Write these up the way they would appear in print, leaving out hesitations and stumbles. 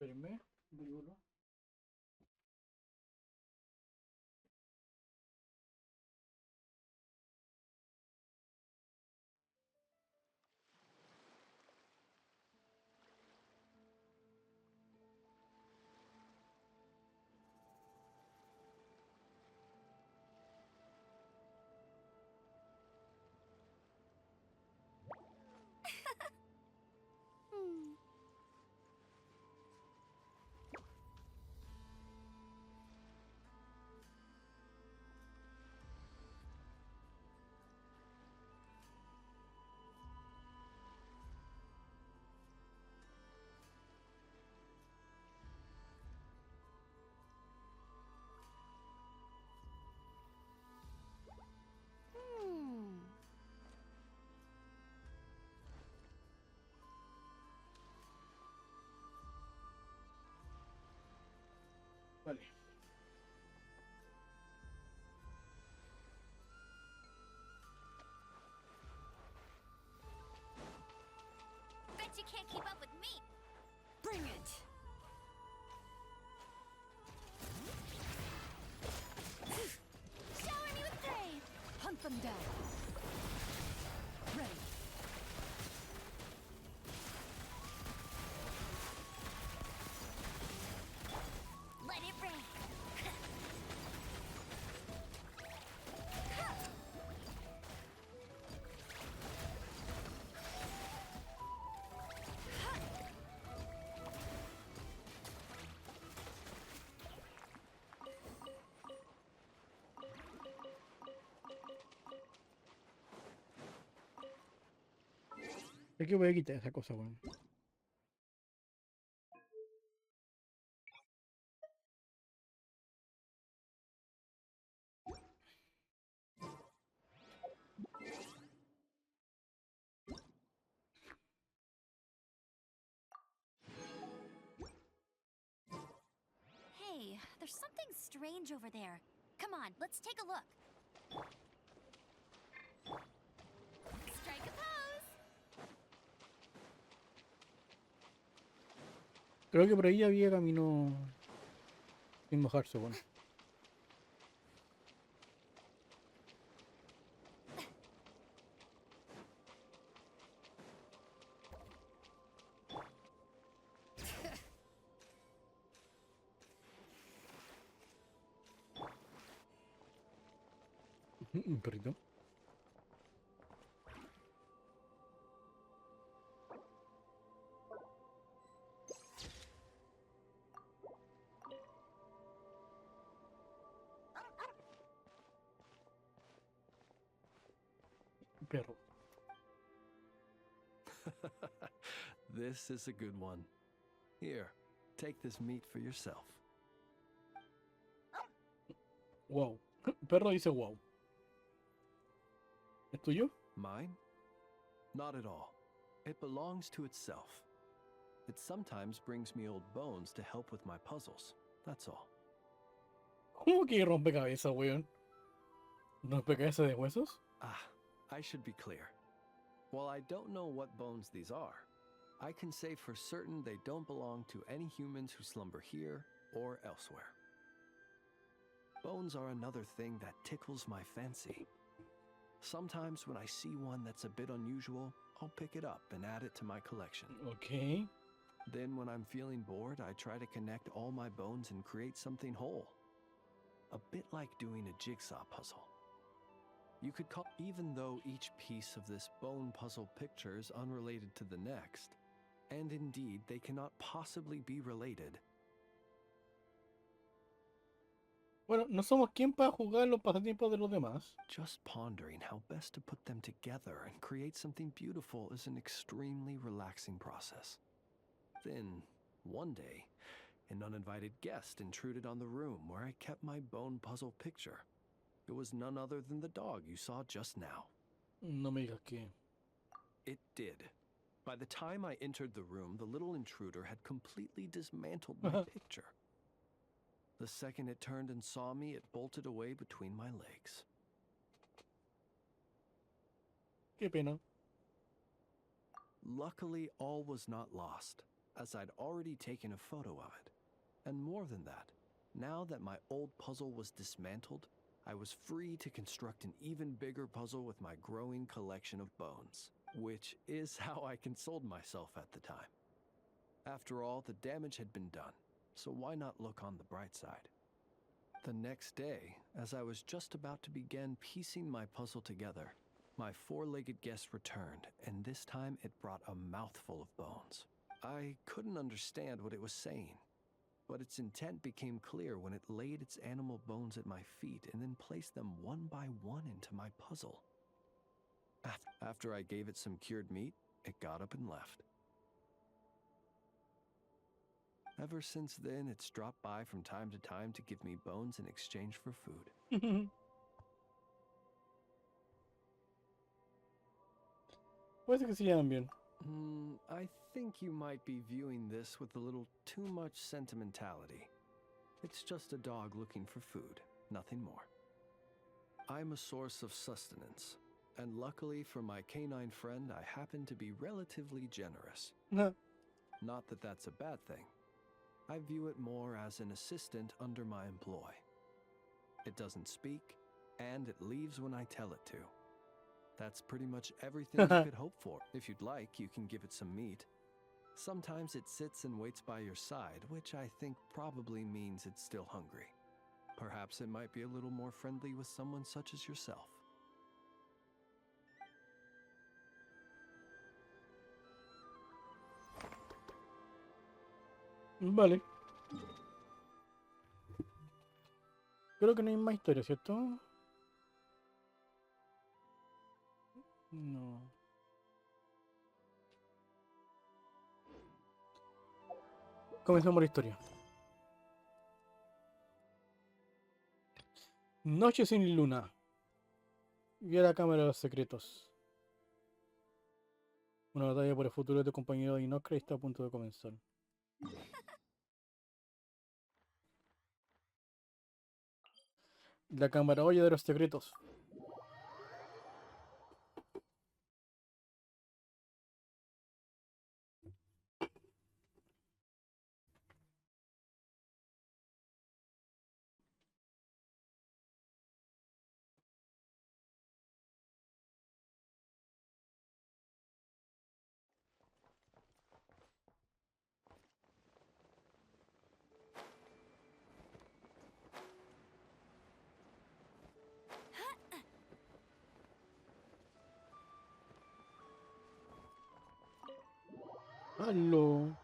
Espérenme, vuelvo. Hmm. Hmm. Vale. Bet you can't keep up with me. Bring it. Shower me with praise. Hunt them down. Ready. Let it rain. Es que voy a quitar esa cosa, weón. Hey, there's something strange over there. Come on, let's take a look. Strike a pose. Creo que por ahí había camino sin mojarse, weón. Un perrito. Un perro. This is a good one. Here, take this meat for yourself. Wow. Perro dice wow. ¿Es tuyo? Mine? Not at all. It belongs to itself. It sometimes brings me old bones to help with my puzzles. That's all. ¿Cómo que rompecabezas, weón? ¿Rompecabezas de huesos? Ah, I should be clear. While I don't know what bones these are, I can say for certain they don't belong to any humans who slumber here or elsewhere. Bones are another thing that tickles my fancy. Sometimes when I see one that's a bit unusual, I'll pick it up and add it to my collection. Ok. Then when I'm feeling bored, I try to connect all my bones and create something whole. A bit like doing a jigsaw puzzle. You could call, even though each piece of this bone puzzle picture is unrelated to the next, and indeed they cannot possibly be related. Bueno, no somos quien para jugar los pasatiempos de los demás. Just pondering how best to put them together and create something beautiful is an extremely relaxing process. Then, one day, an uninvited guest intruded on the room where I kept my bone puzzle picture. It was none other than the dog you saw just now. No me digas que... It did. By the time I entered the room, the little intruder had completely dismantled my picture. The second it turned and saw me, it bolted away between my legs. Qué pena. Luckily, all was not lost. as I'd already taken a photo of it. And more than that, now that my old puzzle was dismantled, I was free to construct an even bigger puzzle with my growing collection of bones, which is how I consoled myself at the time. After all, the damage had been done, so why not look on the bright side? The next day, as I was just about to begin piecing my puzzle together, my four-legged guest returned, and this time it brought a mouthful of bones. I couldn't understand what it was saying, but its intent became clear when it laid its animal bones at my feet and then placed them one by one into my puzzle. After I gave it some cured meat, it got up and left. Ever since then, it's dropped by from time to time to give me bones in exchange for food. Parece que se llaman bien. I think you might be viewing this with a little too much sentimentality. It's just a dog looking for food, nothing more. I'm a source of sustenance, and luckily for my canine friend, I happen to be relatively generous. Not that that's a bad thing. I view it more as an assistant under my employ. It doesn't speak, and it leaves when I tell it to. That's pretty much everything you could hope for. If you'd like, you can give it some meat. Sometimes it sits and waits by your side, which I think probably means it's still hungry. Perhaps it might be a little more friendly with someone such as yourself. Vale. Creo que no hay más historia, ¿cierto? No. Comenzamos la historia. Noche sin luna. Y a la cámara de los secretos. Una batalla por el futuro de tu compañero de Inocre está a punto de comenzar. La cámara olla de los secretos. Aló.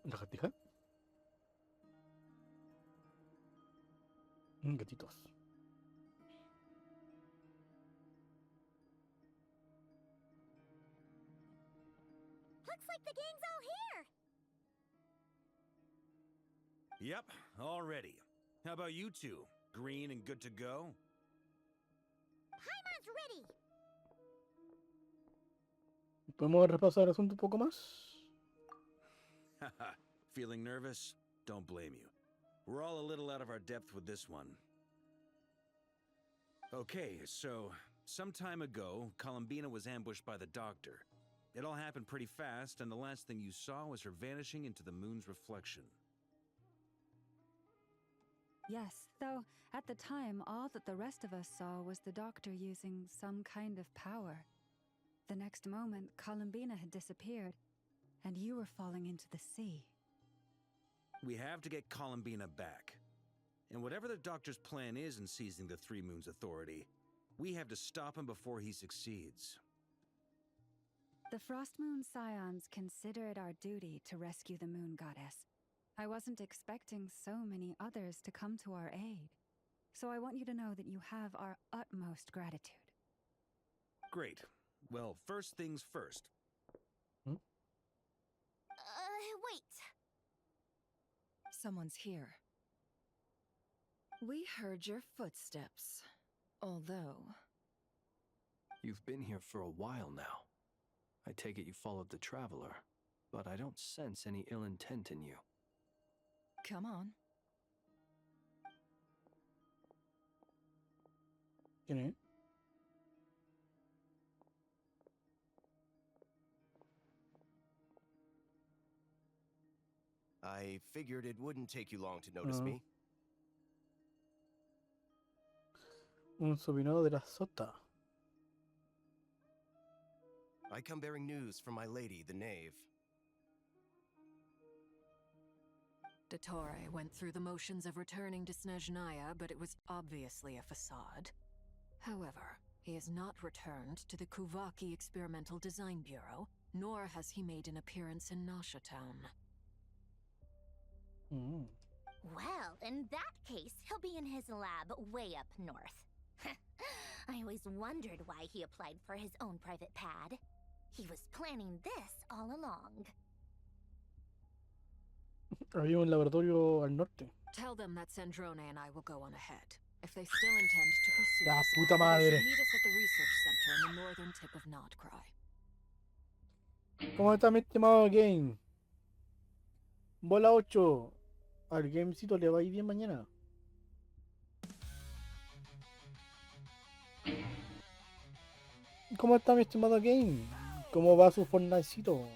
¿Lagartija? Gatitos. Looks like the gang's all here. Yep, all ready. How about you two? Green and good to go? Paimon's ready. ¿Podemos repasar el asunto un poco más? Haha, feeling nervous? Don't blame you. We're all a little out of our depth with this one. Okay, so some time ago, Columbina was ambushed by the doctor. It all happened pretty fast, and the last thing you saw was her vanishing into the moon's reflection. Yes, though at the time, all that the rest of us saw was the doctor using some kind of power. The next moment, Columbina had disappeared, and you were falling into the sea. We have to get Columbina back. And whatever the doctor's plan is in seizing the Three Moons Authority, we have to stop him before he succeeds. The Frost Moon Scions consider it our duty to rescue the Moon Goddess. I wasn't expecting so many others to come to our aid. So I want you to know that you have our utmost gratitude. Great. Well, first things first. Wait. Someone's here. We heard your footsteps. Although... You've been here for a while now. I take it you followed the traveler, but I don't sense any ill intent in you. Come on. ¿Quién es? I figured it wouldn't take you long to notice me. Un sobrino de la sota. I come bearing news from my lady, the knave. Dottore went through the motions of returning to Snezhnaya, but it was obviously a facade. However, he has not returned to the Kuvaki Experimental Design Bureau, nor has he made an appearance in Nasha Town. Well, in that case, he'll be in his lab way up north. I always wondered why he applied for his own private pad. He was planning this all along. Había un laboratorio al norte. Tell them that Sandrone and I will go on ahead. If they still intend to pursue La us, puta they madre. should meet us at the research center in the northern tip of Notcry. ¿Cómo está mi estimado Game? Bola 8. Al Gamecito le va a ir bien mañana. ¿Cómo está mi estimado Game? ¿Cómo va su Fortnitecito?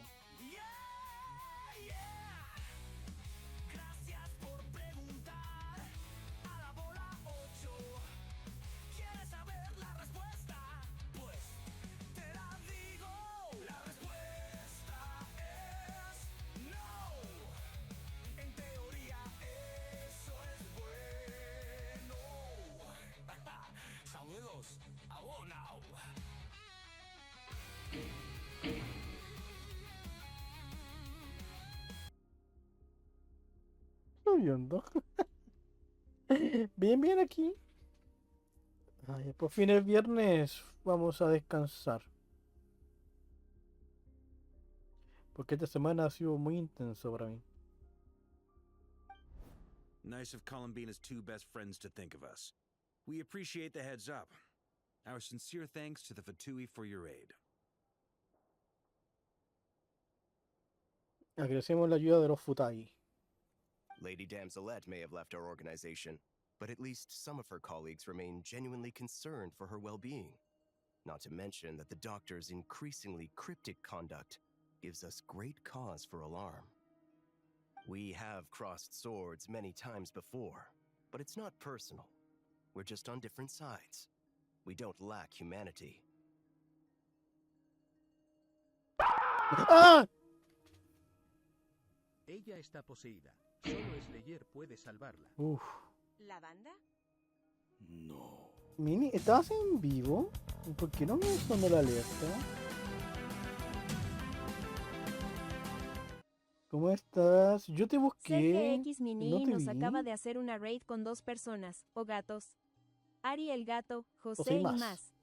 Estoy viendo. Bien, bien aquí. Ay, por fin es viernes. Vamos a descansar. Porque esta semana ha sido muy intenso para mí. Nice of Columbina's two best friends to think of us. We appreciate the heads up. Our sincere thanks to the Fatui for your aid. Agradecemos la ayuda de los Futai. Lady Damselette may have left our organization, but at least some of her colleagues remain genuinely concerned for her well-being. Not to mention that the doctor's increasingly cryptic conduct gives us great cause for alarm. We have crossed swords many times before, but it's not personal. We're just on different sides. We don't lack humanity. ¡Ah! Ella está poseída. Solo Slayer puede salvarla. Uf. ¿La banda? No. Mimi, ¿estabas en vivo? ¿Por qué no me sonó la alerta? ¿Cómo estás? Yo te busqué. CGX Mini No te nos vi. acaba de hacer una raid con 2 personas, o gatos. Ari el gato, O José sea, hay y más. más.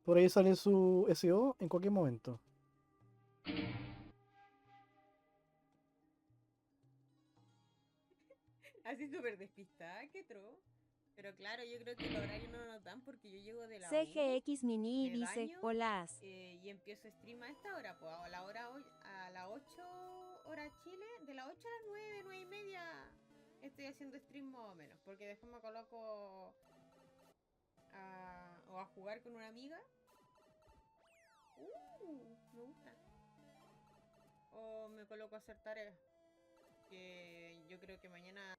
Por ahí sale su SO en cualquier momento. Así súper despistada, qué tro. Pero claro, yo creo que los horarios no nos dan porque yo llego de la U, CGX Mini me dice, baño, hola. y empiezo stream a esta hora, pues a la hora a las 8 horas Chile, de las 8 a las 9, 9 y media estoy haciendo stream más o menos, porque después me coloco o a jugar con una amiga. Me gusta. O me coloco a hacer tareas, que yo creo que mañana...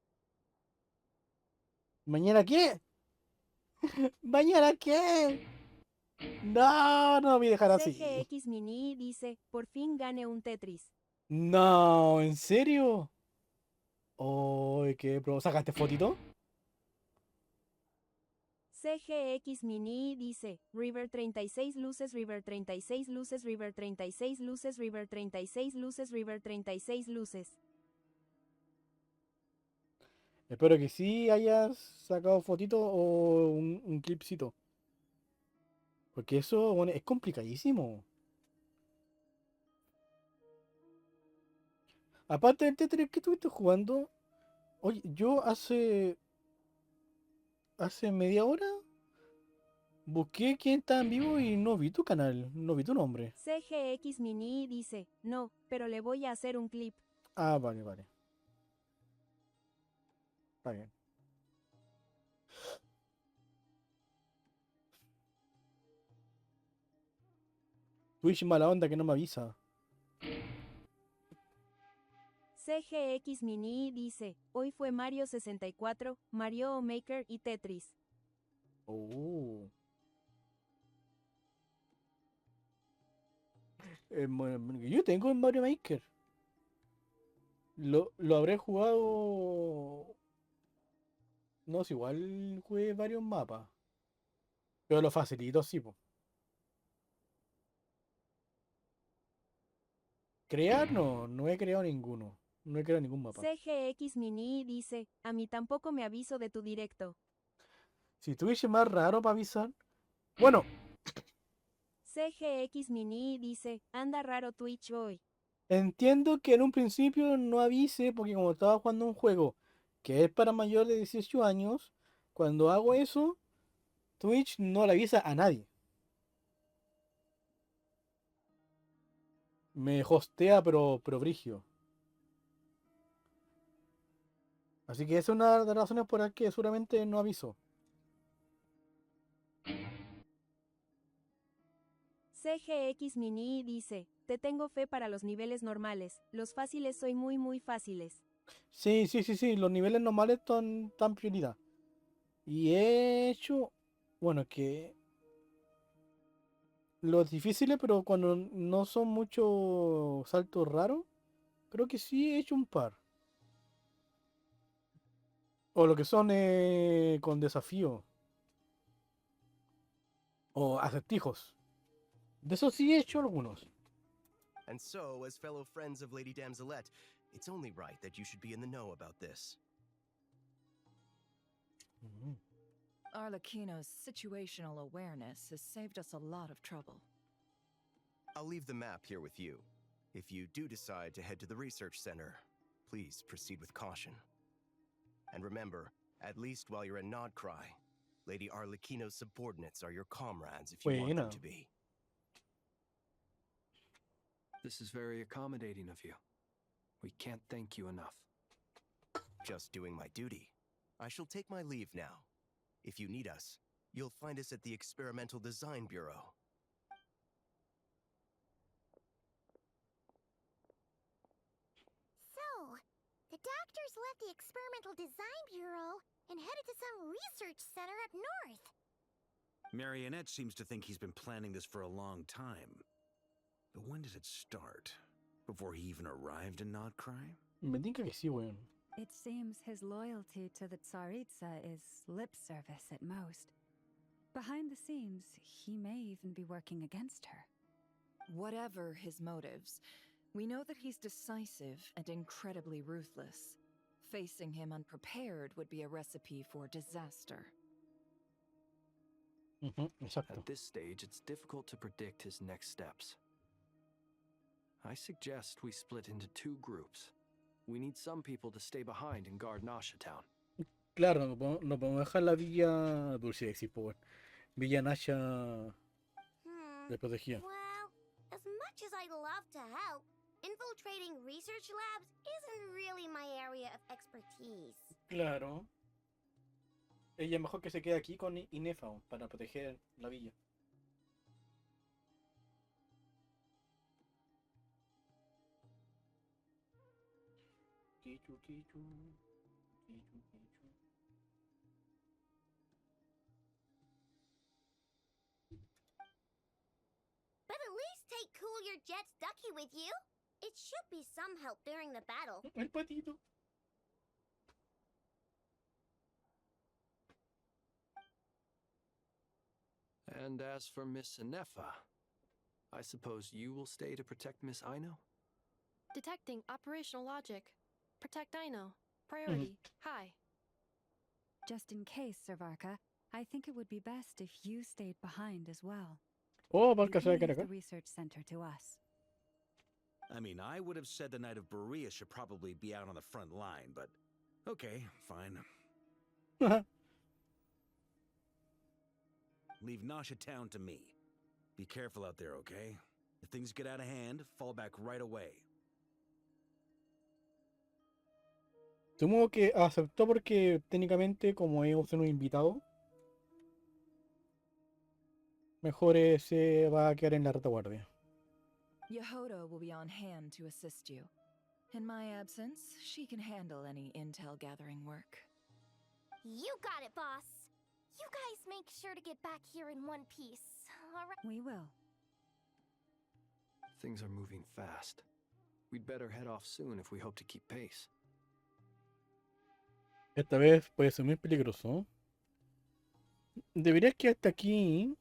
¿Mañana qué? ¿Mañana qué? No, no me voy a dejar así. CGX Mini dice, por fin gane un Tetris. No, ¿en serio? Oye, ¿qué? ¿Pero sacaste fotito? CGX Mini dice, River 36 luces, River 36 luces, River 36 luces, River 36 luces, River 36 luces. Espero que sí hayas sacado fotito o un clipcito. Porque eso, bueno, es complicadísimo. Aparte del Tetris que estuviste jugando, oye, yo hace media hora Busqué quién está en vivo y no vi tu canal, no vi tu nombre. CGX Mini dice, no, pero le voy a hacer un clip. Ah, vale, vale. Está bien. Twitch mala onda que no me avisa. CGX Mini dice, hoy fue Mario 64, Mario Maker y Tetris. Oh. Yo tengo el Mario Maker. Lo habré jugado. No sé, igual jugué varios mapas. Pero lo facilito, sí, po. Crear no, no he creado ninguno. No he creado ningún mapa. CGX Mini dice, a mí tampoco me aviso de tu directo. Si tuviese más raro para avisar. Bueno, CGX Mini dice, anda raro Twitch hoy. entiendo que en un principio no avise, porque como estaba jugando un juego que es para mayor de 18 años, cuando hago eso, Twitch no le avisa a nadie. Me hostea, pero brigio. Así que esa es una de las razones por las que seguramente no aviso. CGX Mini dice, te tengo fe para los niveles normales, los fáciles soy muy fáciles. Sí, los niveles normales están prioridad. Y he hecho, bueno, que los difíciles, pero cuando no son muchos saltos raros, creo que sí he hecho un par. O lo que son con desafío. O acertijos. De eso sí he hecho algunos. And so, as fellow friends of Lady Damselette, it's only right that you should be in the know about this. Arlecchino's situational awareness has saved us a lot of trouble. I'll leave the map here with you. If you do decide to head to the research center, please proceed with caution. And remember, at least while you're in Nodcry, Lady Arlecchino's subordinates are your comrades if you want them Buena. to be. This is very accommodating of you. We can't thank you enough. Just doing my duty. I shall take my leave now. If you need us, you'll find us at the Experimental Design Bureau. So, the doctors left the Experimental Design Bureau and headed to some research center up north. Marionette seems to think he's been planning this for a long time. But when did it start? Before he even arrived in Nodcry? Me tinca que sí, weón. It seems his loyalty to the Tsaritsa is lip service at most. Behind the scenes, he may even be working against her. Whatever his motives, we know that he's decisive and incredibly ruthless. Facing him unprepared would be a recipe for disaster. Exacto. At this stage, it's difficult to predict his next steps. I suggest we split into two groups. We need some people to stay behind and guard Nasha Town. Claro, no podemos dejar la Villa Dulce de Exit, weón. Villa Nasha desprotegida. Well, as much as I'd love to help, infiltrating research labs isn't really my area of expertise. Claro. Ella mejor que se quede aquí con Inefa para proteger la villa. Kichu. But at least take Cool Your Jet's ducky with you. It should be some help during the battle. El patito. And as for Miss Inefa, I suppose you will stay to protect Miss Aino? Detecting operational logic. Protect Aino. Priority. High. Just in case, Servarka, I think it would be best if you stayed behind as well. Oh, You Valka se va a can quedar leave the acá. research center to us. I mean, I would have said the Knight of Berea should probably be out on the front line, but okay, fine. Leave Nasha Town to me. Be careful out there, okay? If things get out of hand, fall back right away. Supongo que aceptó porque técnicamente como es un invitado, mejor se va a quedar en la retaguardia. Yehoto will be on hand to assist you. In my absence, she can handle any intel gathering work. You got it, boss. You guys make sure to get back here in one piece, alright? We will. Things are moving fast. We'd better head off soon if we hope to keep pace. Esta vez puede ser muy peligroso. Deberías quedarte aquí.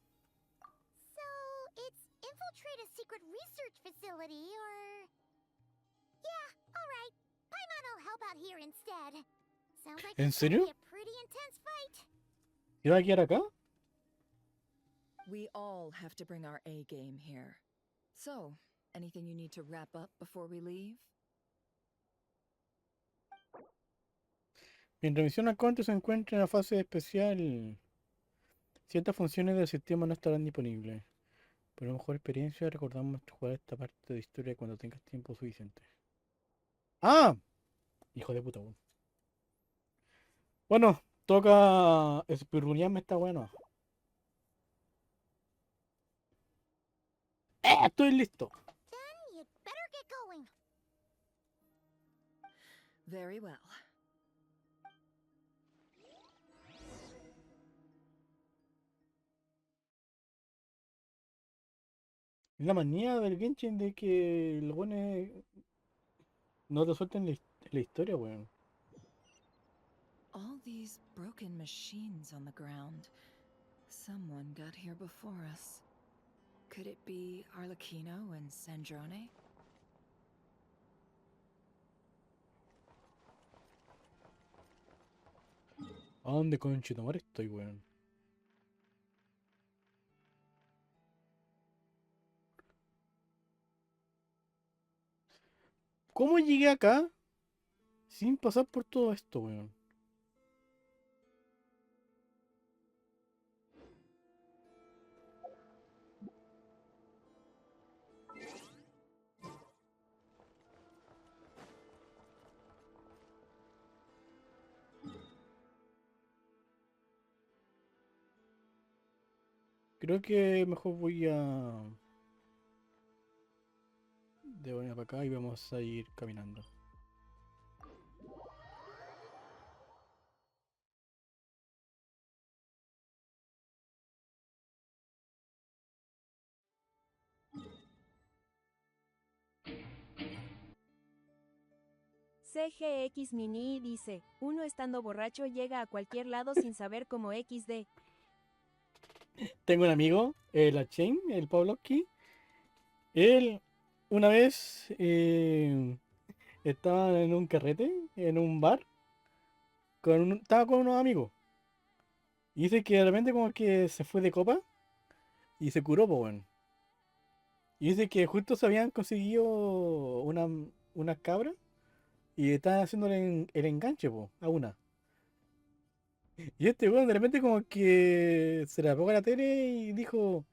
So, it's infiltrate a secret research facility, or... Yeah, alright. Paimon will help out here instead. Sounds like ¿En it's gonna serio? be a pretty intense fight. ¿Te vas a quedar acá? We all have to bring our A game here. So, anything you need to wrap up before we leave? Mientras Misión Aconte se encuentra en la fase especial, ciertas funciones del sistema no estarán disponibles. Por mejor experiencia, recordamos jugar esta parte de historia cuando tengas tiempo suficiente. ¡Ah! Hijo de puta, weón. Bueno, toca espirrunearme esta bueno. Estoy listo. Then you'd better get going. Very well. La manía del Genshin de que los buenos no te suelten la historia, weón. All these broken machines on the ground. Someone got here before us. Could it be Arlecchino and Sandrone? ¿A dónde conchetumare estoy, weón? ¿Cómo llegué acá sin pasar por todo esto, weón? Creo que mejor voy a... de venir para acá y vamos a ir caminando. CGX Mini dice, uno estando borracho llega a cualquier lado sin saber cómo XD. Tengo un amigo, la Chain, el Pavlovsky. Él una vez estaba en un carrete, en un bar, estaba con unos amigos. Y dice que de repente como que se fue de copa y se curó, pues, weón. Y dice que justo se habían conseguido unas cabras y estaban haciendo el enganche, po, a una. Y este weón de repente como que se le apagó la tele y dijo,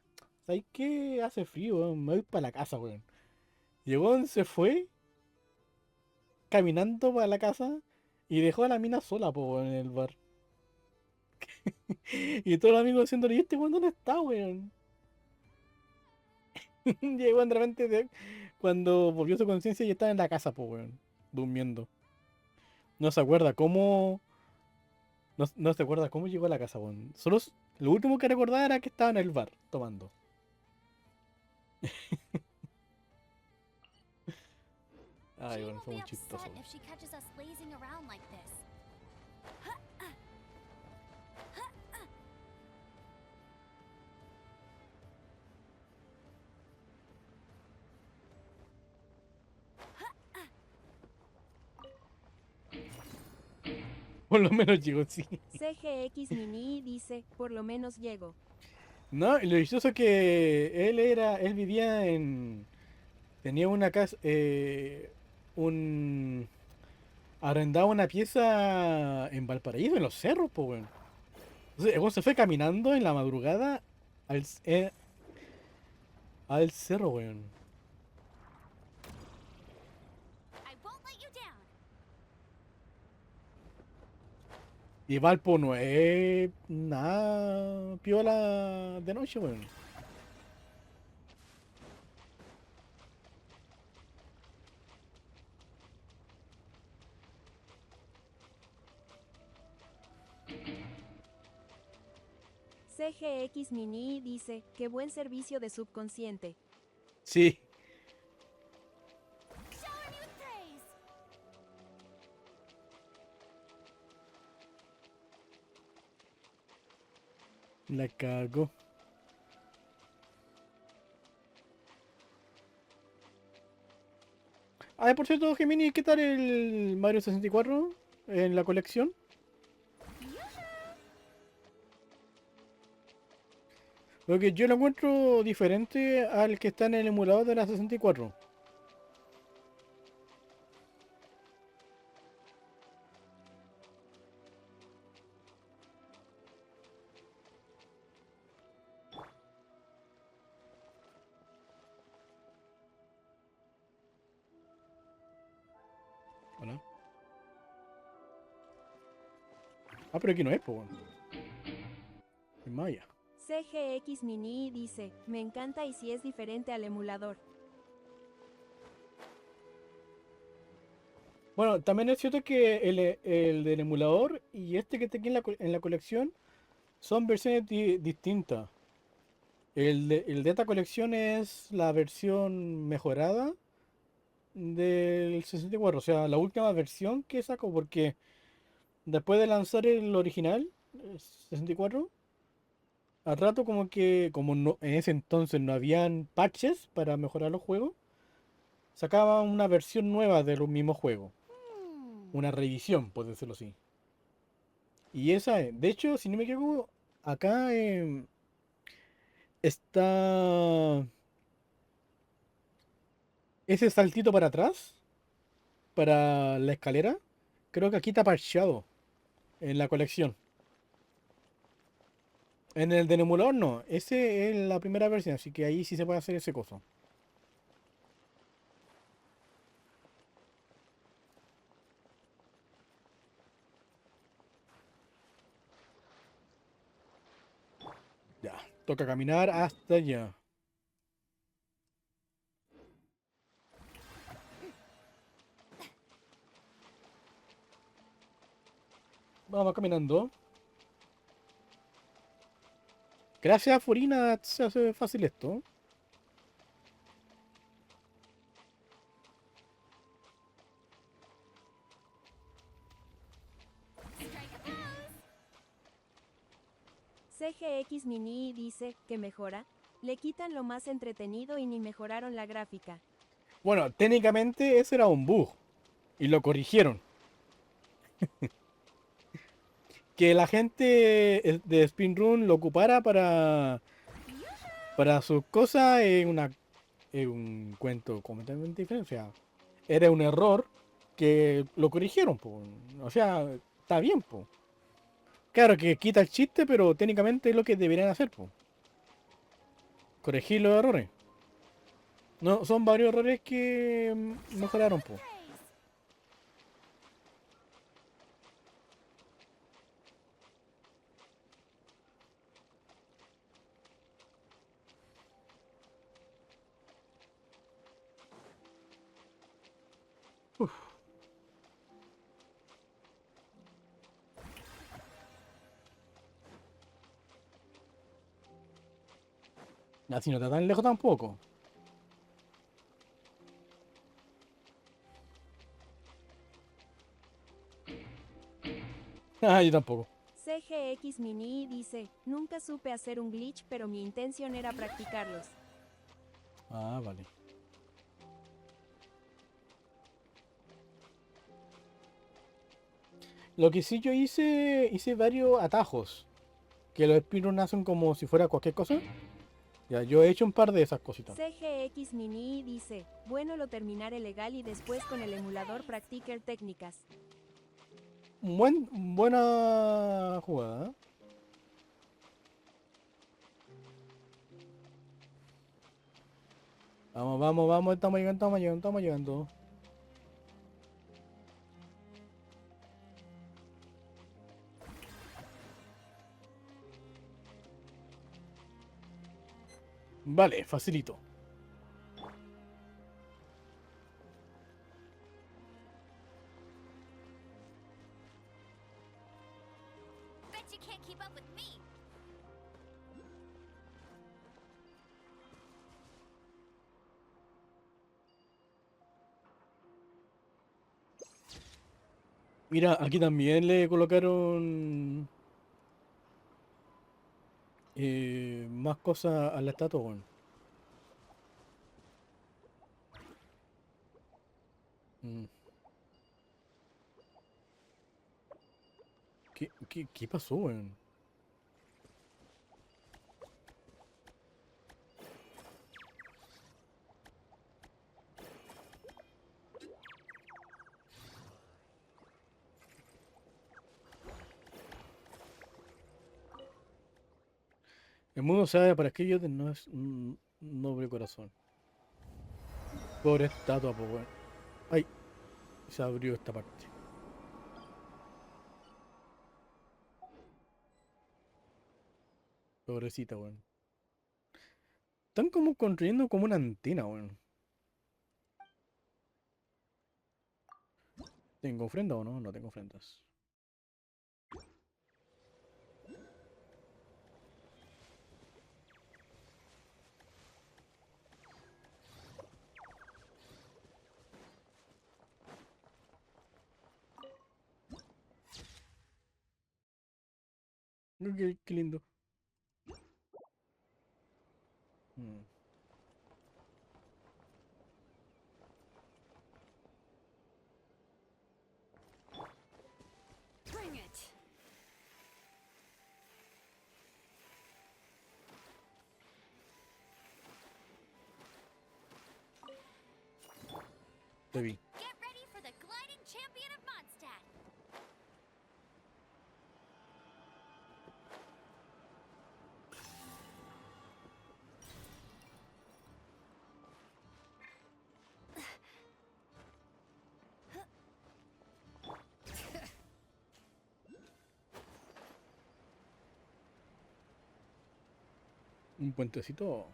¿sabes qué? Hace frío, weón, me voy para la casa, weón. Y el weón se fue caminando para la casa y dejó a la mina sola, po, weón, en el bar. Y todos los amigos diciéndole, ¿y este weón dónde está, weón? Y el weón de repente, cuando volvió a su conciencia, ya estaba en la casa, po, weón, durmiendo. No se acuerda cómo... No se acuerda cómo llegó a la casa, weón. Solo lo último que recordaba era que estaba en el bar, tomando. Ay, Jane bueno, will fue be muy chistoso. upset if she catches us lazing around like this. Por lo menos llegó, sí. CGX Mini dice, por lo menos llego. No, y lo chistoso es que él vivía tenía una casa, arrendaba una pieza en Valparaíso, en los cerros, pues, weón. Entonces, el weón se fue caminando en la madrugada Al, eh, al cerro, weón. I won't let you down. Y Valpo no es nada piola de noche, weón. CGX Mini dice, qué buen servicio de subconsciente. Sí, Showing you praise. la cago. Ah, por cierto, Gemini, ¿qué tal el Mario 64 en la colección? Porque yo lo encuentro diferente al que está en el emulador de la 64. Hola. Ah, pero aquí no es, po, weón. Es Maya. CGX Mini dice, me encanta y si es diferente al emulador. Bueno, también es cierto que el del emulador y este que está aquí en la colección son versiones distintas. El de esta colección es la versión mejorada del 64, o sea, la última versión que sacó, porque después de lanzar el original, el 64, al rato como que, como no, en ese entonces no habían patches para mejorar los juegos, sacaban una versión nueva de los mismos juegos, una revisión, por decirlo así. Y esa, de hecho, si no me equivoco, acá está ese saltito para atrás, para la escalera. Creo que aquí está parcheado en la colección. En el del emulador no, ese es la primera versión, así que ahí sí se puede hacer ese coso. Ya, toca caminar hasta allá. Vamos caminando. Gracias, Furina, se hace fácil esto. Strike a pose. CGX Mini dice, que mejora. Le quitan lo más entretenido y ni mejoraron la gráfica. Bueno, técnicamente ese era un bug. Y lo corrigieron. Que la gente de Spin Run lo ocupara para sus cosas es un cuento completamente diferente. O sea, era un error que lo corrigieron, po. O sea, está bien, po. Claro que quita el chiste, pero técnicamente es lo que deberían hacer, po. Corregir los errores. No, son varios errores que mejoraron, po. Praise. Así no está tan lejos tampoco. Ah, yo tampoco. CGX Mini dice, nunca supe hacer un glitch pero mi intención era practicarlos. Ah, vale. Lo que sí yo hice varios atajos. Que los speedruns hacen como si fuera cualquier cosa. Ya, yo he hecho un par de esas cositas. CGX Mini dice, bueno lo terminaré legal y después con el emulador practicar técnicas. Buena jugada. Vamos, vamos, vamos, estamos llegando, estamos llegando, estamos llegando. Vale, facilito. Bet you can't keep up with me. Mira, aquí también le colocaron más cosas a la estatua, weón. Mm. ¿Qué pasó, weón? El mundo sabe para aquellos de no es un noble corazón. Pobre estatua, pues, weón. Ay, se abrió esta parte. Pobrecita, weón. Están como construyendo como una antena, weón. ¿Tengo ofrenda o no? No tengo ofrendas. Qué lindo. Mm. Bring it. Te vi. Get ready for the gliding champion of Mondstadt. Un puentecito.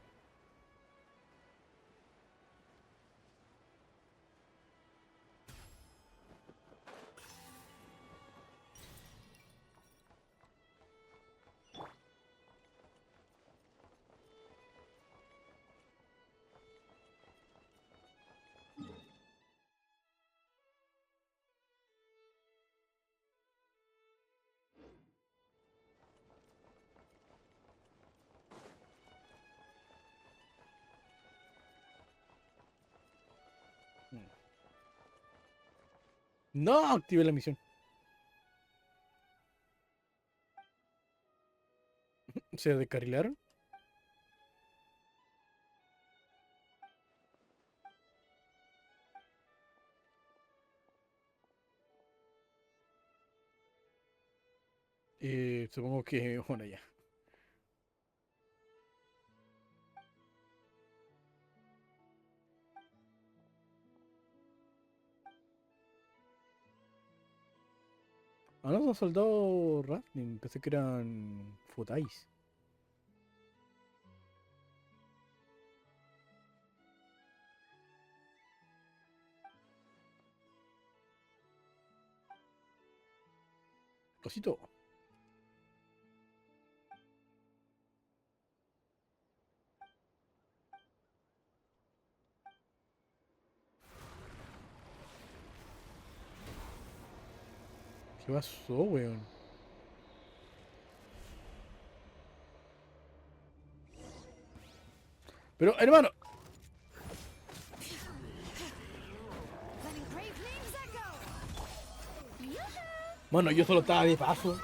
Mm. No, activé la misión. ¿Se descarrilaron? Supongo que, bueno, ya. Ah, no, son soldados Ratling. Pensé que eran Futais. Cosito. ¿Qué pasó, weón? Pero, hermano. Bueno, yo solo estaba de paso.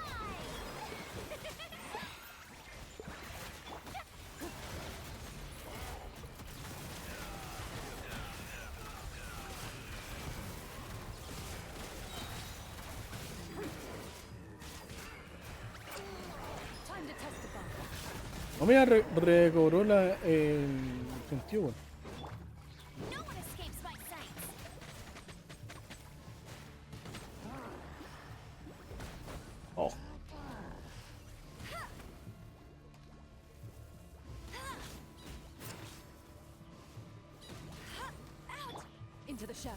No me recobró el sentido, weón. Oh. Into the shadows.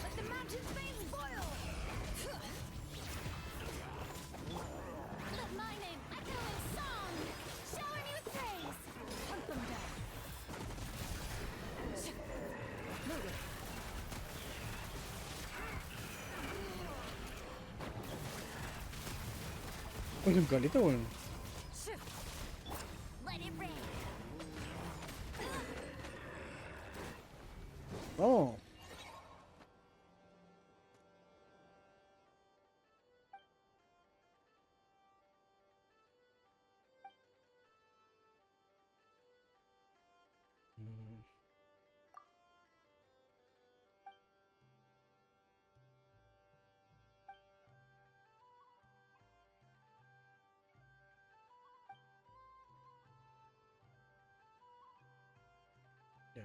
Let the mountain's veins boil! Let my name echo in song! Shower me with praise! Hunt them down. Move it. Es un calito, weón. Let it rain! Oh. Mm. Ya.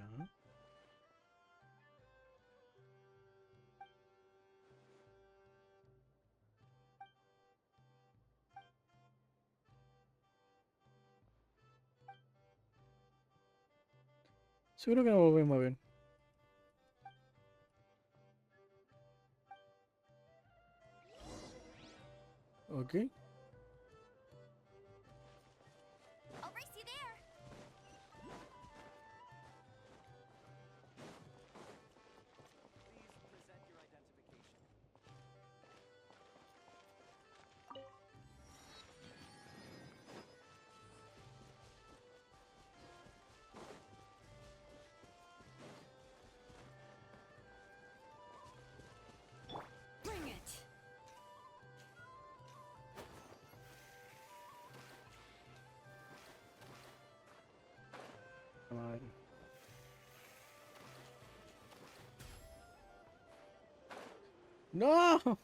Seguro que no volvemos a ver. Ok. I'll race you there! Bring it. Madre. No.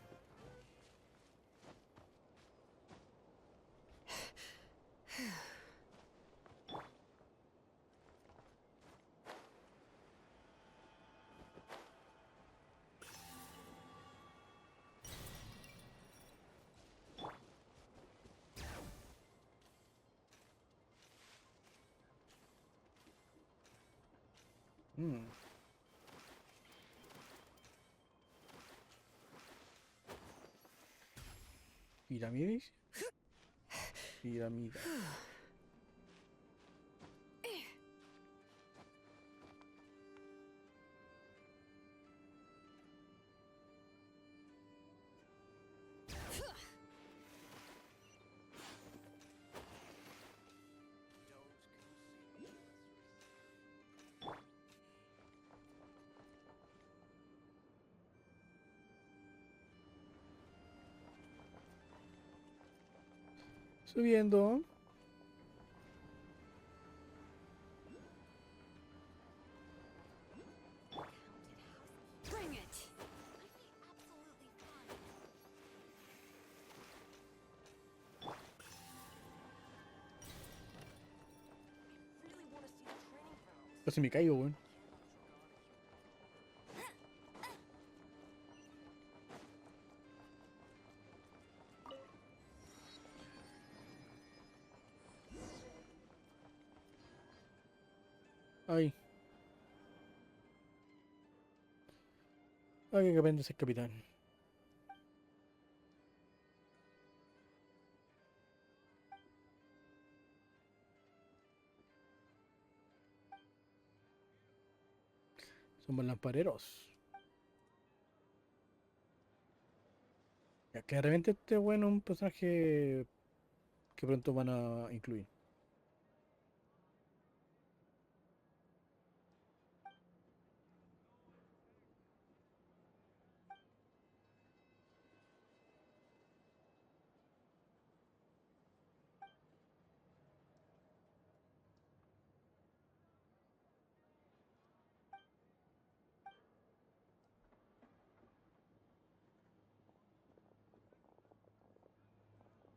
Mm. ¿Pirámides? Pirámide. Subiendo. Bring it. Casi me caigo, weón. Ay. Ay, que aprende a ser capitán. Somos lampareros. Ya, claramente este bueno es un personaje que pronto van a incluir.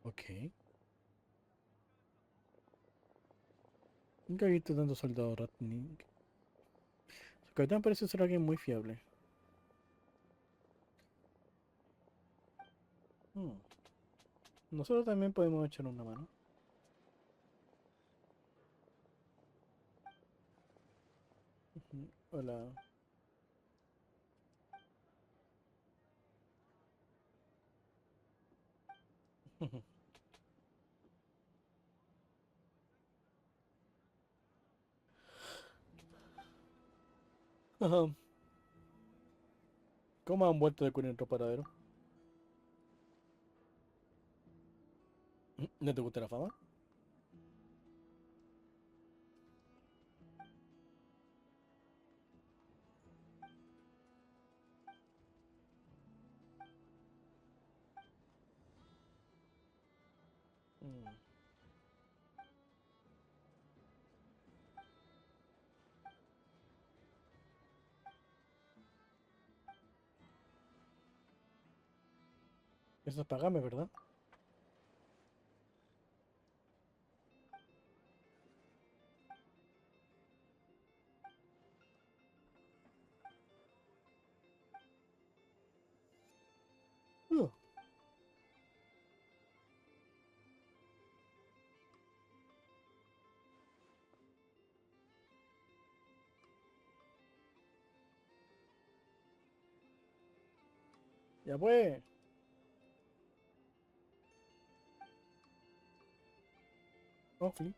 Ok. Nunca he visto tanto soldado Ratnik. Su capitán parece ser alguien muy fiable. Hmm. Nosotros también podemos echar una mano. Ujú. Hola. Ajá. ¿Cómo han vuelto de con otro paradero? ¿No te gusta la fama? Mm. Eso es pagarme, ¿verdad? Uh. Ya pues. Oh, sí.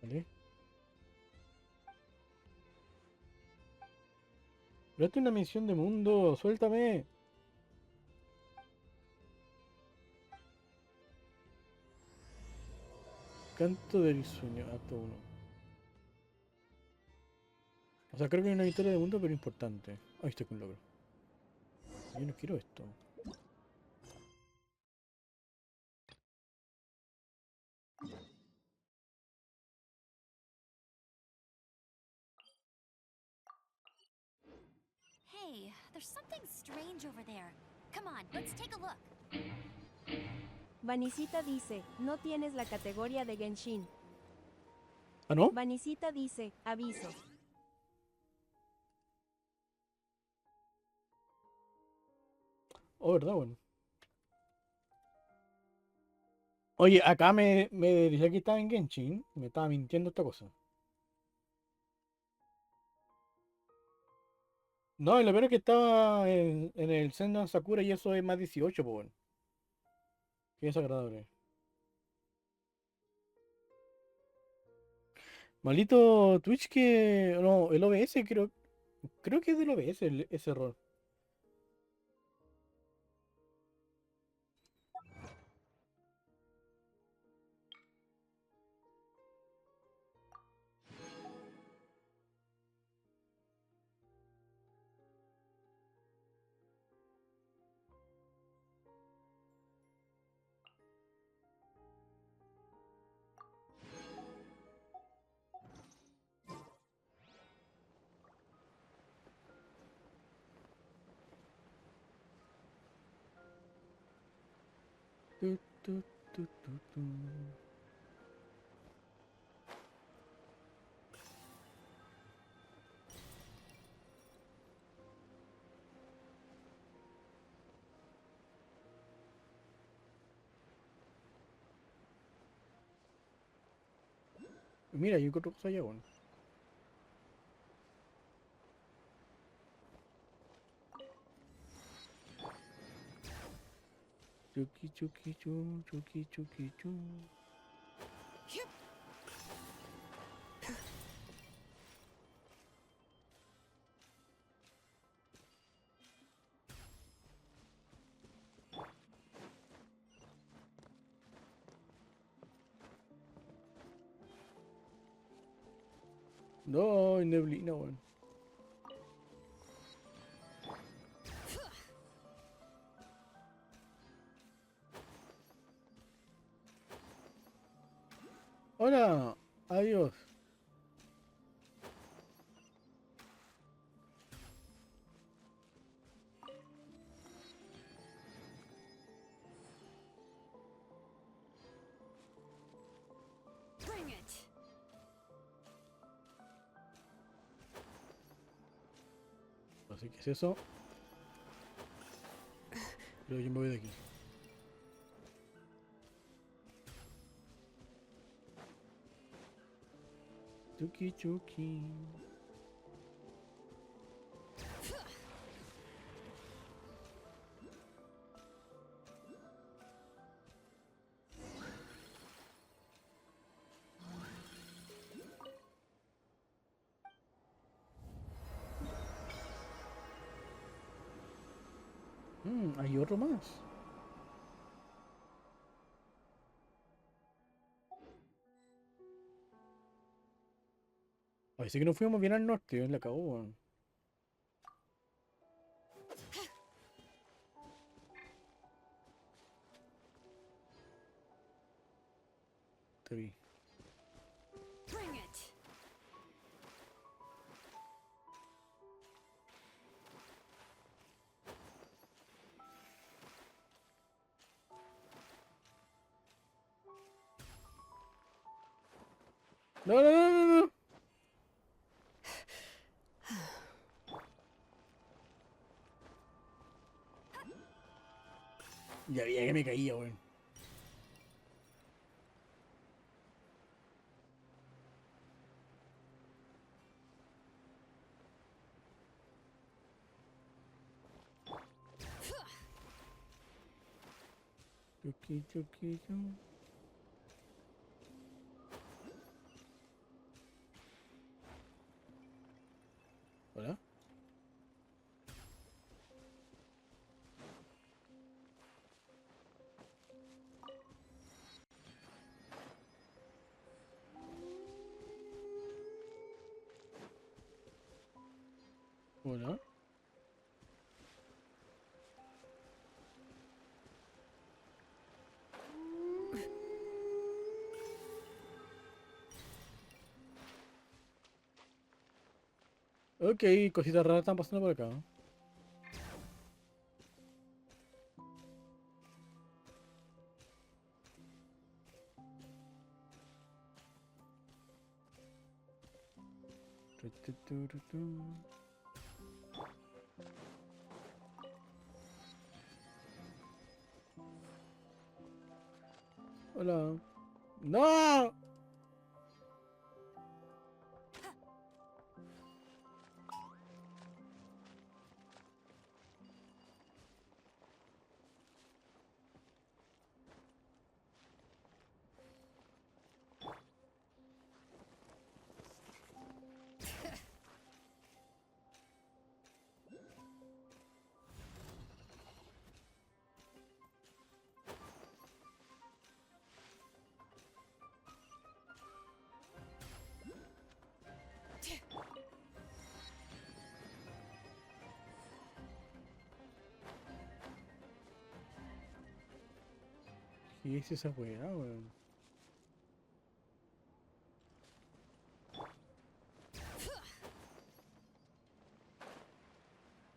Vale. Pero esto es una misión de mundo. Suéltame. Canto del sueño. Acto 1. O sea, creo que es una victoria de mundo, pero importante. Ahí estoy con logro. Yo no quiero esto. Hey, there's something strange over there. Come on, let's take a look. Vanisita dice, no tienes la categoría de Genshin. ¿Ah, no? Vanisita dice, aviso. Oh, ¿verdad? Bueno. Oye, acá me decía que estaba en Genshin. Me estaba mintiendo esta cosa. No, y lo peor es que estaba en el Senna Sakura y eso es más 18, pues bueno. Qué desagradable. Maldito Twitch que... No, el OBS creo que es del OBS ese error. Tu, tu, tu, tu, tu. Mira, yo encuentro cosas allá, bueno. Chuki, chuki, chu, chuki, chuki, chu. No, hay neblina, weón. Hola, adiós. Bring it. No sé qué es eso. Creo que yo me voy de aquí. Chuki, chuki. Hay otro más. Parece que nos fuimos bien al norte, la cagó, weón. Te vi. Bring it. No, no, no, no, no. Ya veía que me caía, weón. Chuki, chuki, chu. Hola. Hola. Ok, cositas raras están pasando por acá. Tu, tu, tu, tu, tu. Hola. ¡No! ¿Qué es esa weá, weón?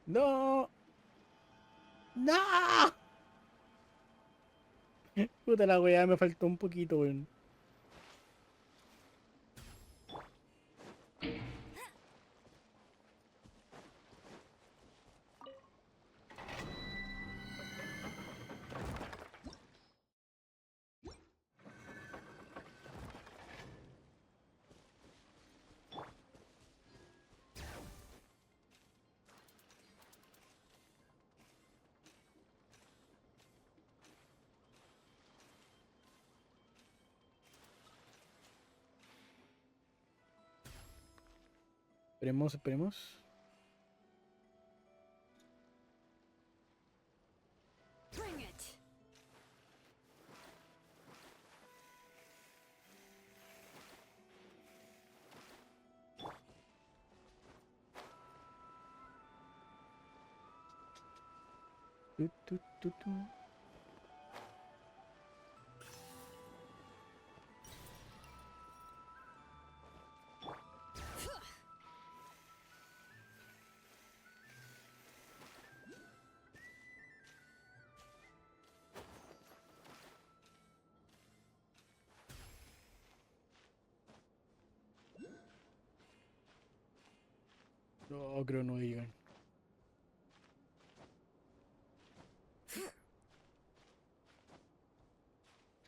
¡No! ¡No! Puta la weá, me faltó un poquito, weón. Esperemos, esperemos. Bring it. Tu, tu, tu, tu. No, creo no llegan.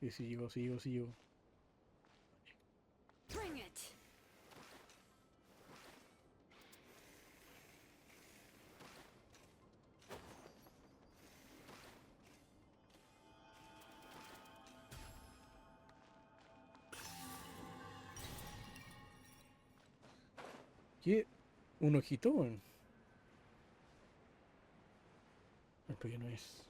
Sí, sí llegó, sí llegó, sí llegó. Bring it. ¿Qué? ¿Un ojito, weón? Esto ya no es.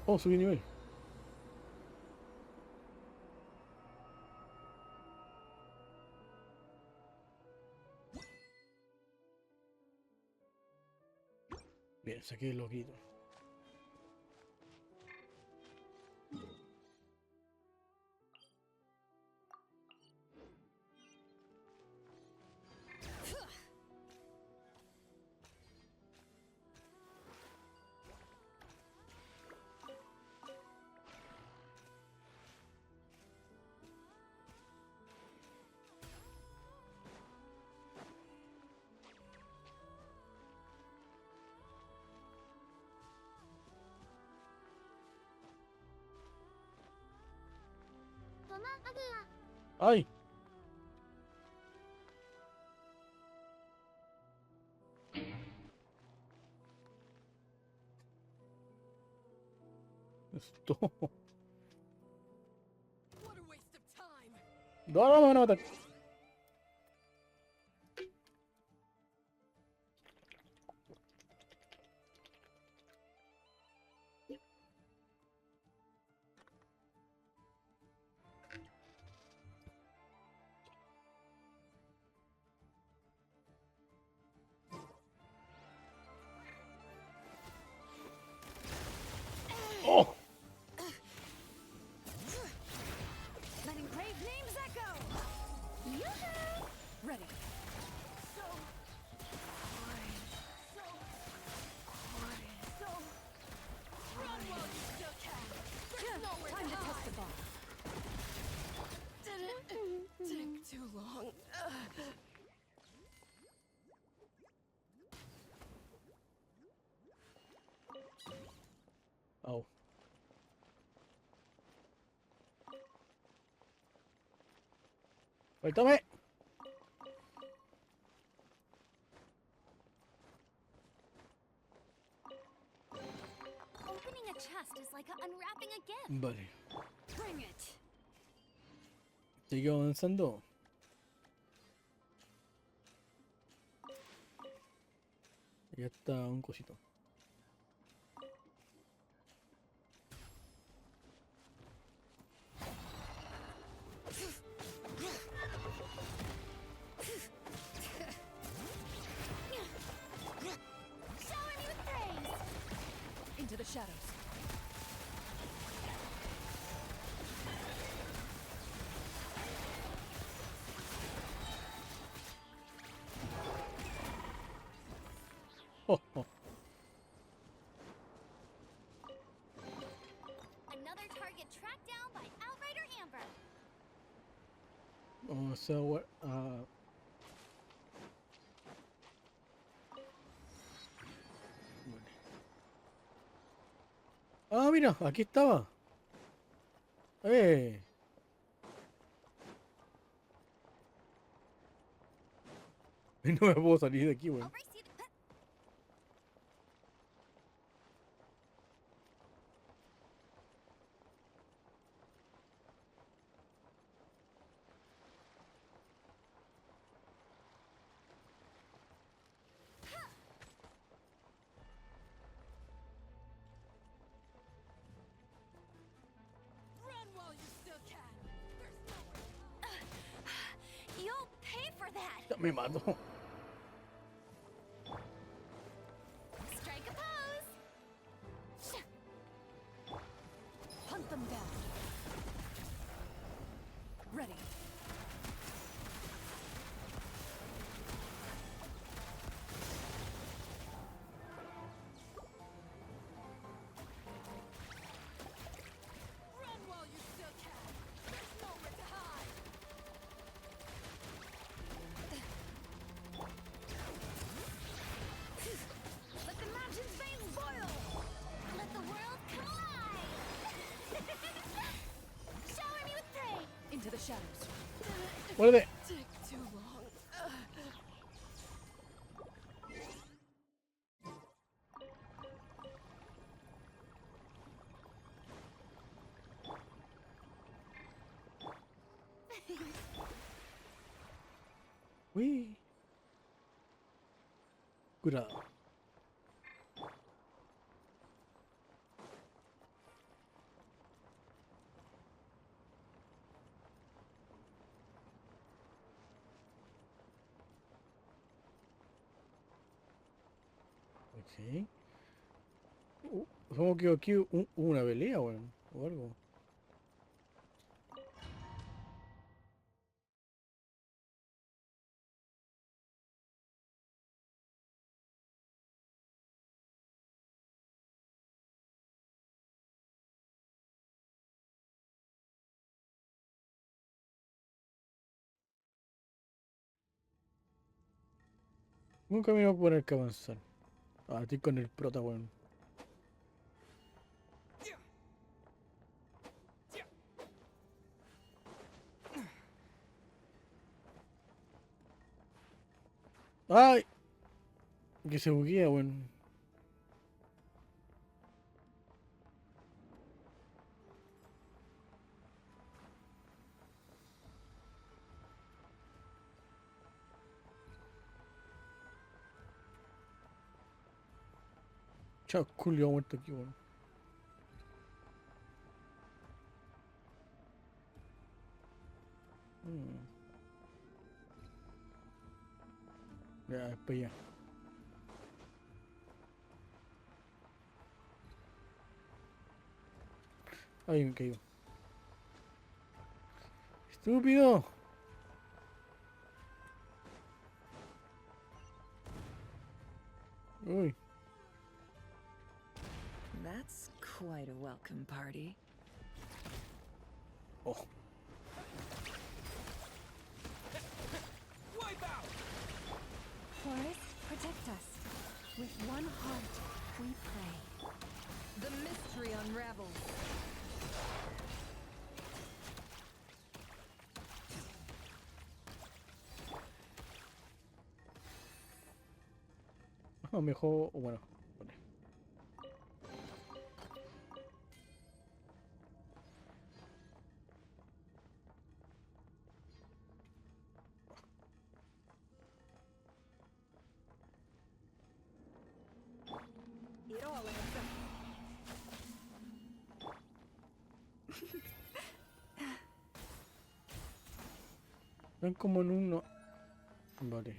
Oh, subí nivel. Bien, saqué el ojito. ¡Ay! Esto. What a waste of time. No, no, me van a matar. ¡Oh! Letting brave names echo. Yoo-hoo! Ready. Run while you still can. There's nowhere Time to to test the hide. bomb. Did it take too long? Au. ¡Suéltame! Opening a chest is like unwrapping a gift. Vale. Bring it. Sigo avanzando. Ya está un cosito. Shower me with praise. Into the shadows. Oh, oh. Another target tracked down by Outrider Amber. sea, ah, mira, aquí estaba. ¡Eh! No me puedo salir de aquí, weón. You'll pay for that. Ya me mato. Strike a pose. Hunt them down. Ready. Run while you still can. There's nowhere to hide. Let the mountain's veins boil. Let the world come alive. Shower me with prey. Into the shadows. Muerde. Take too long. Uy. Curado. Ok. Supongo que aquí hubo una pelea, weón. O algo. Un camino por el que avanzar. Ah, estoy con el prota, weón. ¡Ay! Que se buguea, weón. Chao, Julio ha muerto aquí, weón. Ya, es para allá. Ay, me cayó. ¡Estúpido! Uy. That's quite a welcome party. Oh. Forest, protect us. With one heart, we pray. The mystery unravels. Ah, mejor, bueno. Vale. It all adds up. Están como en uno. Vale.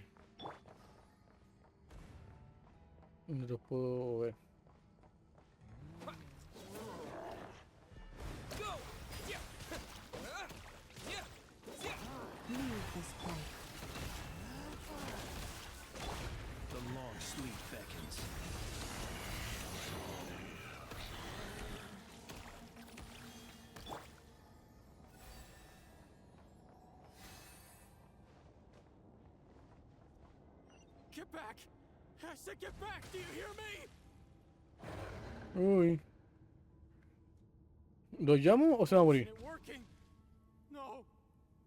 No los puedo ver. Leave this place. The long sleep beckons. Get back! I said get back! Do you hear me? Uy. ¿Lo llamo o se va a morir? Isn't it working? No.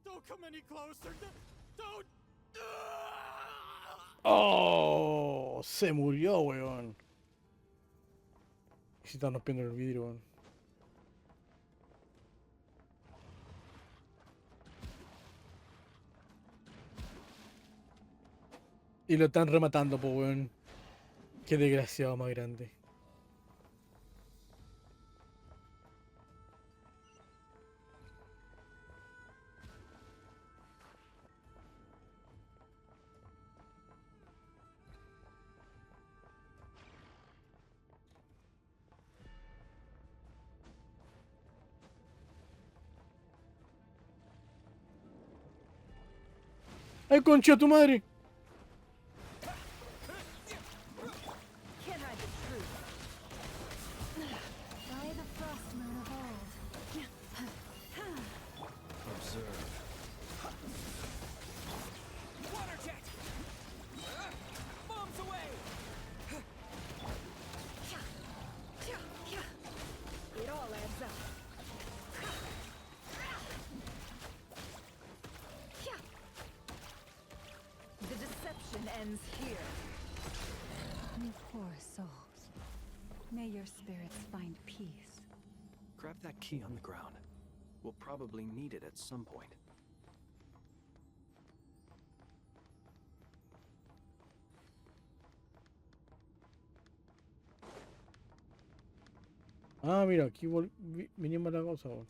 Don't come any closer. Don't. ¡Oh! Se murió, weón. Y se está rompiendo el vidrio, weón. Y lo están rematando, po, weón. Qué desgraciado más grande. ¡Ay, concha tu madre! Can't hide the truth. By the frost moon of old. Observe. Water jet! Bombs away! It all adds up. The deception ends here. You poor souls. May your spirits find peace. Grab that key on the ground. We'll probably need it at some point. Ah, mira, aquí vinimos a la cosa, weón.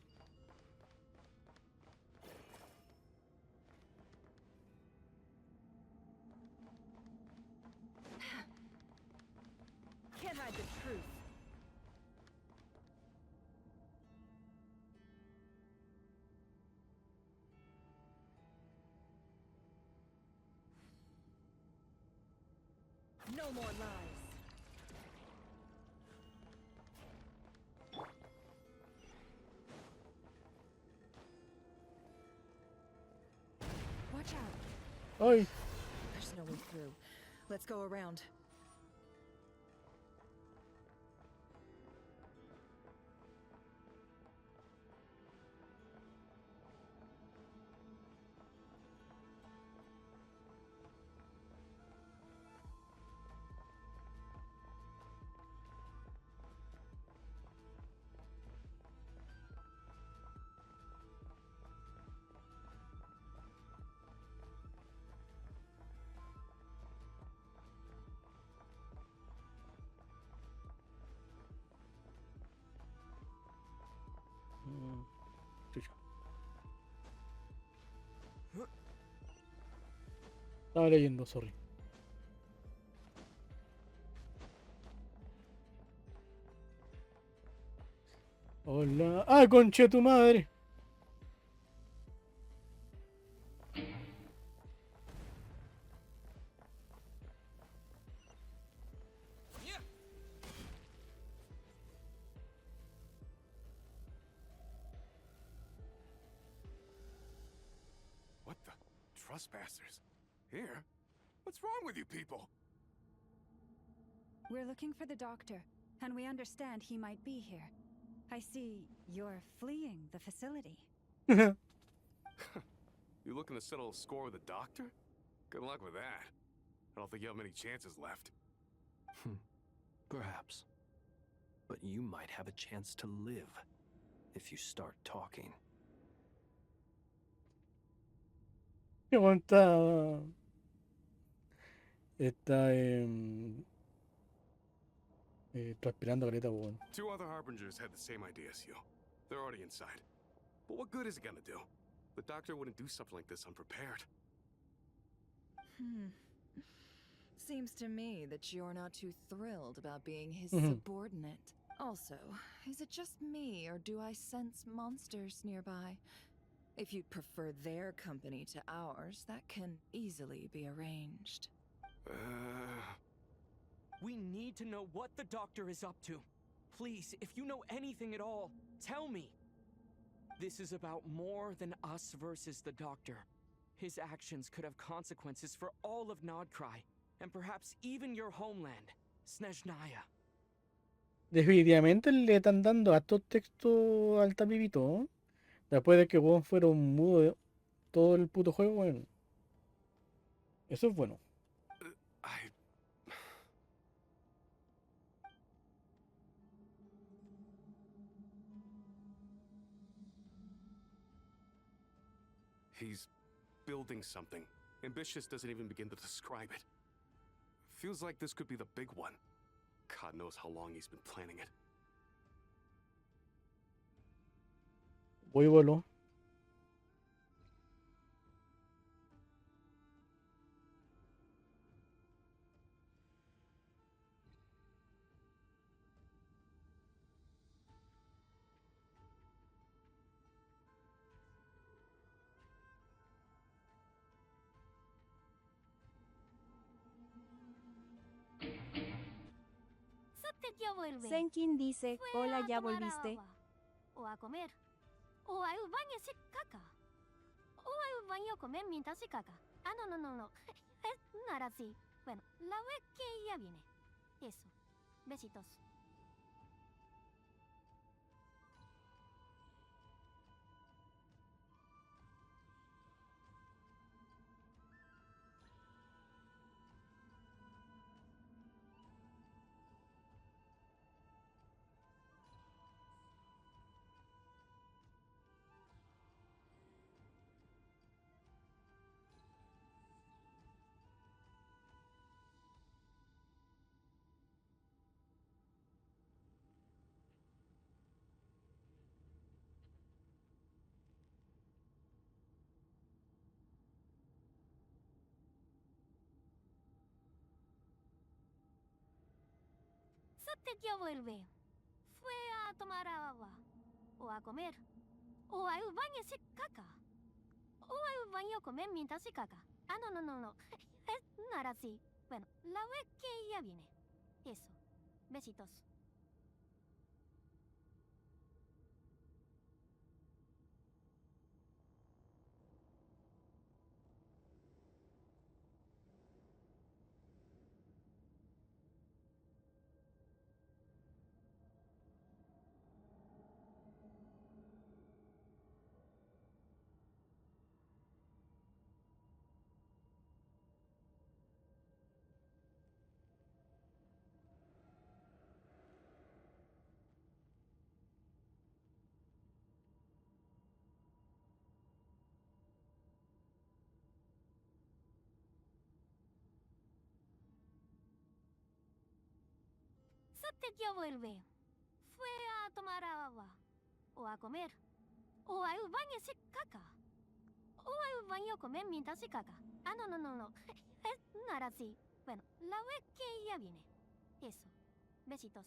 Can't hide the truth. No more lies. Watch out. ¡Ay! There's no way through. Let's go around. Chucha. Estaba leyendo, sorry. Hola. ¡Ah, concha tu madre! What the? Trespassers? Here? What's wrong with you people? We're looking for the doctor, and we understand he might be here. I see you're fleeing the facility. You looking to settle a score with the doctor? Good luck with that. I don't think you have many chances left. Perhaps. But you might have a chance to live if you start talking. Qué bueno está transpirando caleta, weón. Two other harbingers had the same idea as you. They're already inside. But what good is it gonna do? The doctor wouldn't do something like this unprepared. Seems to me that you're not too thrilled about being his Mhm. subordinate. Also, is it just me, or do I sense monsters nearby? If you'd prefer their company to ours, that can easily be arranged. We need to know what the doctor is up to. Please, if you know anything at all, tell me. This is about more than us versus the doctor. His actions could have consequences for all of Nodcry. and perhaps even your homeland, Snezhnaya. Definitivamente le están dando hartos textos al tapibito, ¿eh? Después de que weón fuera un mudo todo el puto juego, weón. Eso es bueno. I... He's building something. Ambitious doesn't even begin to describe it. Feels like this could be the big one. God knows how long he's been planning it. Voy vuelo. Zaptersz ya vuelve. Senkin dice, Fue hola, a ¿ya tomar volviste? agua, o a comer, o al baño hacer caca, o al baño comer mientras se caca. Ah, no, no, no, no. No era así. Bueno, la vez que ya viene. Eso. Besitos. Zaptersz ya vuelve. Fue a tomar agua, o a comer, o al baño hacer caca, o al baño comer mientras se caca. Ah, no, no, no, no. No era así. Bueno, la vez que ya viene. Eso. Besitos. Zaptersz ya vuelve. Fue a tomar agua, o a comer, o al baño hacer caca, o al baño comer mientras se caca. Ah, no, no, no, no. No era así. Bueno, la vez que ya viene. Eso. Besitos.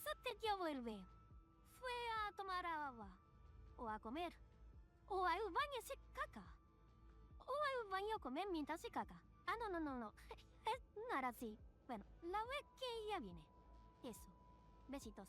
Zaptersz ya vuelve. Fue a tomar agua, o a comer, o al baño hacer caca, o al baño comer mientras se caca. Ah, no, no, no, no. No era así. Bueno, la vez que ya viene. Eso. Besitos.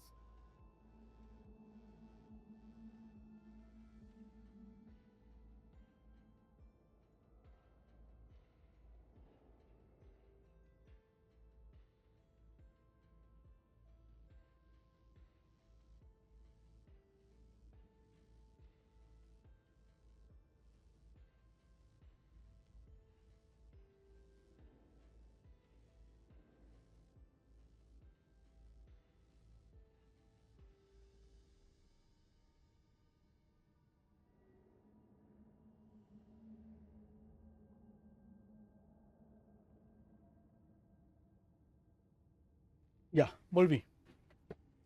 Ya, volví.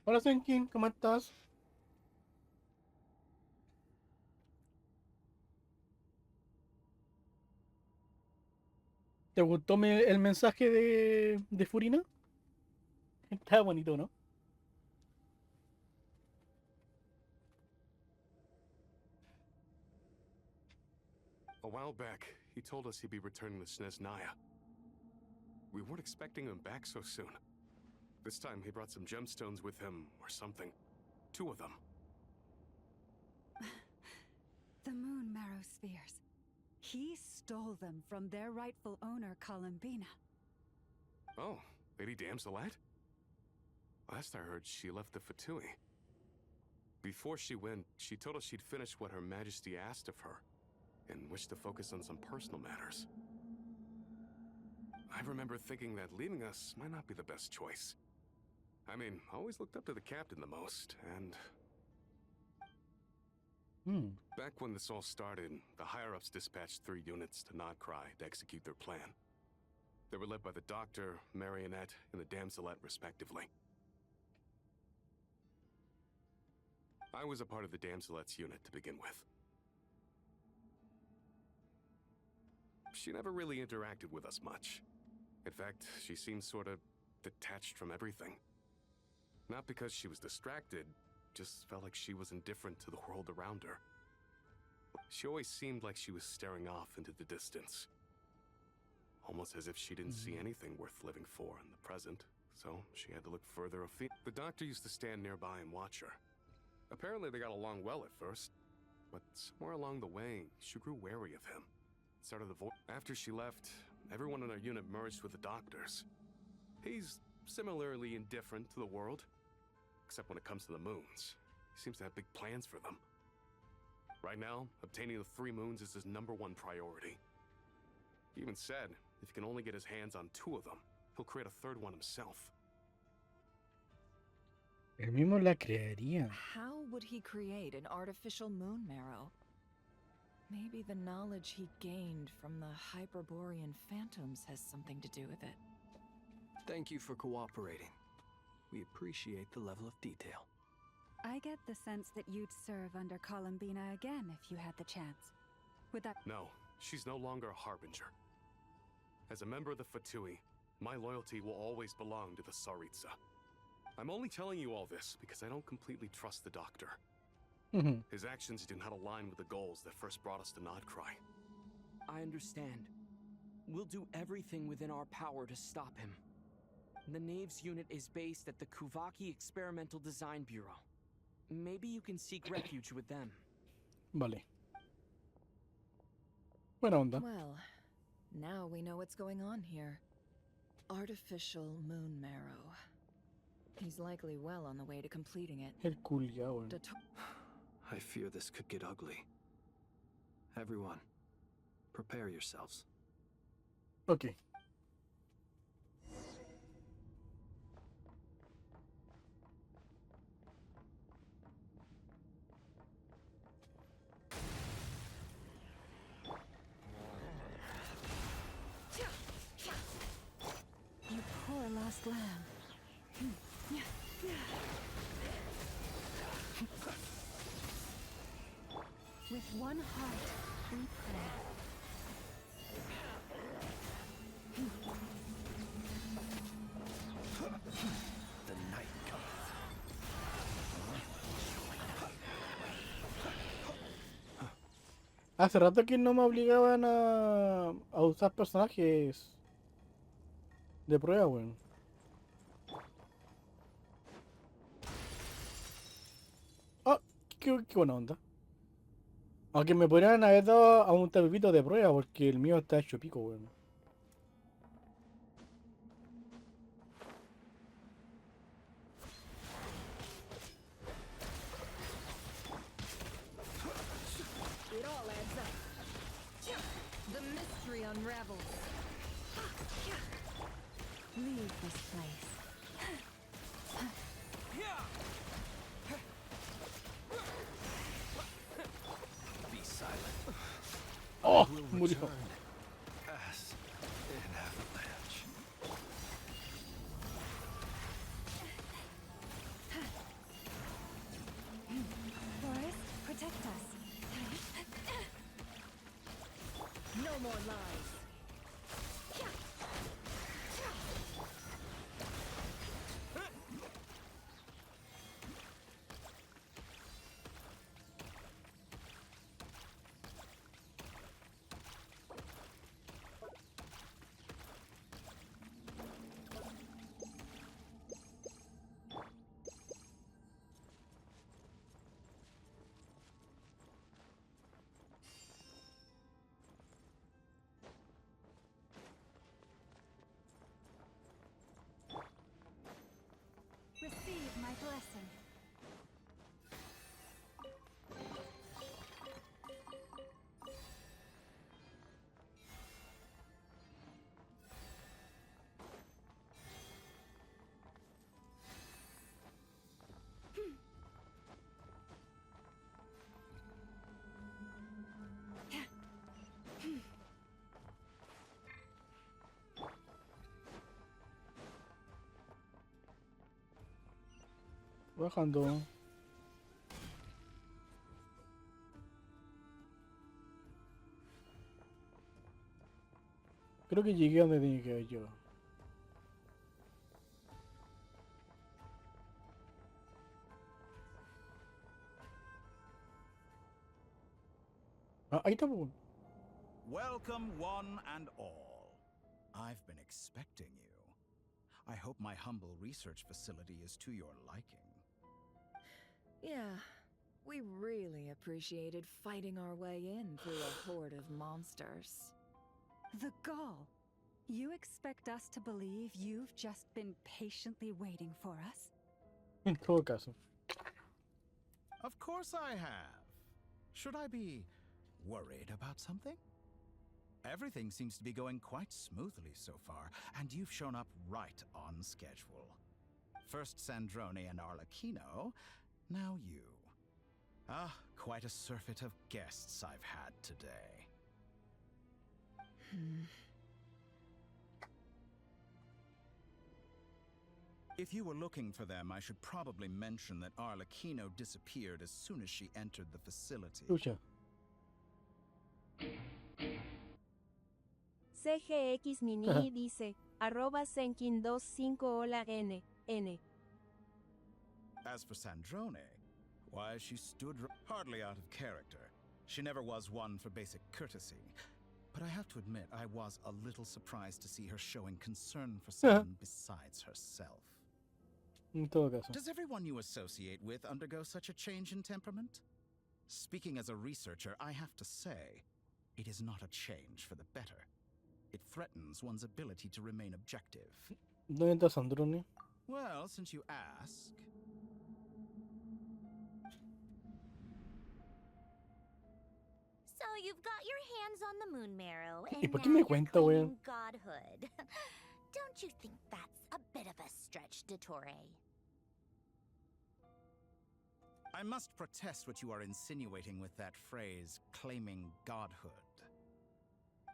Hola Senkin, ¿cómo estás? ¿Te gustó el mensaje de Furina? Está bonito, ¿no? A while back, he told us he'd be returning to Snezhnaya. We weren't expecting him back so soon. This time he brought some gemstones with him, or something. 2 of them. The moon marrow spheres. He stole them from their rightful owner, Columbina. Oh, Lady Damselat? Last I heard, she left the Fatui. Before she went, she told us she'd finish what Her Majesty asked of her, and wished to focus on some personal matters. I remember thinking that leaving us might not be the best choice. I mean, I always looked up to the captain the most, and back when this all started, the higher-ups dispatched 3 units to Nodcry to execute their plan. They were led by the Doctor, Marionette, and the Damselet, respectively. I was a part of the Damselet's unit to begin with. She never really interacted with us much. In fact, she seemed sort of detached from everything. Not because she was distracted, just felt like she was indifferent to the world around her. She always seemed like she was staring off into the distance. Almost as if she didn't see anything worth living for in the present, so she had to look further afield. The Doctor used to stand nearby and watch her. Apparently they got along well at first, but somewhere along the way, she grew wary of him. Started After she left, everyone in our unit merged with the Doctor's. He's similarly indifferent to the world, except when it comes to the moons. He seems to have big plans for them. Right now, obtaining the 3 moons is his #1 priority. He even said, if he can only get his hands on 2 of them, he'll create a 3rd one himself. El mismo la crearía. How would he create an artificial moon marrow? Maybe the knowledge he gained from the Hyperborean phantoms has something to do with it. Thank you for cooperating. We appreciate the level of detail. I get the sense that you'd serve under Columbina again if you had the chance. Would that— No, she's no longer a harbinger. As a member of the Fatui, my loyalty will always belong to the Tsaritsa. I'm only telling you all this because I don't completely trust the Doctor. His actions do not align with the goals that first brought us to Nodcry. I understand. We'll do everything within our power to stop him. The Knaves unit is based at the Kuvaki Experimental Design Bureau. Maybe you can seek refuge with them. Vale. Buena onda. Well, now we know what's going on here. Artificial moon marrow. He's likely well on the way to completing it. El culiao, I fear this could get ugly. Everyone, prepare yourselves. Ok. You poor lost lamb. With one heart, we pray. The night cometh. Hace rato que no me obligaban a usar personajes de prueba, weón. Ah, qué buena onda. Aunque me podrían haber dado a un tapipito de prueba porque el mío está hecho pico, weón. It all adds up. The mystery unravels. Leave this place. Be silent. Oh, I will murió. return as an avalanche. more lies. Receive my blessing. Bajando. Creo que llegué a donde tenía que haber llegado. Ah, ahí está, pues. Welcome, one and all. I've been expecting you. I hope my humble research facility is to your liking. Yeah, we really appreciated fighting our way in through a horde of monsters. The gall. You expect us to believe you've just been patiently waiting for us? En todo caso. Of course I have. Should I be worried about something? Everything seems to be going quite smoothly so far, and you've shown up right on schedule. First Sandrone and Arlecchino, now you. Ah, quite a surfeit of guests I've had today. If you were looking for them, I should probably mention that Arlecchino disappeared as soon as she entered the facility. Lucha. CGX Mini dice, @Senkin25 hola N. As for Sandrone, why, she stood hardly out of character. She never was one for basic courtesy. But I have to admit, I was a little surprised to see her showing concern for someone besides herself. En todo caso. Does everyone you associate with undergo such a change in temperament? Speaking as a researcher, I have to say, it is not a change for the better. It threatens one's ability to remain objective. ¿Dónde está Sandrone? Well, since you ask... So you've got your hands on the moon marrow, ¿Y and por qué now me you're cuenta, claiming weón? godhood. Don't you think that's a bit of a stretch, Dottore? I must protest what you are insinuating with that phrase, claiming godhood.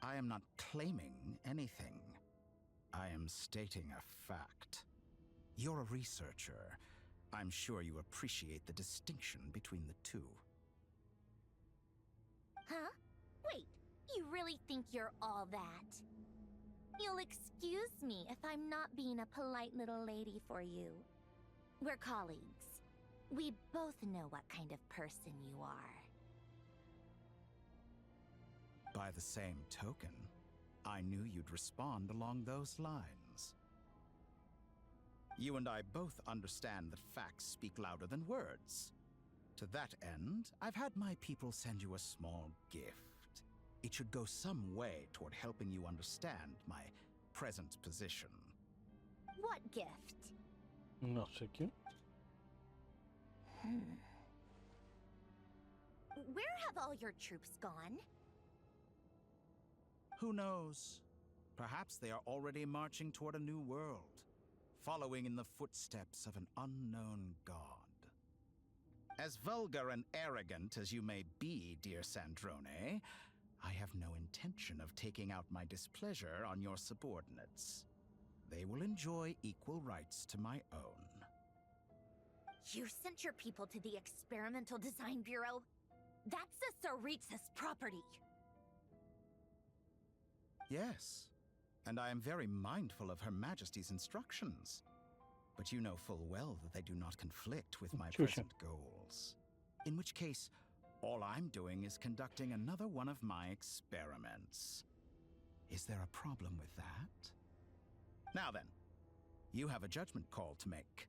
I am not claiming anything. I am stating a fact. You're a researcher. I'm sure you appreciate the distinction between the two. Huh? Wait, you really think you're all that? You'll excuse me if I'm not being a polite little lady for you. We're colleagues. We both know what kind of person you are. By the same token, I knew you'd respond along those lines. You and I both understand that facts speak louder than words. To that end, I've had my people send you a small gift. It should go some way toward helping you understand my present position. What gift? No sé qué. Where have all your troops gone? Who knows? Perhaps they are already marching toward a new world, following in the footsteps of an unknown god. As vulgar and arrogant as you may be, dear Sandrone, I have no intention of taking out my displeasure on your subordinates. They will enjoy equal rights to my own. You sent your people to the Experimental Design Bureau? That's a Tsaritsa's property! Yes, and I am very mindful of Her Majesty's instructions. But you know full well that they do not conflict with my Chucha. present goals. In which case, all I'm doing is conducting another one of my experiments. Is there a problem with that? Now then, you have a judgment call to make.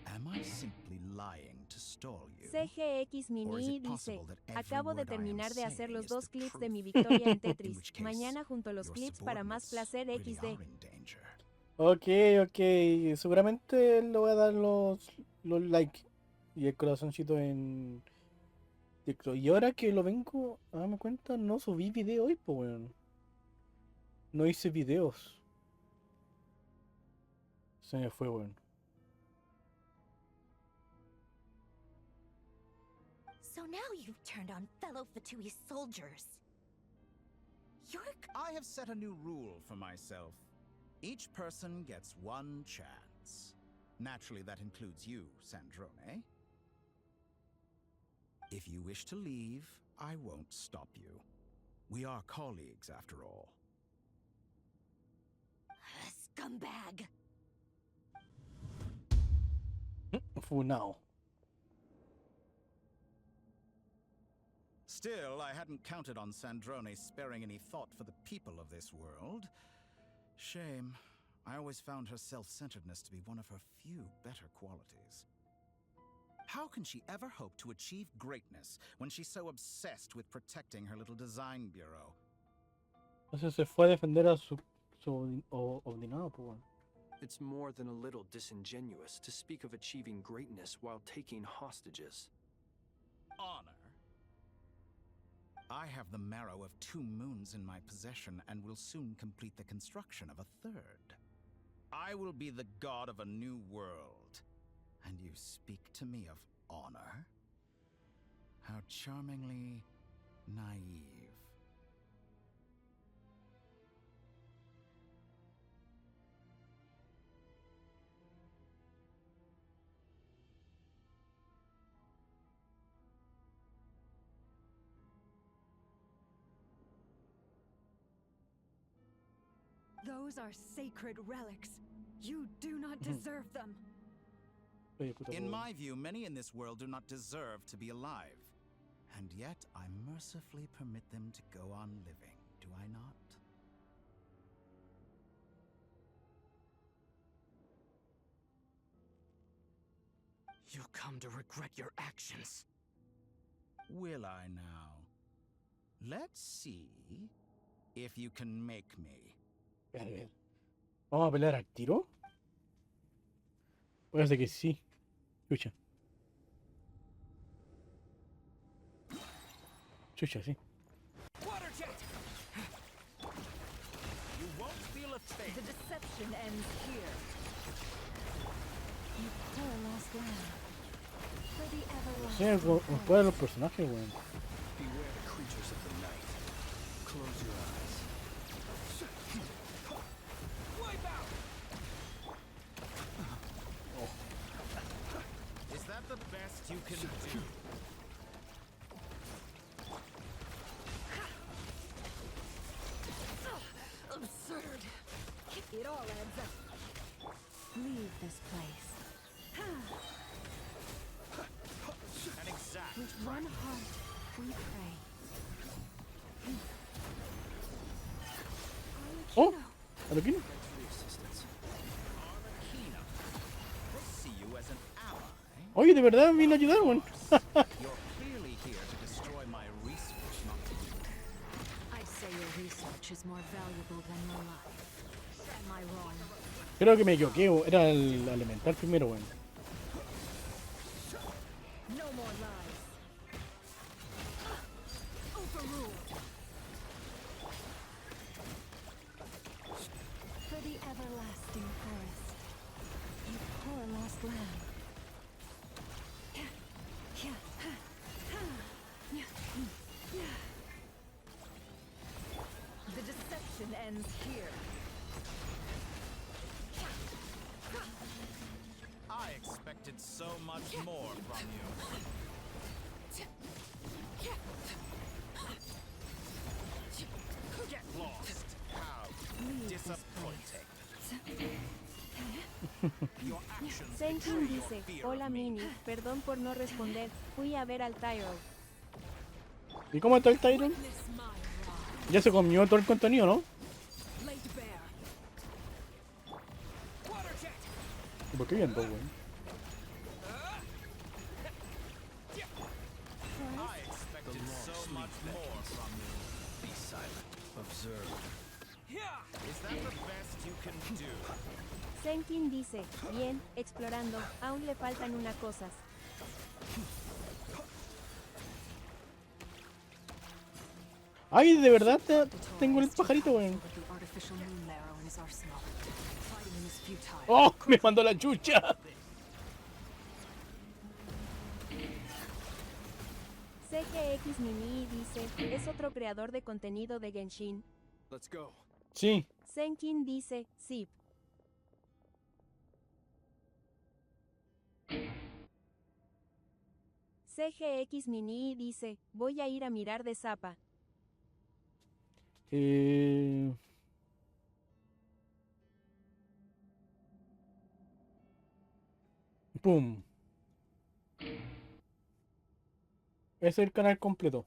Am I simply lying to stall you? CGX Or is Mini it dice, possible that every acabo de word I am terminar de hacer saying los is dos the clips de mi truth? victoria en In Tetris. which case, Mañana junto los your clips para más subordinates placer really XD. are in danger. Ok. Seguramente le voy a dar los likes y el corazoncito en TikTok. Y ahora que lo vengo a darme cuenta, no subí video hoy, pues weón. No hice videos. Se me fue, weón. So now you've turned on fellow Fatui soldiers. I have set a new rule for myself. Each person gets one chance. Naturally, that includes you, Sandrone. If you wish to leave, I won't stop you. We are colleagues, after all. Scumbag. Funao. Still, I hadn't counted on Sandrone sparing any thought for the people of this world. Shame. I always found her self-centeredness to be one of her few better qualities. How can she ever hope to achieve greatness when she's so obsessed with protecting her little design bureau? Entonces se fue a defender a su obdinado, pues weón. It's more than a little disingenuous to speak of achieving greatness while taking hostages. Honor? I have the marrow of 2 moons in my possession and will soon complete the construction of a 3rd. I will be the god of a new world. And you speak to me of honor? How charmingly naive. Those are sacred relics. You do not deserve them. In my view, many in this world do not deserve to be alive. And yet, I mercifully permit them to go on living, do I not? You'll come to regret your actions. Will I now? Let's see if you can make me. A ver. ¿Vamos a pelear al tiro? Parece que sí. Chucha. Chucha, sí. Water jet! You won't feel a thing. The deception ends here. You poor lost lamb. For the Sí, everlasting ¿cuál es los personajes, weón? Beware the creatures of the night. Close your eyes. Wipe out! Is that the best you can do? absurd. It all adds up. Leave this place. An exact. With one heart, we pray. Oh, Arlequino. See you as an ally. Oye, de verdad vino a ayudar, weón. You're clearly here to destroy my research, not to do. I'd say your research is more valuable than your life. Am I wrong? Creo que me equivoqué, era el elemental primero, weón. No more lies. Overruled. For the everlasting forest, you poor lost lamb. The deception ends here. I expected so much more from you. Get lost. Senkin dice, hola Mini, perdón por no responder, fui a ver al Tyro. ¿Y cómo está el Tyron? Ya se comió todo el contenido, ¿no? ¿Y por qué viendo, weón? I expected so much more from you. Be silent. Observe. Is that the best you can do? Senkin dice, bien, explorando, aún le faltan unas cosas. Ay, de verdad tengo el pajarito, weón. ¡Oh! Me mandó la chucha. CGX Mini dice, es otro creador de contenido de Genshin. Let's go. Sí. Senkin dice, sí. CGX Mini dice, voy a ir a mirar de Zapa. Pum. Ese es el canal completo.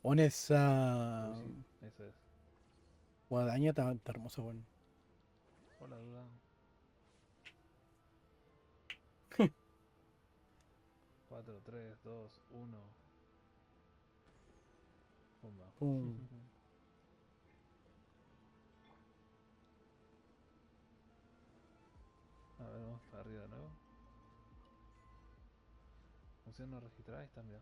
Pon esa Eso es. guadaña está hermosa, weón. Hola, duda. 4, 3, 2, 1. Pumba. Pum. A ver, vamos para arriba de nuevo. Función no registrada, ahí está, mira.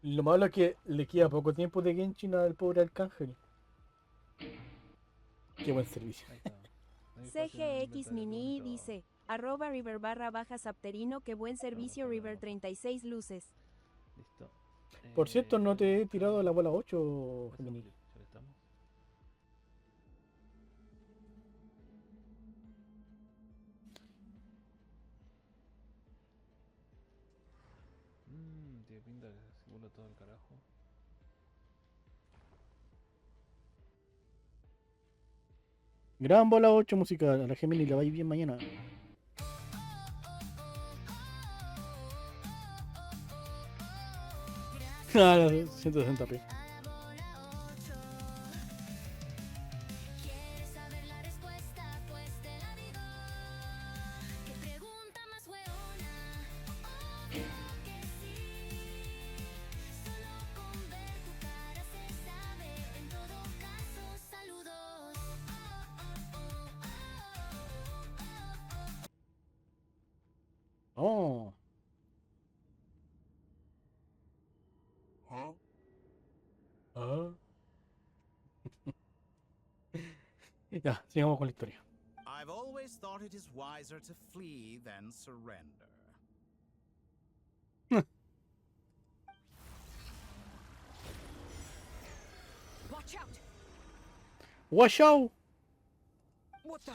Lo malo es que le queda poco tiempo de Genshin al pobre Arcángel. Qué buen servicio. Ahí está. CGX Mini dice, arroba river barra baja zapterino, que buen servicio river 36 luces. Listo. Por cierto, no te he tirado la bola 8, Gemini. Ya estamos. Tiene pinta que se simula todo el carajo. Gran bola 8 musical. A la Gemini le va a ir bien mañana. Ah, 160p. Oh. Ah. Ya, sigamos con la historia. I've always thought it is wiser to flee than surrender. Watch out! Watch out. What the?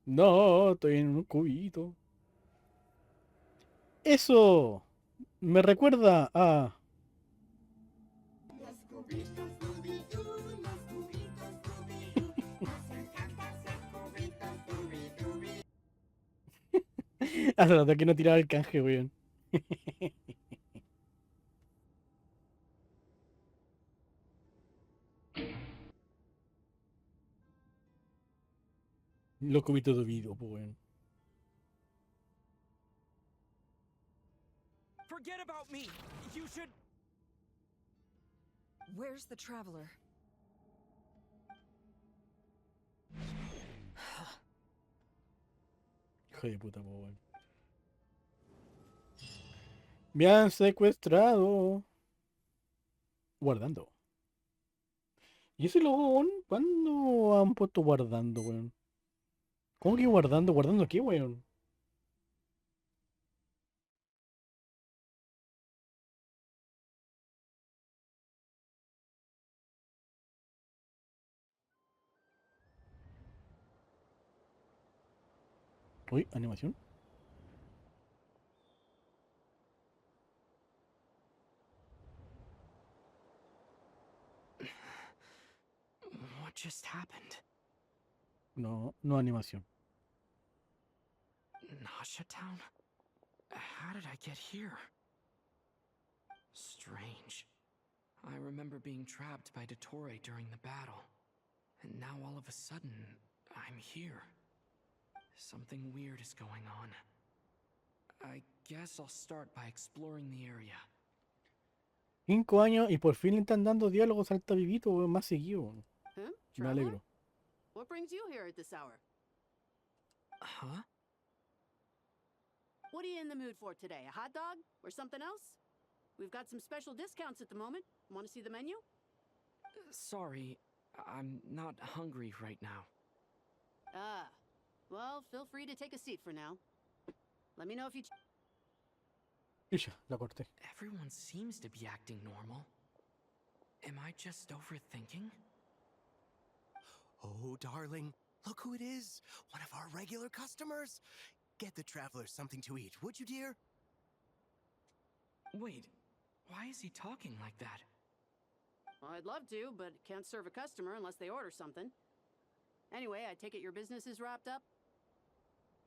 No, estoy en un cubito. Eso me recuerda a... Hace rato que no tiraba el canje, weón. Los cubitos de vidrio, pues, weón. Forget about me. You should. Where's the traveler? Hijo de puta, pues, weón. Me han secuestrado. Guardando. ¿Y ese logo, cuándo han puesto guardando, weón? ¿Cómo que guardando? ¿Guardando qué, weón? Uy, animación. just happened? No, no animación. Nasha Town? How did I get here? Strange. I remember being trapped by Dottore during the battle. And now all of a sudden, I'm here. Something weird is going on. I guess I'll start by exploring the area. 5 años y por fin le están dando diálogos al Tabibito, weón, más seguido. Weón. Me Traveler? alegro. What brings you here at this hour? Huh? What are you in the mood for today? A hot dog? Or something else? We've got some special discounts at the moment. Want to see the menu? Sorry, I'm not hungry right now. Ah. Well, feel free to take a seat for now. Let me know if you... Y ya, la corté. Everyone seems to be acting normal. Am I just overthinking? Oh, darling, look who it is. One of our regular customers. Get the traveler something to eat, would you, dear? Wait, why is he talking like that? Well, I'd love to, but can't serve a customer unless they order something. Anyway, I take it your business is wrapped up?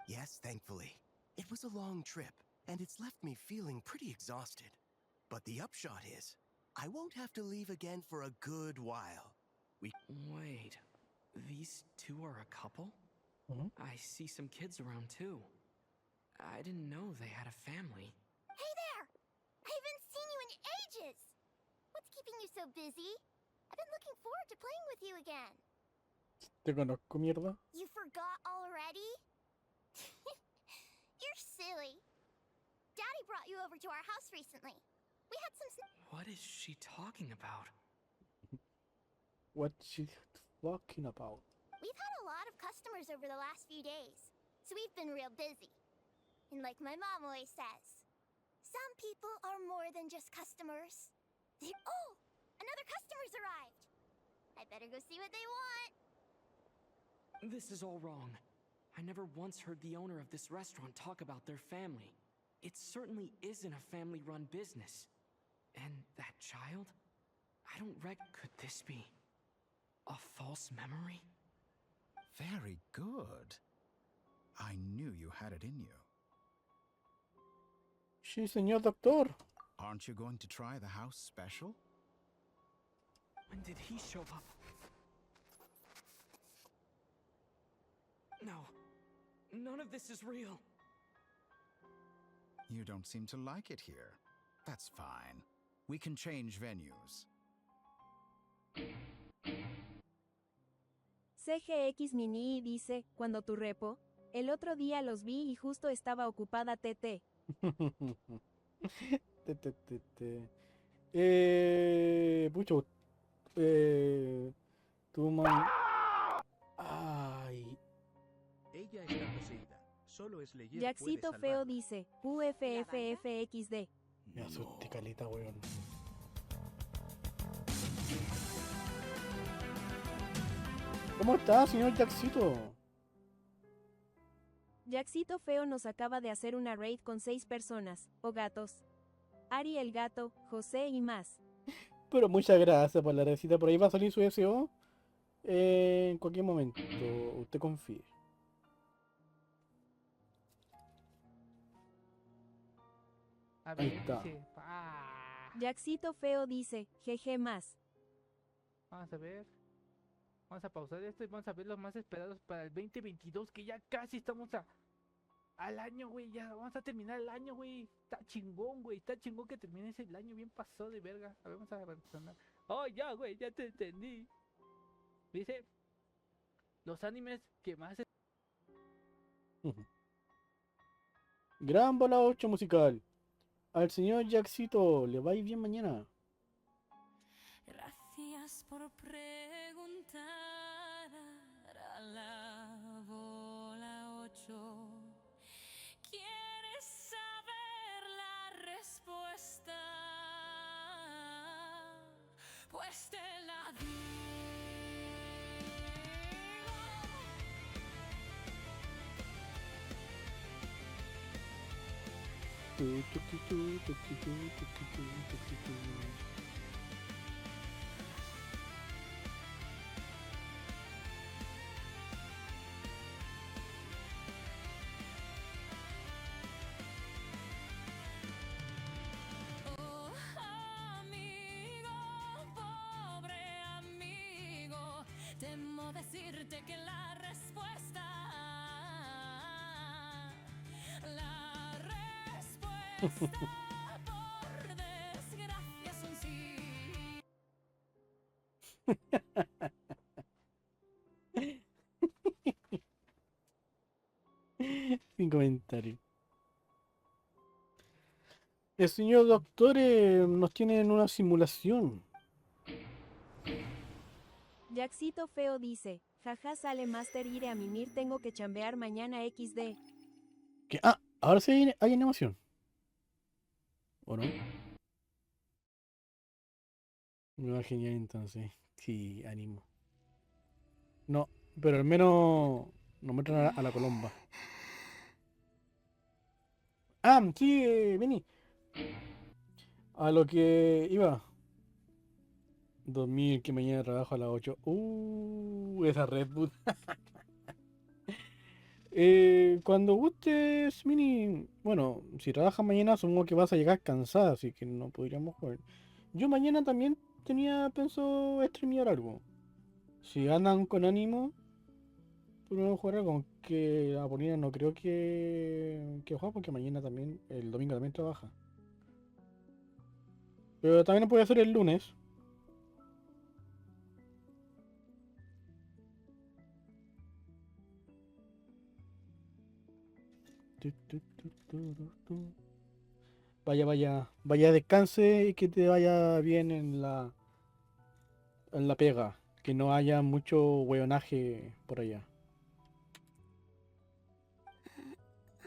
Yes, thankfully. It was a long trip, and it's left me feeling pretty exhausted. But the upshot is, I won't have to leave again for a good while. Wait, these two are a couple? I see some kids around too. I didn't know they had a family. Hey there! I haven't seen you in ages! What's keeping you so busy? I've been looking forward to playing with you again. Te conozco, mierda. You forgot already? You're silly. Daddy brought you over to our house recently. We had some... What is she talking about? What she talking about? We've had a lot of customers over the last few days, so we've been real busy. And like my mom always says, some people are more than just customers. Oh! Another customer's arrived! I better go see what they want. This is all wrong. I never once heard the owner of this restaurant talk about their family. It certainly isn't a family-run business. And that child? I don't could this be a false memory? Very good. I knew you had it in you. Sí, señor doctor. Aren't you going to try the house special? When did he show up? No. None of this is real. You don't seem to like it here. That's fine. We can change venues. CGX Mini dice, cuando tu repo, el otro día los vi y justo estaba ocupada TT. Pucho. Tu man. Ay. Ella está poseída. Solo es leyes Jaxito puede Feo salvarla. dice, UFFFXD. Me asusté, caleta, weón. ¿Cómo está, señor Jaxito? Jaxito Feo nos acaba de hacer una raid con 6 personas, o gatos. Ari el gato, José y más. Pero muchas gracias por la recita. Por ahí va a salir su SO en cualquier momento. Usted confíe. A Ahí ver, está. dice. Jaxito Feo dice, jeje más. Vamos a ver. Vamos a pausar esto y vamos a ver los más esperados para el 2022, que ya casi estamos al año, güey. Ya vamos a terminar el año, güey. Está chingón, güey. Está chingón que termines el año bien pasado de verga. A ver, vamos a reaccionar. Oh, ya, güey, ya te entendí. Dice, los animes que más... Gran bola 8 musical. Al señor Jaxito, le va a ir bien mañana. Gracias por preguntar a la bola 8. ¿Quieres saber la respuesta? Pues te la digo. decirte que la respuesta por desgracia es un sí. Sin comentario. El señor doctor nos tiene en una simulación. Jaxito Feo dice, jaja sale Master iré a mimir tengo que chambear mañana XD. ¿Qué? Ah, ahora sí hay animación. ¿O no? Me va genial entonces. Sí, animo. No, pero al menos nos muestran a la Colomba. Ah, sí, vení. A lo que iba. Dormir, que mañana trabajo a las 8. Esa Red Bull. Cuando gustes, Mini. Bueno, si trabajas mañana, supongo que vas a llegar cansada, así que no podríamos jugar. Yo mañana también tenía pensado streamear algo. Si andan con ánimo, podemos jugar algo. Aunque a Polina no creo que juegue, porque mañana también, el domingo también trabaja. Pero también lo puede hacer el lunes. Vaya, vaya, vaya, descanse y que te vaya bien en la pega. Que no haya mucho hueonaje por allá.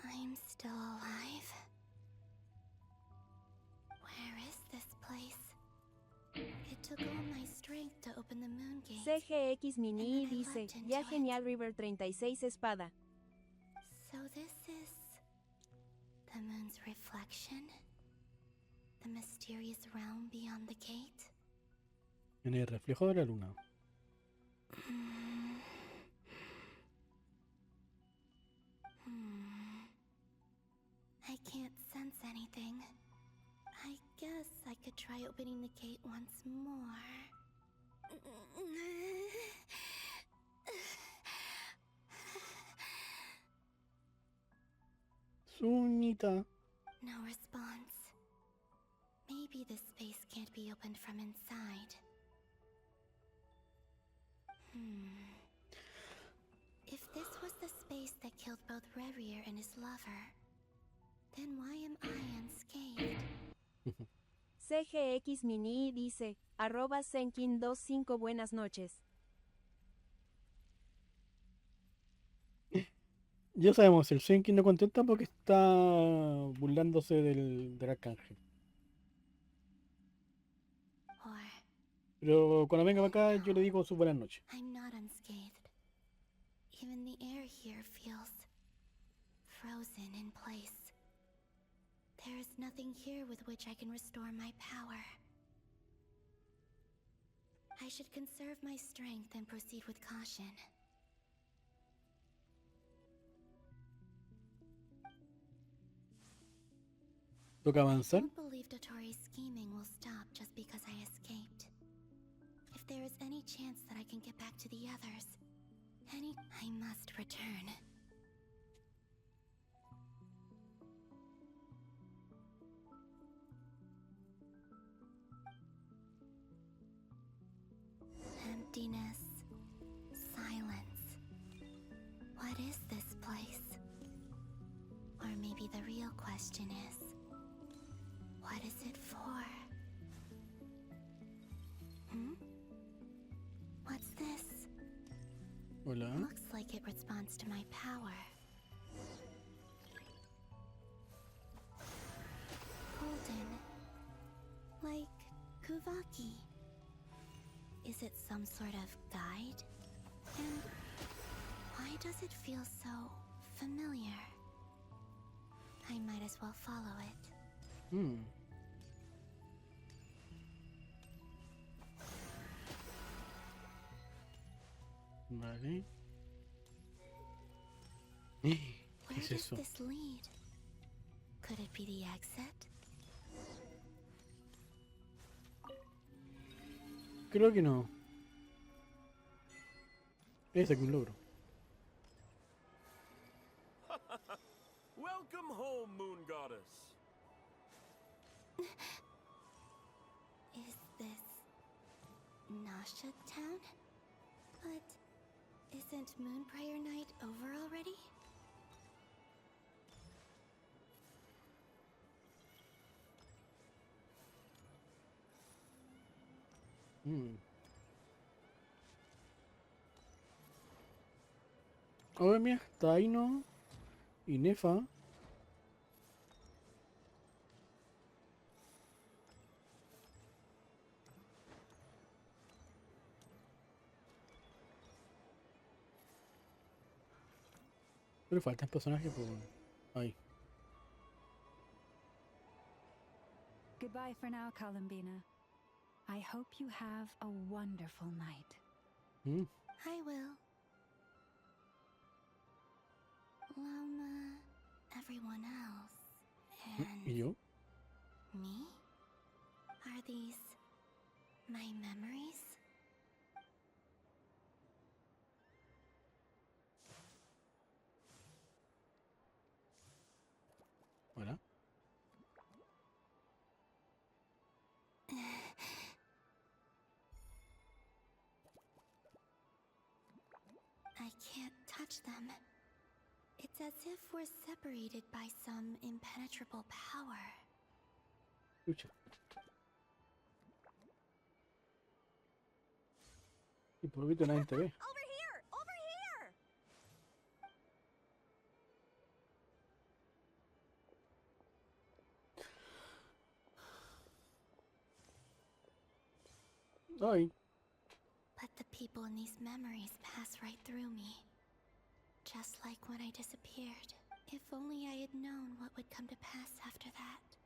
I'm still alive. Where is this place? It took all my strength to open the moon gate. CGX Mini dice, ya genial River 36 espada. So this is the moon's reflection? The mysterious realm beyond the gate? En el reflejo de la luna. I can't sense anything. I guess I could try opening the gate once more. Sunita. No response. Maybe this space can't be opened from inside. If this was the space that killed both Revier and his lover, then why am I unscathed? CGX Mini dice, @Senkin25 buenas noches. Ya sabemos, el Senki no contenta porque está burlándose del arcángel. Pero cuando venga para acá, yo le digo su buenas noches. I'm not unscathed. Even the air here feels frozen in place. There is nothing here with which I can restore my power. I should conserve my strength and proceed with caution. Toca avanzar. I don't believe Dotori's scheming will stop just because I escaped. If there is any chance that I can get back to the others, I must return. Emptiness. Silence. What is this place? Or maybe the real question is, what is it for? What's this? Hola. Looks like it responds to my power. Golden. Like Kuvaki. Is it some sort of guide? And why does it feel so familiar? I might as well follow it. Vale. Where es does eso? this lead? Could it be the exit? Creo que no. Ese que un logro. Welcome home, Moon Goddess. Is this Nasha Town? But isn't Moonbriar Night over already? Oye, mira, Taino y Nefa. Pero faltan personajes por ahí. Goodbye for now, Columbina. I hope you have a wonderful night. I will. Lama, everyone else, and ¿Y yo? me? Are these my memories? Hola. I can't touch them. It's as if we're separated by some impenetrable power. Escucha. Y por ahorita nadie te ve. Over here! Over here! Ay. But the people in these memories pass right through me. Just like when I disappeared. If only I had known what would come to pass after that.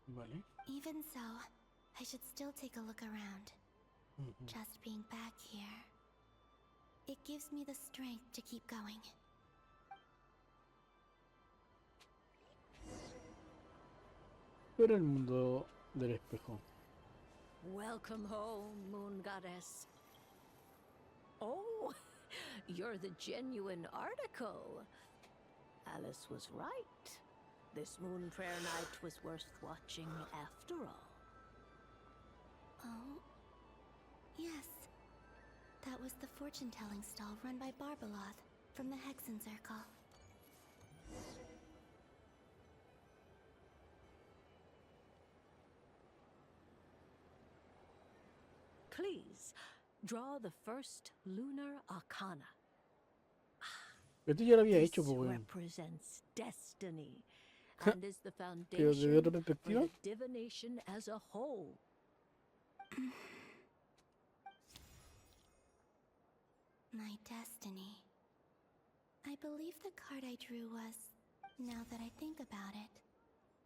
Vale. Even so, I should still take a look around. Just being back here. It gives me the strength to keep going. Pero el mundo del espejo. Welcome home, Moon Goddess. Oh, you're the genuine article. Alice was right. This Moon Prayer Night was worth watching after all. Oh? Yes. That was the fortune-telling stall run by Barbeloth from the Hexen Circle. Please, draw the first lunar arcana. Esto ya lo había This hecho, pues, weón. represents destiny and is the Pero desde foundation otra for perspectiva. the divination as a whole. My destiny. I believe the card I drew was, now that I think about it,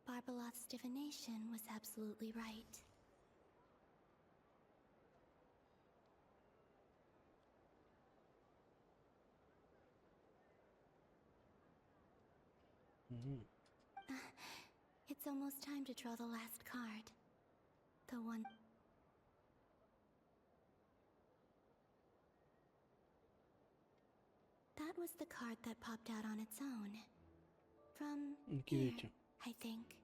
Barbeloth's divination was absolutely right. It's almost time to draw the last card. The one... That was the card that popped out on its own. From ¿Qué he here, dicho? I think.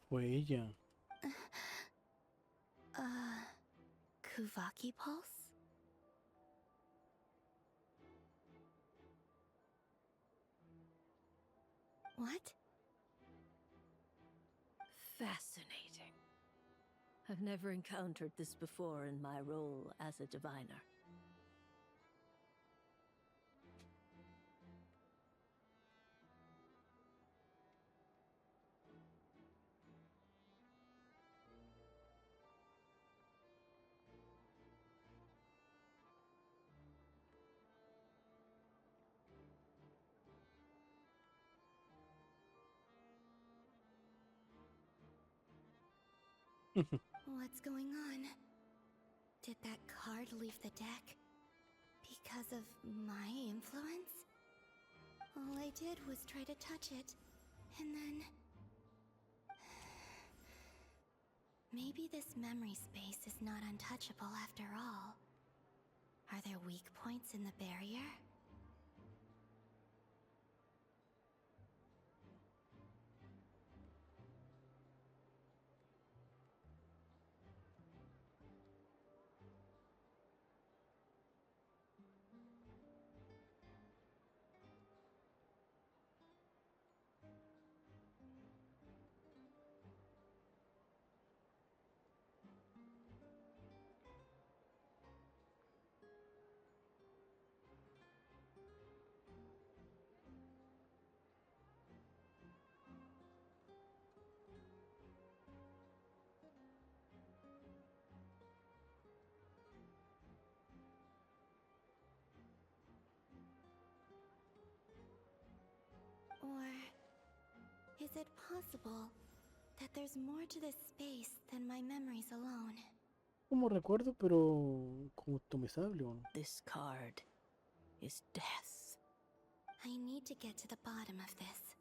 Fue ella. Kuvaki Pulse? What? Fascinating. I've never encountered this before in my role as a diviner. What's going on? Did that card leave the deck? Because of my influence? All I did was try to touch it, And then... maybe this memory space is not untouchable after all. Are there weak points in the barrier? Or is it possible that there's more to this space than my memories alone? Como recuerdo, pero customizable, weón. This card is death. I need to get to the bottom of this.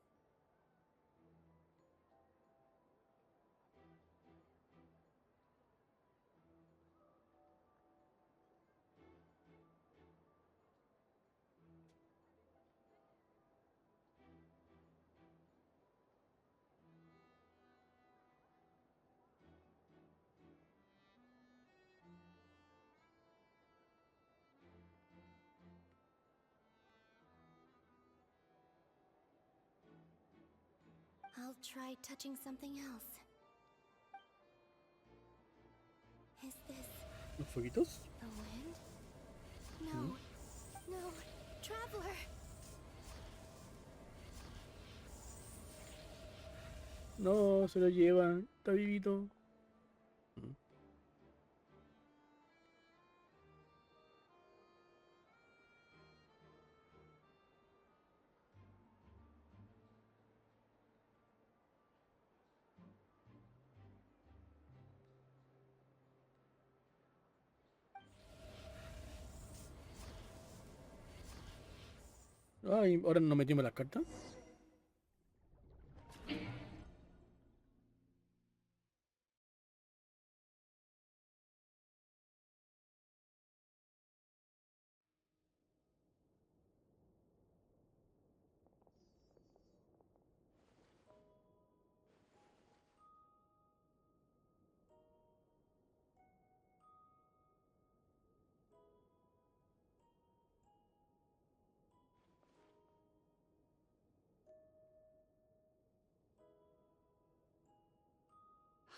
I'll try touching something else. Is this ¿Los fueguitos? the wind? No. No. Traveler! No, se lo llevan. Está vivito. Ay, ahora nos metimos las cartas.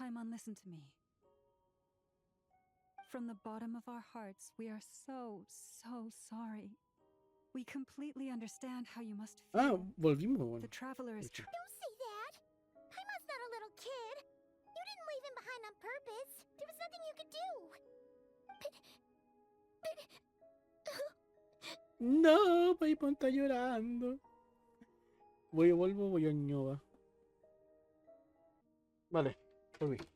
Haimon, listen to me. From the bottom of our hearts, we are so sorry. We completely understand how you must feel. Ah, volvimos, bueno. The traveler is... Don't say that! Paimon's not a little kid! You didn't leave him behind on purpose! There was nothing you could do! No, Paipon está llorando. Vuelvo, voy a ñoba. Vale, volví. He's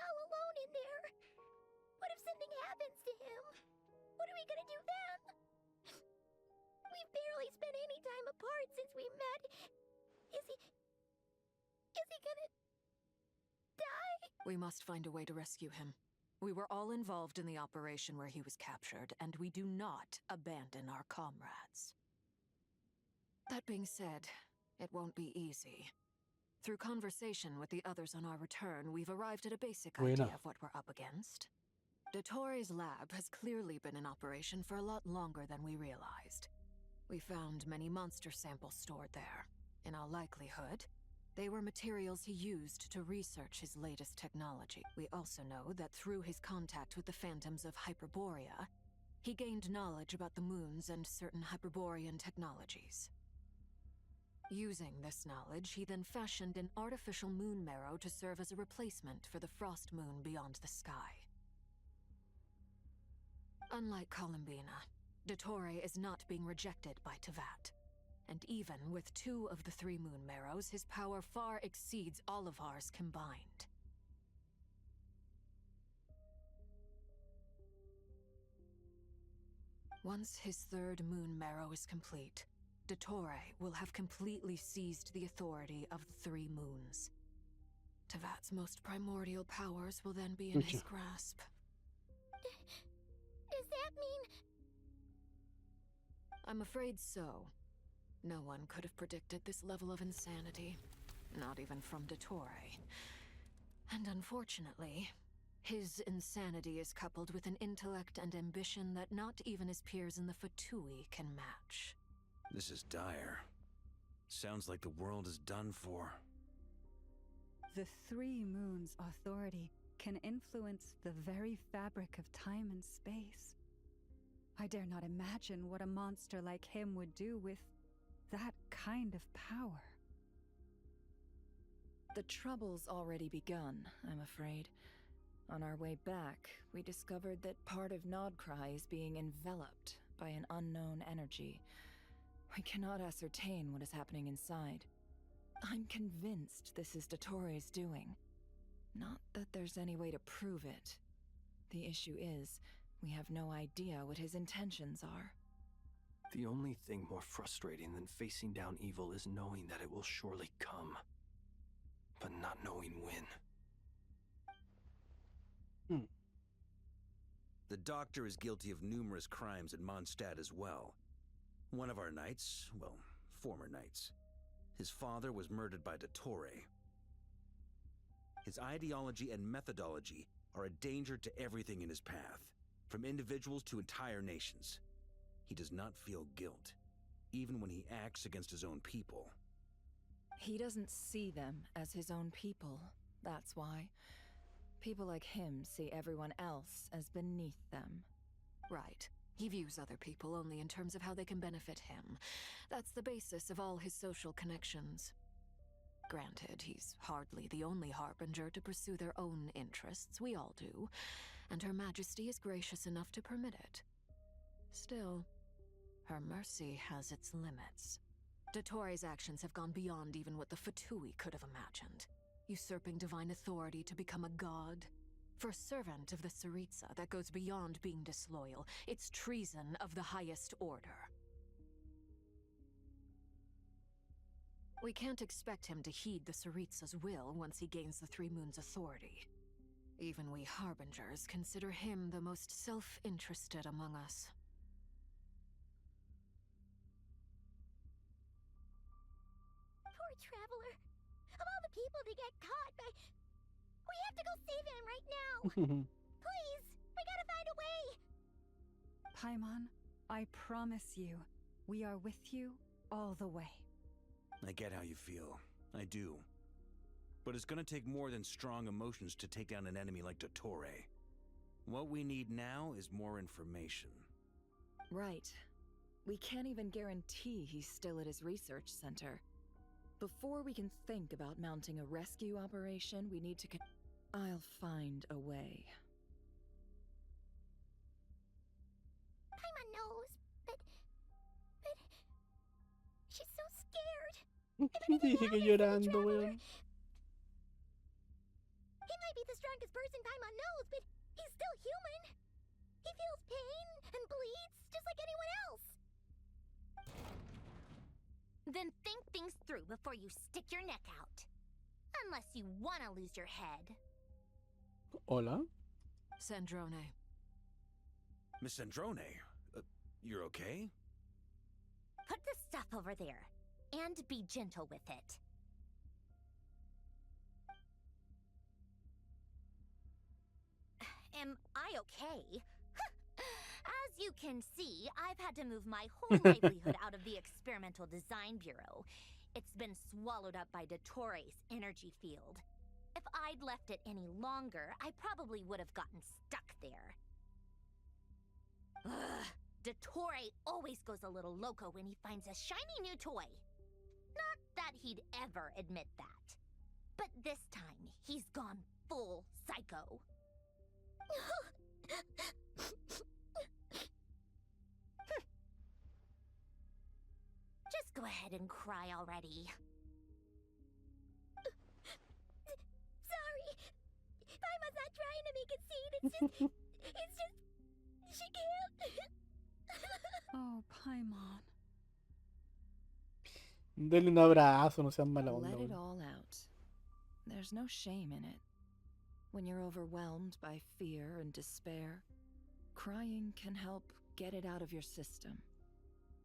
all alone in there! What if something happens to him? What are we gonna do then? We've barely spent any time apart since we met. Is he gonna die? We must find a way to rescue him. We were all involved in the operation where he was captured, and we do not abandon our comrades. That being said, it won't be easy. Through conversation with the others on our return, we've arrived at a basic idea of what we're up against. Dottore lab has clearly been in operation for a lot longer than we realized. We found many monster samples stored there. In all likelihood, they were materials he used to research his latest technology. We also know that through his contact with the phantoms of Hyperborea, he gained knowledge about the moons and certain Hyperborean technologies. Using this knowledge, he then fashioned an artificial moon marrow to serve as a replacement for the frost moon beyond the sky. Unlike Columbina, Dottore is not being rejected by Teyvat. And even with 2 of the 3 moon marrows, his power far exceeds all of ours combined. Once his third moon marrow is complete, Dottore will have completely seized the authority of the three moons. Teyvat's most primordial powers will then be in his grasp. Does that mean... I'm afraid so. No one could have predicted this level of insanity. Not even from Dottore. And unfortunately, his insanity is coupled with an intellect and ambition that not even his peers in the Fatui can match. This is dire. Sounds like the world is done for. The three moons' authority can influence the very fabric of time and space. I dare not imagine what a monster like him would do with that kind of power. The trouble's already begun, I'm afraid. On our way back, we discovered that part of Nodcry is being enveloped by an unknown energy. We cannot ascertain what is happening inside. I'm convinced this is Dottore's doing. Not that there's any way to prove it. The issue is, we have no idea what his intentions are. The only thing more frustrating than facing down evil is knowing that it will surely come, but not knowing when. The Doctor is guilty of numerous crimes in Mondstadt as well. One of our knights, well, former knights, his father was murdered by Dottore. His ideology and methodology are a danger to everything in his path, from individuals to entire nations. He does not feel guilt, even when he acts against his own people. He doesn't see them as his own people, that's why. People like him see everyone else as beneath them. Right. He views other people only in terms of how they can benefit him. That's the basis of all his social connections. Granted, he's hardly the only harbinger to pursue their own interests. We all do. And Her Majesty is gracious enough to permit it. Still, her mercy has its limits. Dottore's actions have gone beyond even what the Fatui could have imagined. Usurping divine authority to become a god. For a servant of the Tsaritsa, that goes beyond being disloyal. It's treason of the highest order. We can't expect him to heed the Tsaritsa's will once he gains the Three Moons' authority. Even we Harbingers consider him the most self-interested among us. Poor Traveler. Of all the people to get caught by... We have to go save him right now! Please! We gotta find a way! Paimon, I promise you, we are with you all the way. I get how you feel. I do. But it's gonna take more than strong emotions to take down an enemy like Dottore. What we need now is more information. Right. We can't even guarantee he's still at his research center. Before we can think about mounting a rescue operation, we need to I'll find a way. Paimon knows, but... She's so scared. Dije llorando, weón. He might be the strongest person Paimon knows, but he's still human. He feels pain and bleeds just like anyone else. Then think things through before you stick your neck out. Unless you want to lose your head. Hola? Sandrone. Miss Sandrone, you're okay? Put the stuff over there. And be gentle with it. Am I okay? As you can see, I've had to move my whole livelihood out of the Experimental Design Bureau. It's been swallowed up by Dottore's energy field. If I'd left it any longer, I probably would have gotten stuck there. Ugh, Dottore always goes a little loco when he finds a shiny new toy. Not that he'd ever admit that. But this time, he's gone full psycho. Just go ahead and cry already. Sorry. Paimon's not trying to make it seem. It's just... she can't. Oh, Paimon. Denle un abrazo, no seas mala onda, Let it weón. all out. There's no shame in it. When you're overwhelmed by fear and despair, crying can help get it out of your system.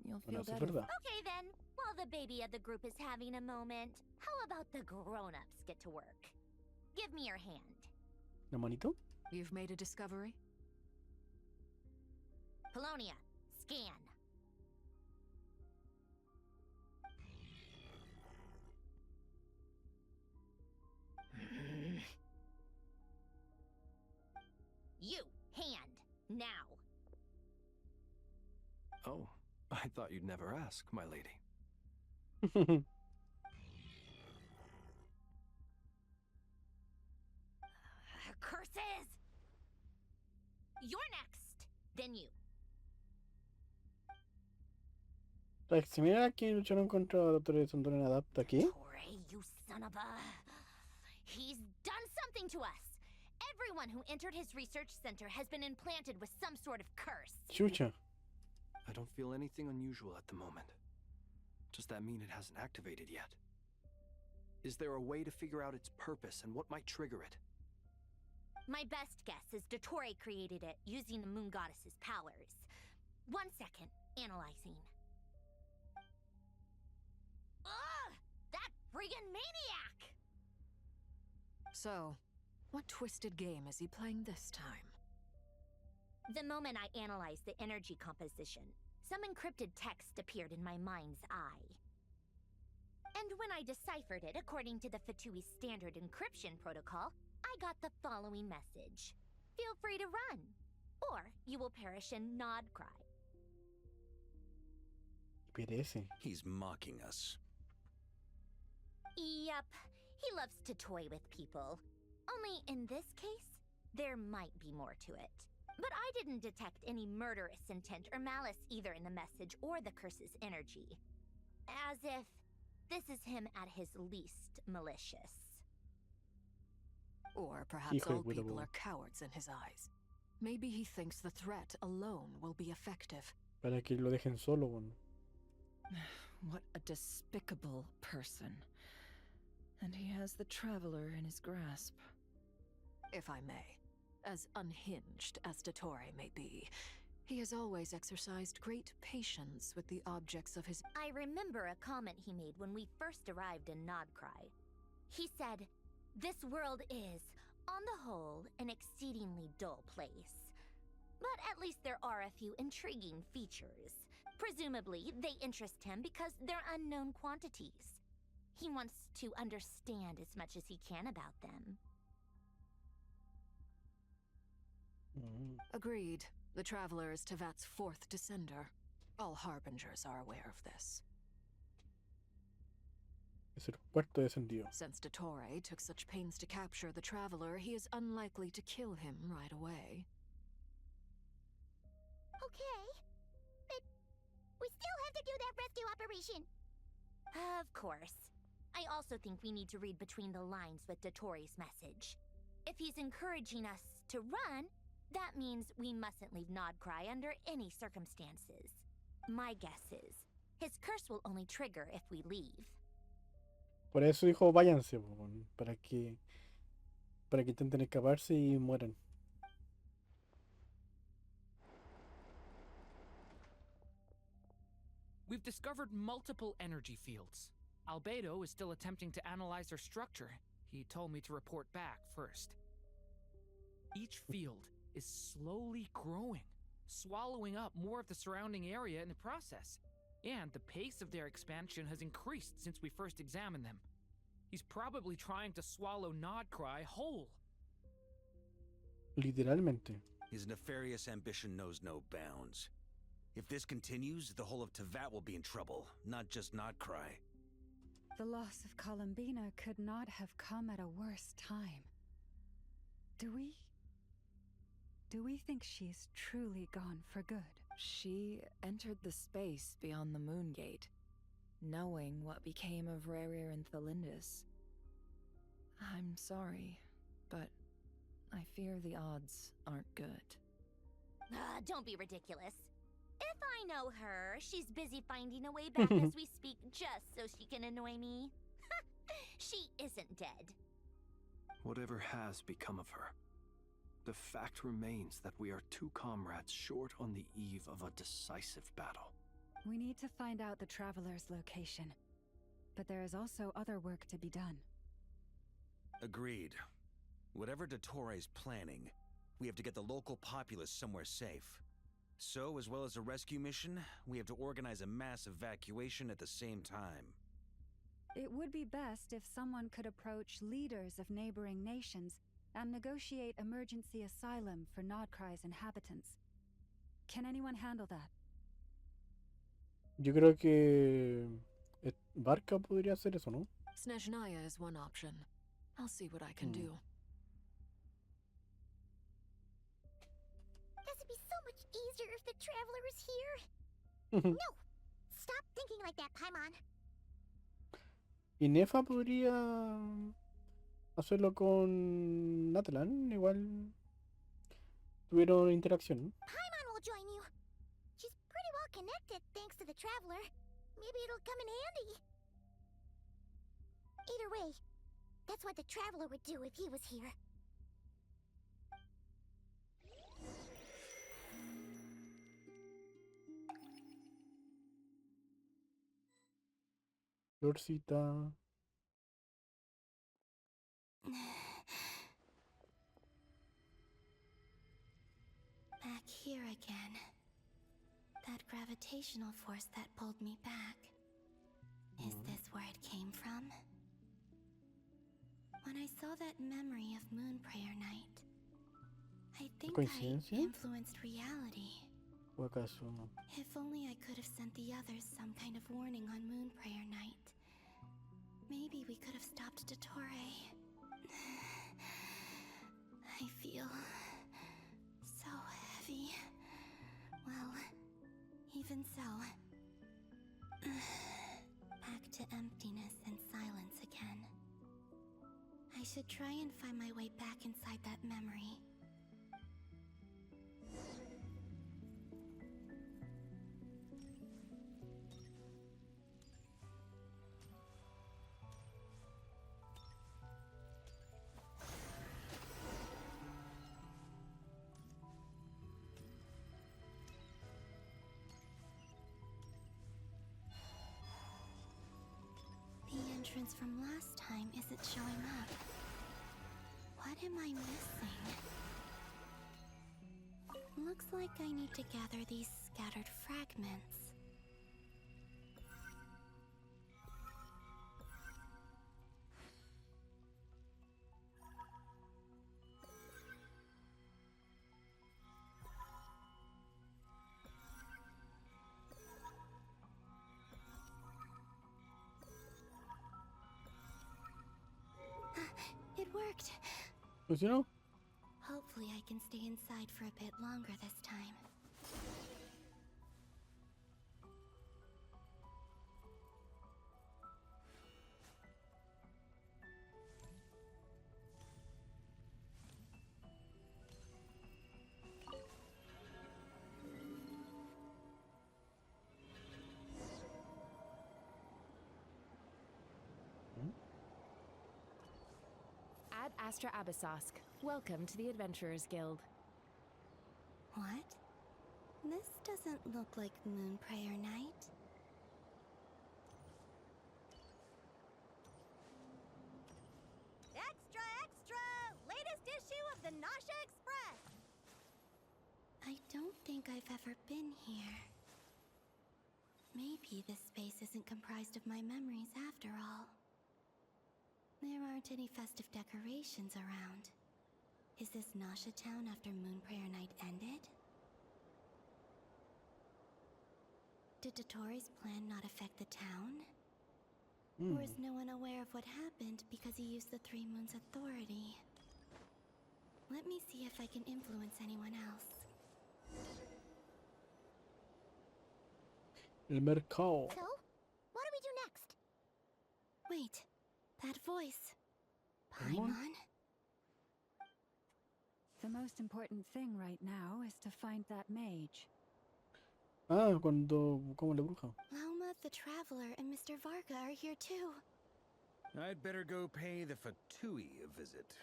You'll Bueno, feel eso es better. verdad. Okay then, while the baby of the group is having a moment, how about the grown-ups get to work? Give me your hand. ¿La manito? You've made a discovery? Polonia, scan. You, hand, now. Oh, I thought you'd never ask, my lady. Curses! You're next. Then you. Si mira que lucharon contra Doctor Sandron Adapta aquí. Torre, you son of a... He's done something to us. Everyone who entered his research center has been implanted with some sort of curse. Chucha. I don't feel anything unusual at the moment. Does that mean it hasn't activated yet? Is there a way to figure out its purpose and what might trigger it? My best guess is Dottore created it using the moon goddess's powers. 1 second, analyzing. Ugh! That friggin' maniac! So, what twisted game is he playing this time? The moment I analyzed the energy composition, some encrypted text appeared in my mind's eye. And when I deciphered it according to the Fatui standard encryption protocol, I got the following message. Feel free to run, or you will perish in nod cry. Perece. He's mocking us. Yep, he loves to toy with people. Only in this case, there might be more to it. But I didn't detect any murderous intent or malice either in the message or the curse's energy. As if this is him at his least malicious. Or perhaps all people are cowards in his eyes. Maybe he thinks the threat alone will be effective. Para que lo dejen solo, weón. What a despicable person. And he has the Traveler in his grasp. If I may, as unhinged as Dottore may be, he has always exercised great patience with the objects of his... I remember a comment he made when we first arrived in Nodcry. He said, "This world is, on the whole, an exceedingly dull place. But at least there are a few intriguing features. Presumably, they interest him because they're unknown quantities. He wants to understand as much as he can about them." Agreed. The Traveler is Teyvat's fourth descender. All Harbingers are aware of this. Es el cuarto descendido. Since Dottore took such pains to capture the Traveler, he is unlikely to kill him right away. Okay, but we still have to do that rescue operation. Of course. I also think we need to read between the lines with Dottore's message. If he's encouraging us to run, that means we mustn't leave Nodcry under any circumstances. My guess is, his curse will only trigger if we leave. Por eso dijo váyanse, weón. Para que intenten escaparse y mueran. We've discovered multiple energy fields. Albedo is still attempting to analyze their structure. He told me to report back first. Each field is slowly growing, swallowing up more of the surrounding area in the process. And the pace of their expansion has increased since we first examined them. He's probably trying to swallow Nodcry whole. Literalmente. His nefarious ambition knows no bounds. If this continues, the whole of Teyvat will be in trouble, not just Nodcry. The loss of Columbina could not have come at a worse time. Do we think she's truly gone for good? She entered the space beyond the Moon Gate, knowing what became of Rerir and Thelindis. I'm sorry, but I fear the odds aren't good. Don't be ridiculous. If I know her, she's busy finding a way back as we speak just so she can annoy me. She isn't dead. Whatever has become of her, the fact remains that we are two comrades short on the eve of a decisive battle. We need to find out the Traveler's location. But there is also other work to be done. Agreed. Whatever Dottore planning, we have to get the local populace somewhere safe. So, as well as a rescue mission, we have to organize a mass evacuation at the same time. It would be best if someone could approach leaders of neighboring nations and negotiate emergency asylum for Nodcry's inhabitants. Can anyone handle that? Yo creo que Barca podría hacer eso, ¿no? Snezhnaya is one option. I'll see what I can do. This would be so much easier if the Traveler was here. No! Stop thinking like that, Paimon. Y Nefa podría hacerlo con Natlan, igual tuvieron interacción. Paimon will join you. She's pretty well connected thanks to the Traveler. Maybe it'll come in handy. Either way, that's what the Traveler would do if he was here. Florcita. Back here again. That gravitational force that pulled me back. Is this where it came from? When I saw that memory of Moonprayer Night, I think I ¿Coincidencia? influenced reality. ¿O acaso no? If only I could have sent the others some kind of warning on Moonprayer Night. Maybe we could have stopped Dottore. I feel so heavy. Well, even so, back to emptiness and silence again. I should try and find my way back inside that memory. The entrance from last time isn't showing up. What am I missing? Looks like I need to gather these scattered fragments. It worked. ¿Funcionó? Hopefully I can stay inside for a bit longer this time. Ad Astra Abyssosque. Welcome to the Adventurers Guild. What? This doesn't look like Moonprayer Night. Extra, extra! Latest issue of the Nasha Express! I don't think I've ever been here. Maybe this space isn't comprised of my memories after all. There aren't any festive decorations around. Is this Nasha town after Moonprayer Night ended? Did Dottore's plan not affect the town? Or is no one aware of what happened because he used the Three Moons' authority? Let me see if I can influence anyone else. El mercado. So, what do we do next? Wait, that voice. Paimon? Paimon? The most important thing right now is to find that mage. Ah, cuando como la bruja. Lauma the Traveler and Mr. Varga are here too. I'd better go pay the Fatui a visit.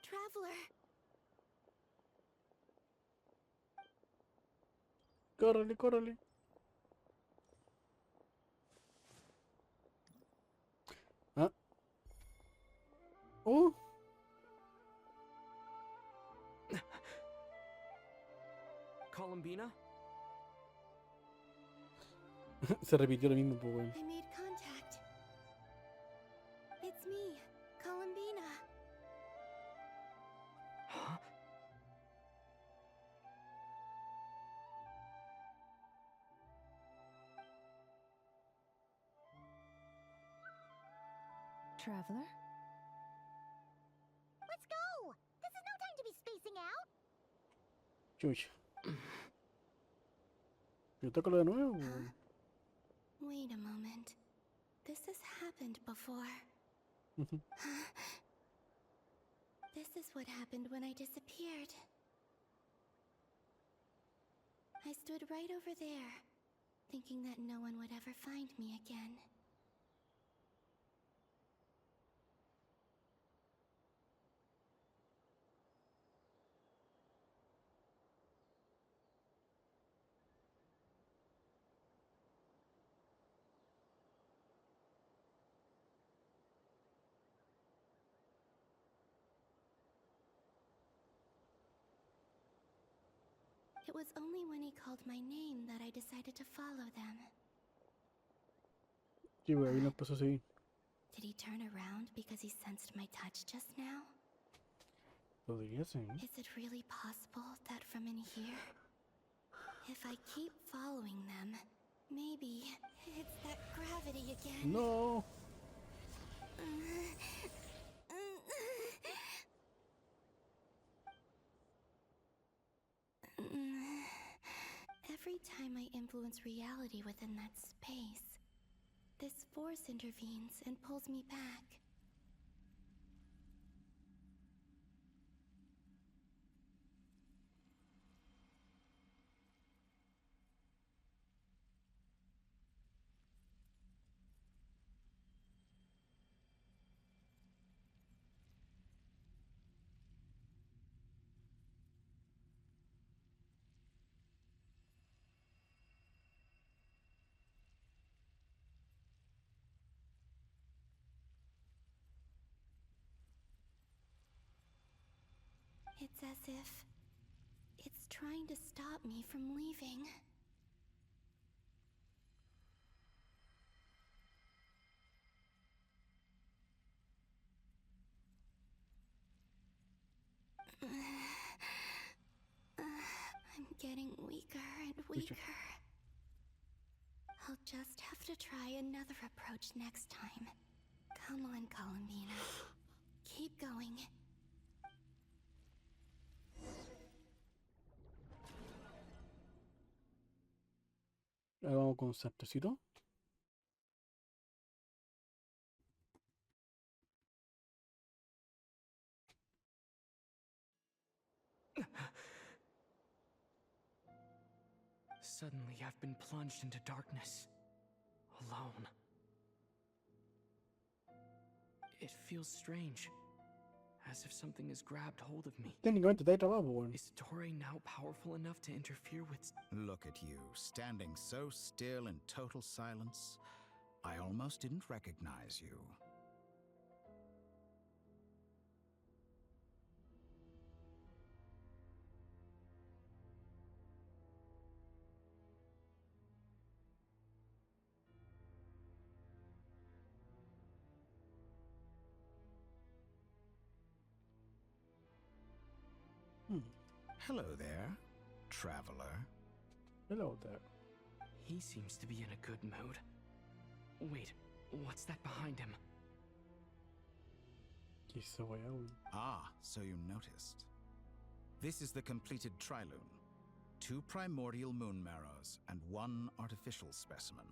Traveler! Córrele, córrele. Ah. Oh. Columbina? Se repitió lo mismo, pues, weón. I made contact. It's me, Columbina. Huh? Traveler? Let's go! This is no time to be spacing out! Chucha. Yo tócalo de nuevo, weón. Wait a moment. This has happened before. This is what happened when I disappeared. I stood right over there, thinking that no one would ever find me again. It was only when he called my name that I decided to follow them. Sí, weón, ahí lo empezó a seguir. Did he turn around because he sensed my touch just now? Podría ser. Is it really possible that from in here, if I keep following them, maybe it's that gravity again? No. Every time I influence reality within that space, this force intervenes and pulls me back. It's as if it's trying to stop me from leaving. I'm getting weaker and weaker. I'll just have to try another approach next time. Come on, Columbina. Keep going. Ahora vamos con Zaptercito. Suddenly, I've been plunged into darkness. Alone. It feels strange. As if something has grabbed hold of me. Técnicamente está ahí trabado, weón. Is Torre now powerful enough to interfere with... Look at you, standing so still in total silence. I almost didn't recognize you. Hello there, traveler. Hello there. He seems to be in a good mood. Wait, what's that behind him? Esa weá, weón. Ah, so you noticed. This is the completed Trilune. 2 primordial moon marrows and 1 artificial specimen.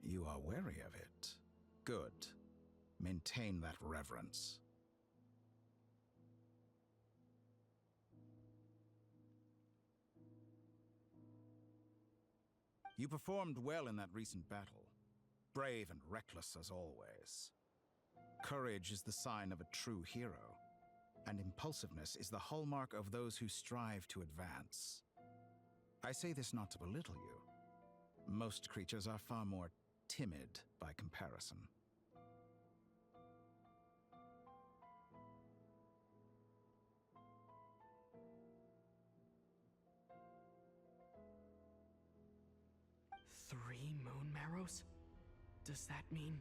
You are wary of it. Good. Maintain that reverence. You performed well in that recent battle. Brave and reckless as always. Courage is the sign of a true hero, and impulsiveness is the hallmark of those who strive to advance. I say this not to belittle you. Most creatures are far more timid by comparison. Three moon marrows? Does that mean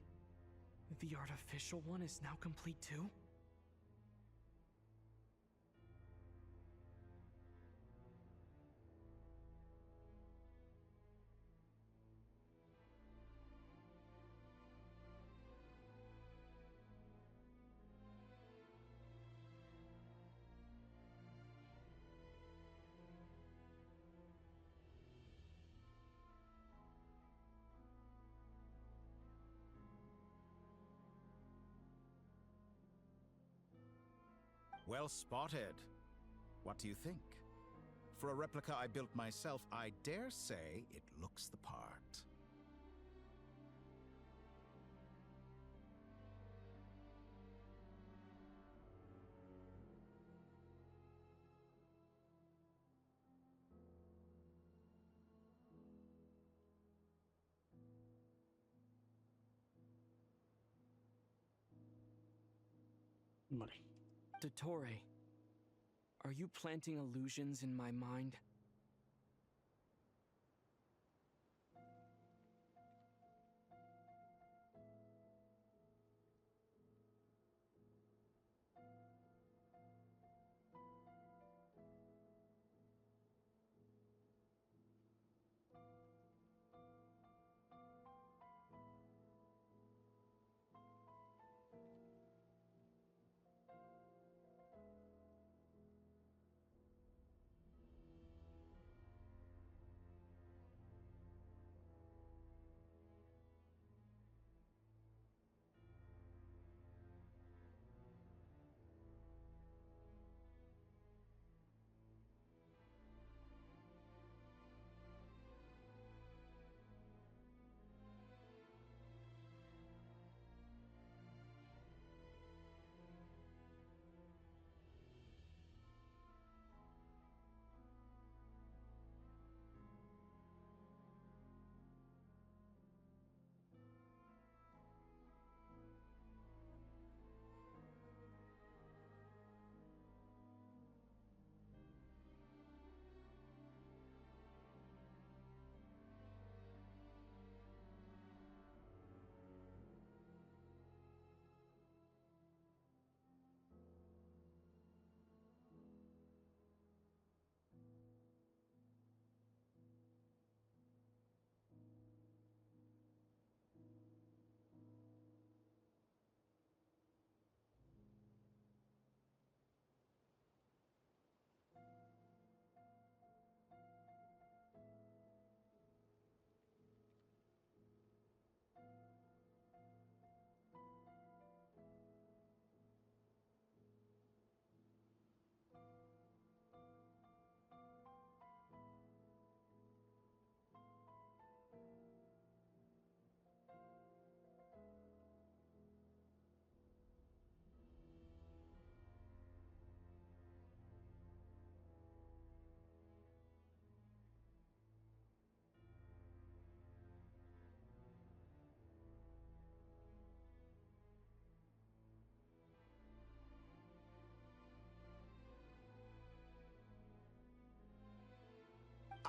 the artificial one is now complete too? Well spotted. What do you think? For a replica I built myself, I dare say it looks the part. Vale. Dottore, are you planting illusions in my mind?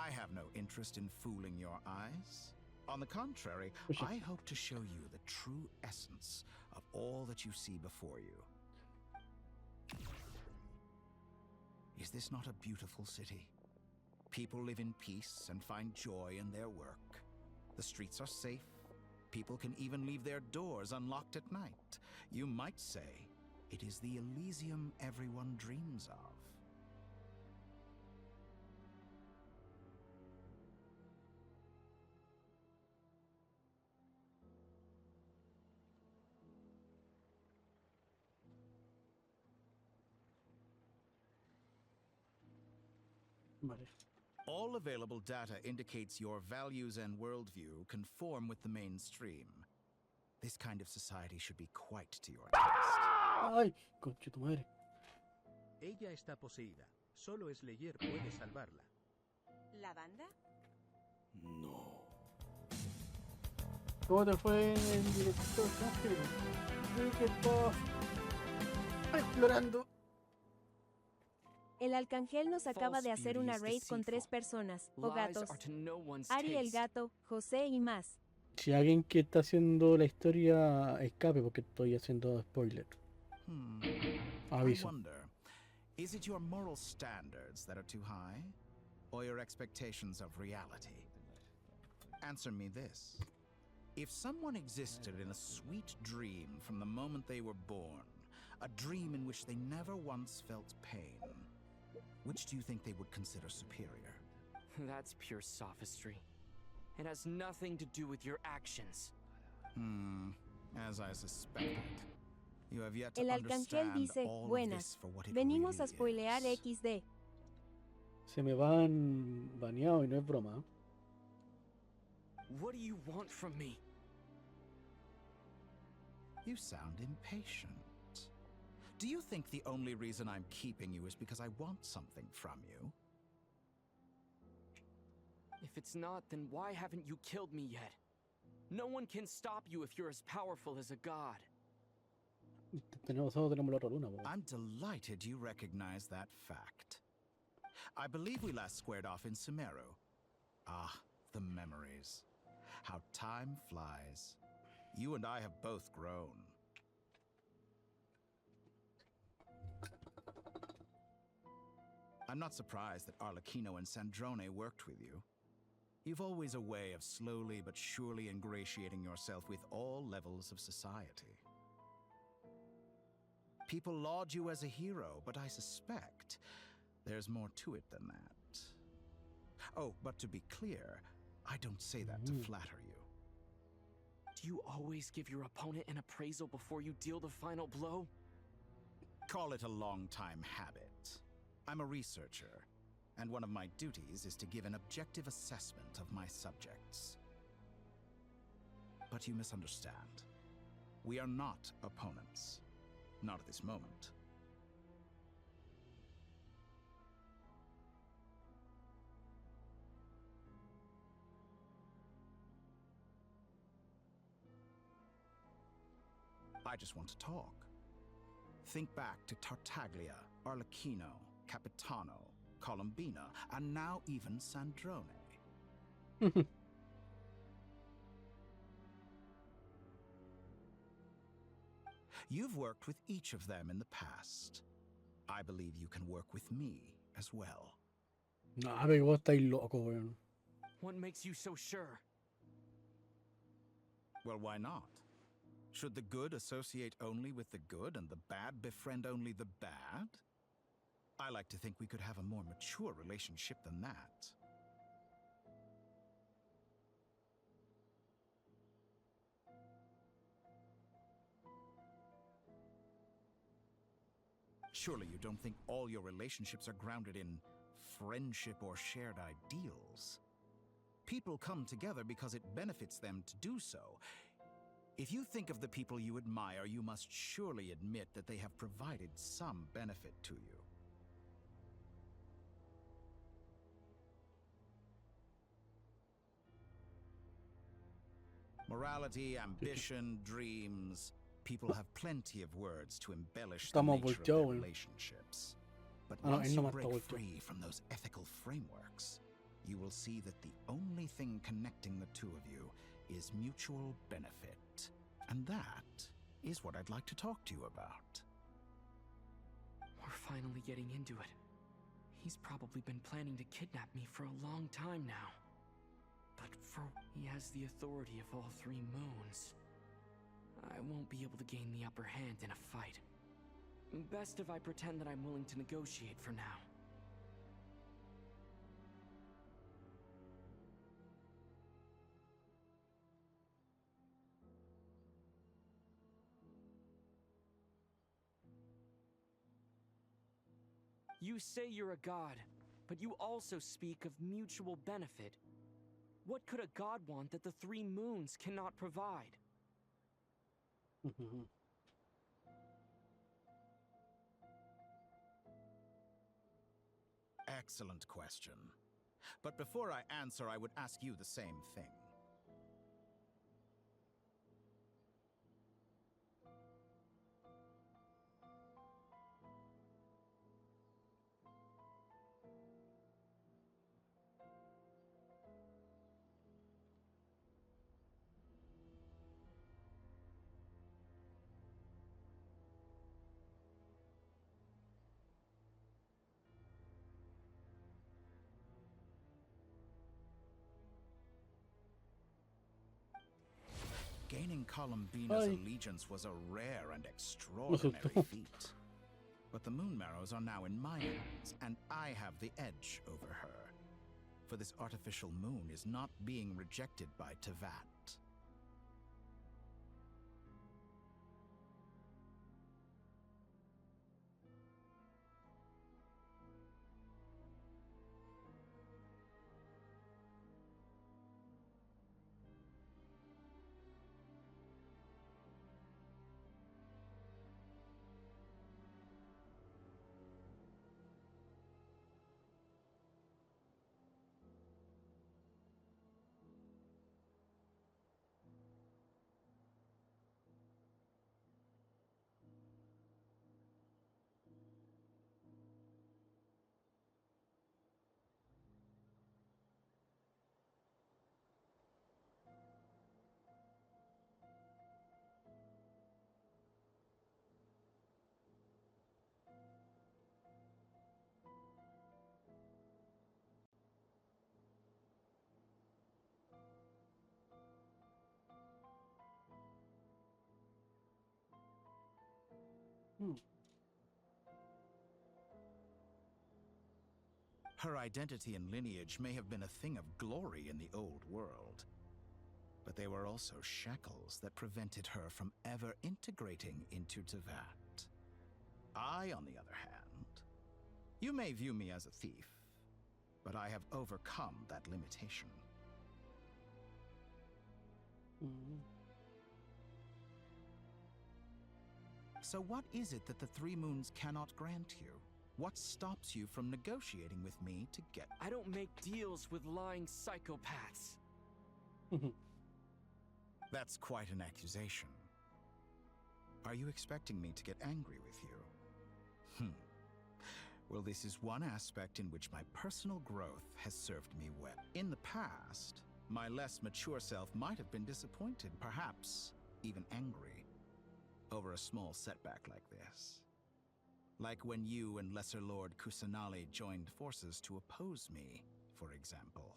I have no interest in fooling your eyes. On the contrary, I hope to show you the true essence of all that you see before you. Is this not a beautiful city? People live in peace and find joy in their work. The streets are safe. People can even leave their doors unlocked at night. You might say it is the Elysium everyone dreams of. Vale. All available data indicates your values and worldview conform with the mainstream. This kind of society should be quite to your taste. Ay, concha tu madre. Ella está poseída. Solo Slayer puede salvarla. ¿La banda? No. ¿Cómo te fue el director Ángel? Creo que estás explorando. El Arcángel nos acaba de hacer una raid con 3 personas, o gatos. Ari el gato, José y más. Si alguien que está haciendo la historia escape porque estoy haciendo spoiler. Aviso. I wonder, is it your moral standards that are too high, or your expectations of reality? Answer me this. If someone existed in a sweet dream from the moment they were born, a dream in which they never once felt pain, which do you think they would consider superior? That's pure sophistry. It has nothing to do with your actions. As I suspected. You have yet to El Arcángel understand dice, all of buenas, this for what it venimos a really spoilear is. XD. Se me van baneados y no es broma. What do you want from me? You sound impatient. Do you think the only reason I'm keeping you is because I want something from you? If it's not, then why haven't you killed me yet? No one can stop you if you're as powerful as a god. Tenemos la otra luna, po. I'm delighted you recognize that fact. I believe we last squared off in Sumeru. Ah, the memories. How time flies. You and I have both grown. I'm not surprised that Arlecchino and Sandrone worked with you. You've always a way of slowly but surely ingratiating yourself with all levels of society. People laud you as a hero, but I suspect there's more to it than that. Oh, but to be clear, I don't say that to flatter you. Do you always give your opponent an appraisal before you deal the final blow? Call it a long-time habit. I'm a researcher, and one of my duties is to give an objective assessment of my subjects. But you misunderstand. We are not opponents. Not at this moment. I just want to talk. Think back to Tartaglia, Arlecchino, Capitano, Colombina, and now even Sandrone. You've worked with each of them in the past. I believe you can work with me as well. Nah, pero vos estáis loco, weón. What makes you so sure? Well, why not? Should the good associate only with the good and the bad befriend only the bad? I like to think we could have a more mature relationship than that. Surely you don't think all your relationships are grounded in friendship or shared ideals. People come together because it benefits them to do so. If you think of the people you admire, you must surely admit that they have provided some benefit to you. Morality, ambition, dreams. People have plenty of words to embellish the nature of their relationships. But once you break free from those ethical frameworks, you will see that the only thing connecting the two of you is mutual benefit. And that is what I'd like to talk to you about. We're finally getting into it. He's probably been planning to kidnap me for a long time now. But he has the authority of all three moons. I won't be able to gain the upper hand in a fight. Best if I pretend that I'm willing to negotiate for now. You say you're a god, but you also speak of mutual benefit. What could a god want that the three moons cannot provide? Excellent question. But before I answer, I would ask you the same thing. Gaining Columbina's allegiance was a rare and extraordinary feat. But the Moon Marrows are now in my hands, and I have the edge over her. For this artificial moon is not being rejected by Teyvat. Her identity and lineage may have been a thing of glory in the old world, but they were also shackles that prevented her from ever integrating into Teyvat. I, on the other hand, you may view me as a thief, but I have overcome that limitation. So what is it that the Three Moons cannot grant you? What stops you from negotiating with me to get... I don't make deals with lying psychopaths. That's quite an accusation. Are you expecting me to get angry with you? Well, this is one aspect in which my personal growth has served me well. In the past, my less mature self might have been disappointed, perhaps even angry, over a small setback like this. Like when you and Lesser Lord Kusanali joined forces to oppose me, for example.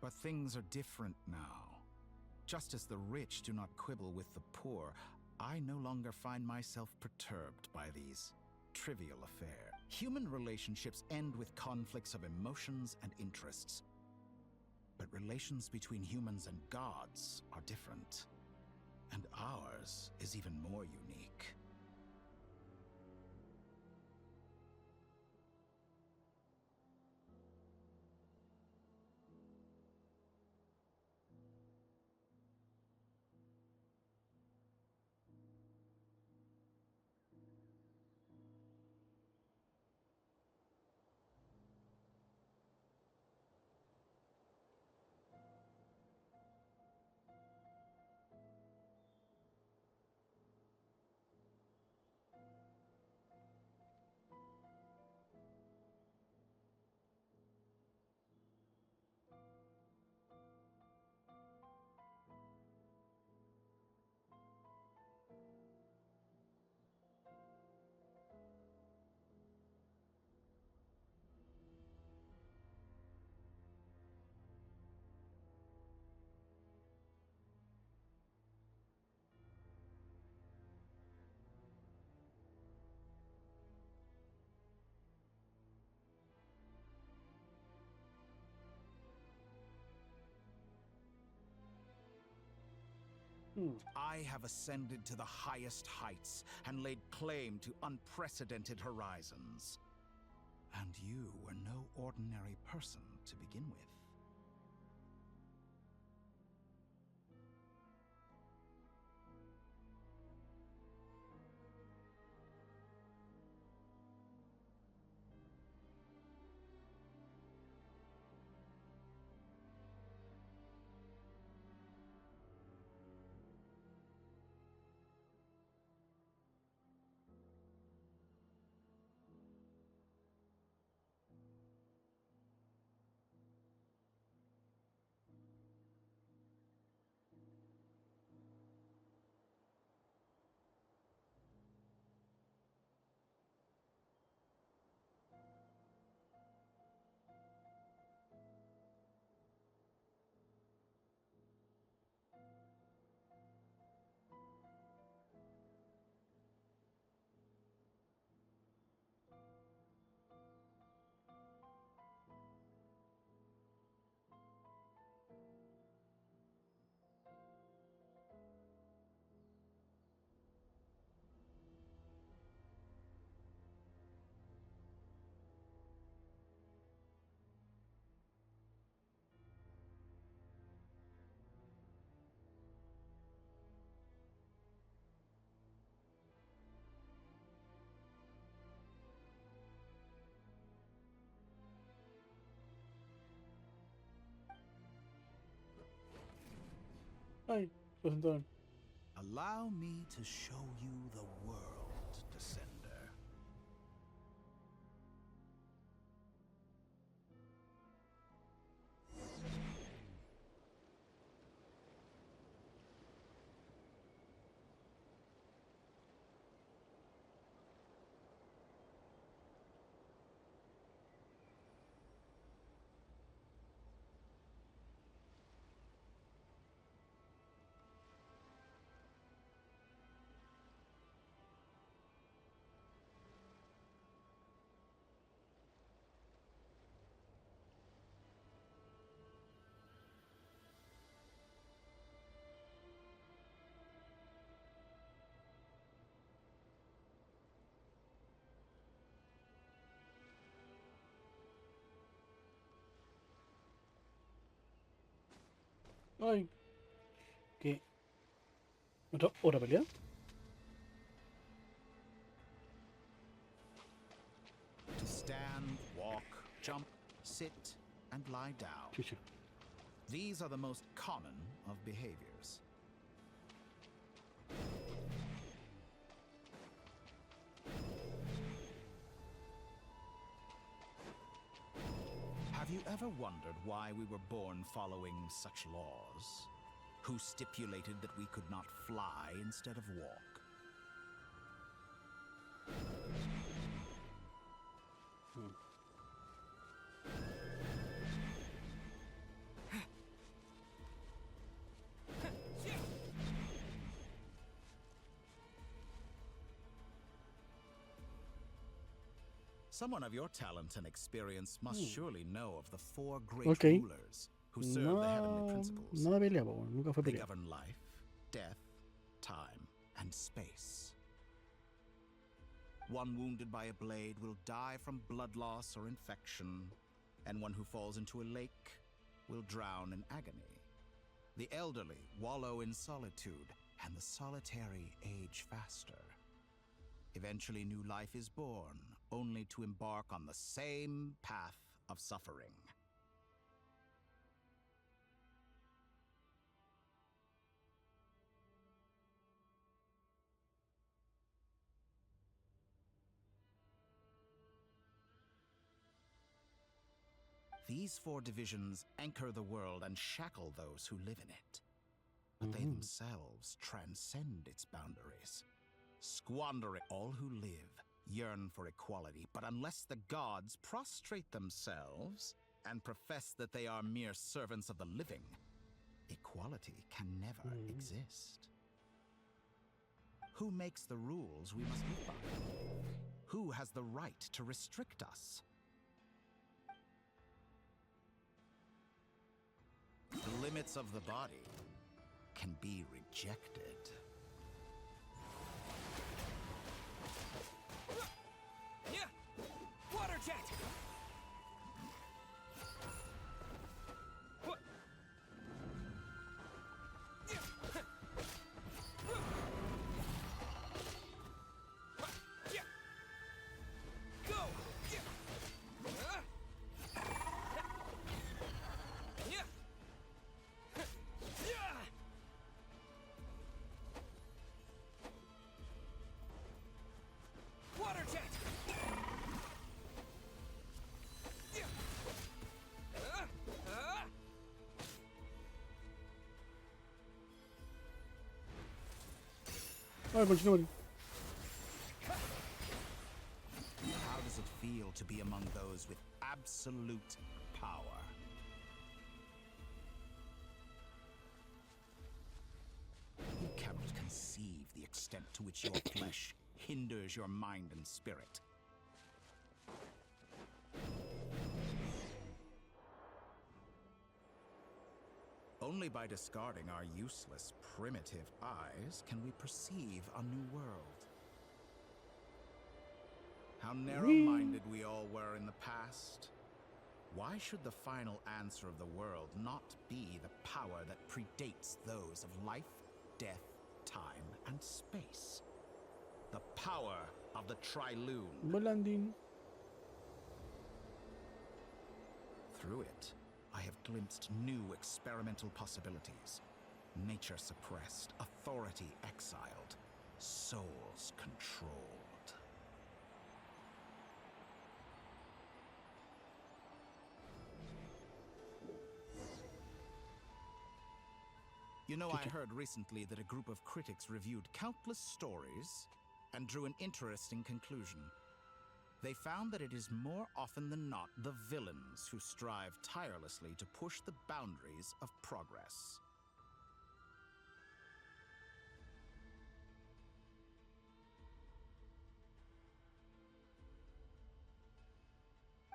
But things are different now. Just as the rich do not quibble with the poor, I no longer find myself perturbed by these trivial affairs. Human relationships end with conflicts of emotions and interests. But relations between humans and gods are different. And ours is even more unique. I have ascended to the highest heights and laid claim to unprecedented horizons. And you were no ordinary person to begin with. Ay, lo sentaron. Allow me to show you the world, Descender. Ay. ¿Qué? ¿Otra pelea? To stand, walk, jump, sit, and lie down. Chucha. These are the most common of behaviors. Have you ever wondered why we were born following such laws? Who stipulated that we could not fly instead of walk? Someone of your talent and experience must Hmm. surely know of the four great Ok. rulers who serve the heavenly principles. No de pelea, po, weón. Nunca fue They pelea. govern life, death, time, and space. One wounded by a blade will die from blood loss or infection, and one who falls into a lake will drown in agony. The elderly wallow in solitude, and the solitary age faster. Eventually, new life is born, only to embark on the same path of suffering. These four divisions anchor the world and shackle those who live in it. But they themselves transcend its boundaries. Squandering all who live yearn for equality, but unless the gods prostrate themselves and profess that they are mere servants of the living, equality can never exist. Who makes the rules we must live by? Who has the right to restrict us? The limits of the body can be rejected. Yeah! Water jet! What? Go! Water jet! Ay, continúa. How does it feel to be among those with absolute power? You cannot conceive the extent to which your flesh hinders your mind and spirit. Only by discarding our useless, primitive eyes can we perceive a new world. How narrow-minded we all were in the past. Why should the final answer of the world not be the power that predates those of life, death, time, and space? The power of the Triloon. Volandín. Through it, I have glimpsed new experimental possibilities. Nature suppressed, authority exiled, souls controlled. You know, I heard recently that a group of critics reviewed countless stories and drew an interesting conclusion. They found that it is more often than not the villains who strive tirelessly to push the boundaries of progress.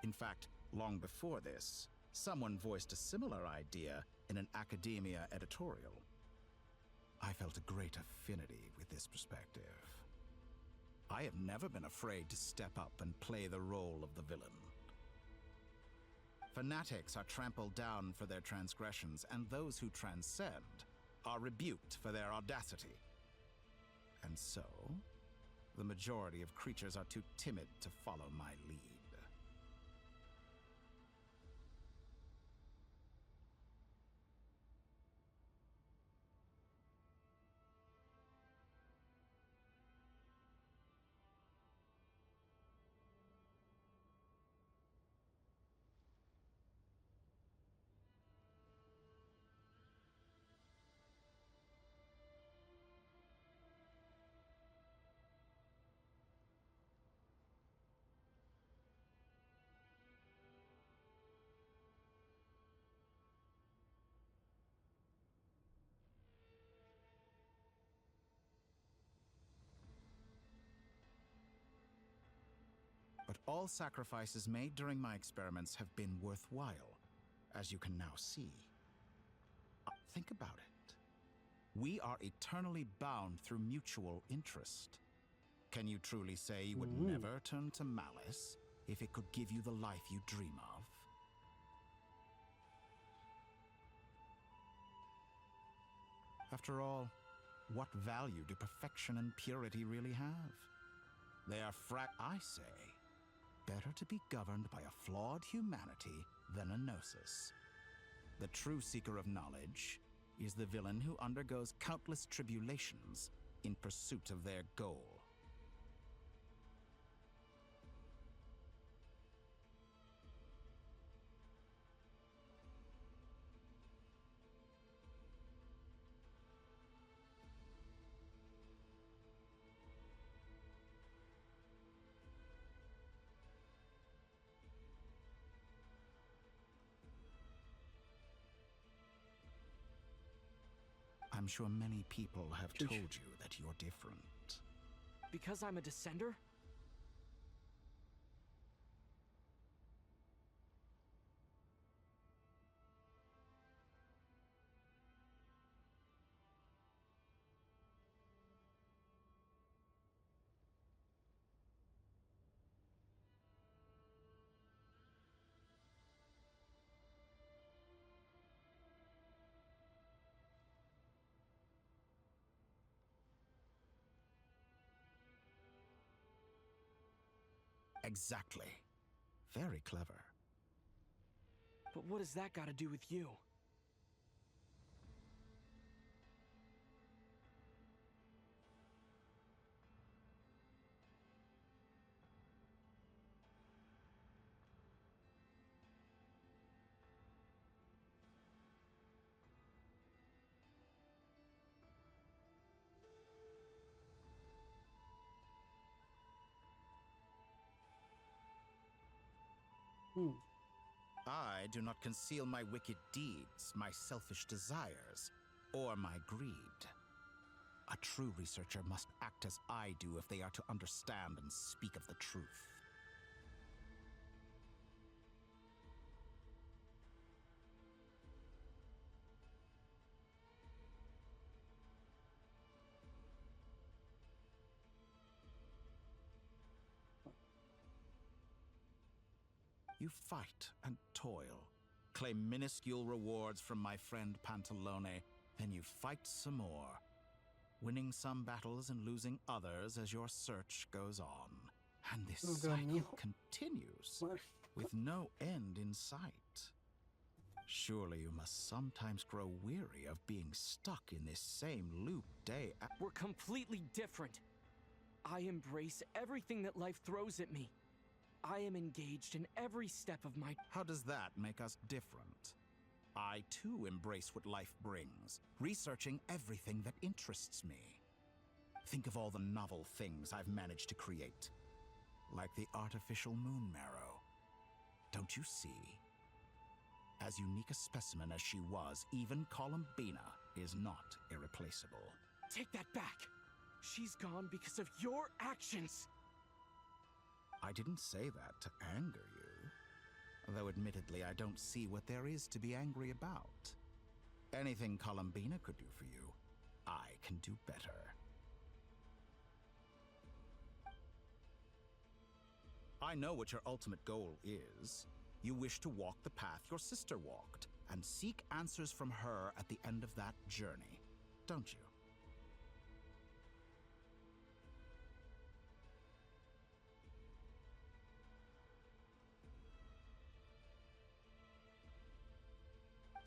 In fact, long before this, someone voiced a similar idea in an academia editorial. I felt a great affinity with this perspective. I have never been afraid to step up and play the role of the villain. Fanatics are trampled down for their transgressions, and those who transcend are rebuked for their audacity. And so, the majority of creatures are too timid to follow my lead. All sacrifices made during my experiments have been worthwhile, as you can now see. Think about it. We are eternally bound through mutual interest. Can you truly say you would never turn to malice if it could give you the life you dream of? After all, what value do perfection and purity really have? They are I say, better to be governed by a flawed humanity than a gnosis. The true seeker of knowledge is the villain who undergoes countless tribulations in pursuit of their goal. I'm sure many people have told you that you're different. Because I'm a descender? Exactly. Very clever. But what does that got to do with you? I do not conceal my wicked deeds, my selfish desires, or my greed. A true researcher must act as I do if they are to understand and speak of the truth. You fight and toil, claim minuscule rewards from my friend Pantalone, then you fight some more, winning some battles and losing others as your search goes on. And this cycle continues, with no end in sight. Surely you must sometimes grow weary of being stuck in this same loop day after. We're completely different. I embrace everything that life throws at me. I am engaged in every step of my... How does that make us different? I too embrace what life brings, researching everything that interests me. Think of all the novel things I've managed to create, like the artificial moon marrow. Don't you see? As unique a specimen as she was, even Columbina is not irreplaceable. Take that back! She's gone because of your actions! I didn't say that to anger you. Though admittedly, I don't see what there is to be angry about. Anything Columbina could do for you, I can do better. I know what your ultimate goal is. You wish to walk the path your sister walked, and seek answers from her at the end of that journey, don't you?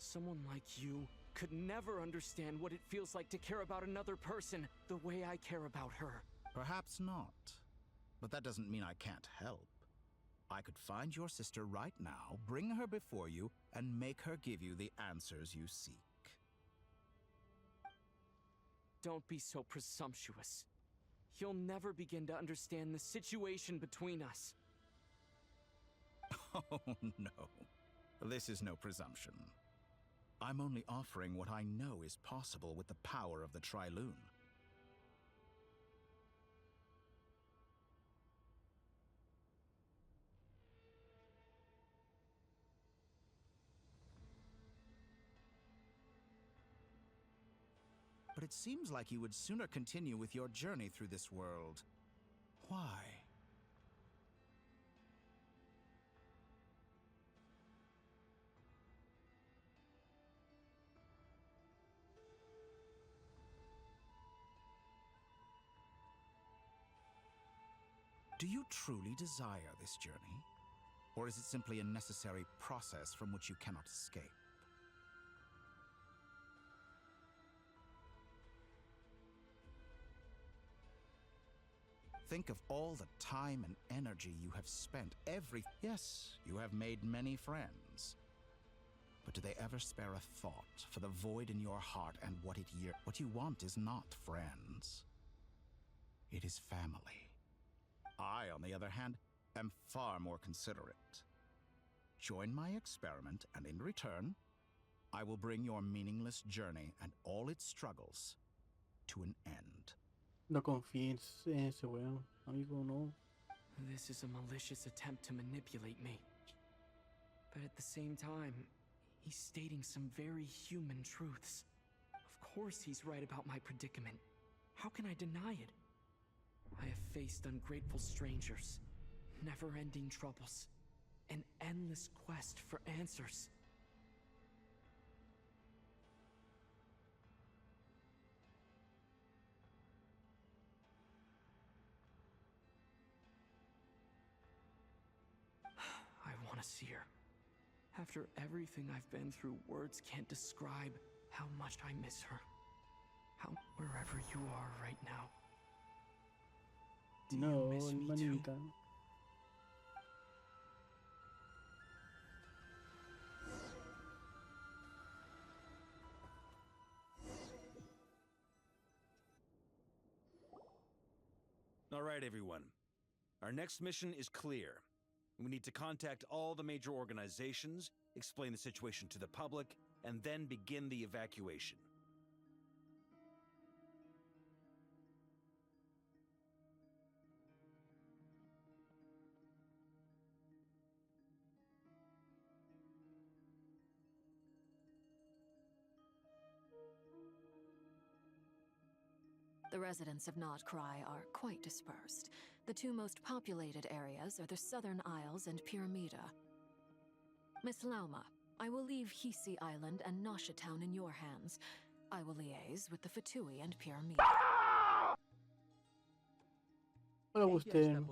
Someone like you could never understand what it feels like to care about another person the way I care about her. Perhaps not. But that doesn't mean I can't help. I could find your sister right now, bring her before you, and make her give you the answers you seek. Don't be so presumptuous. You'll never begin to understand the situation between us. Oh, no. This is no presumption. I'm only offering what I know is possible with the power of the Tri-Lune. but it seems like you would sooner continue with your journey through this world. Why? Do you truly desire this journey? Or is it simply a necessary process from which you cannot escape? Think of all the time and energy you have spent. Yes, you have made many friends. But do they ever spare a thought for the void in your heart and what you want is not friends. It is family. I, on the other hand, am far more considerate. Join my experiment, and in return, I will bring your meaningless journey and all its struggles to an end. No confíes en ese weón, amigo, no. This is a malicious attempt to manipulate me. But at the same time, he's stating some very human truths. Of course he's right about my predicament. How can I deny it? I have faced ungrateful strangers, never-ending troubles, an endless quest for answers. I want to see her. After everything I've been through, words can't describe how much I miss her. Wherever you are right now. Do you miss me too? Hermanita. All right, everyone. Our next mission is clear. We need to contact all the major organizations, explain the situation to the public, and then begin the evacuation. The residents of Nodcry are quite dispersed. The two most populated areas are the Southern Isles and Pyramida. Miss Lauma, I will leave Hisi Island and Nasha Town in your hands. I will liaise with the Fatui and Pyramida. Hola, usted.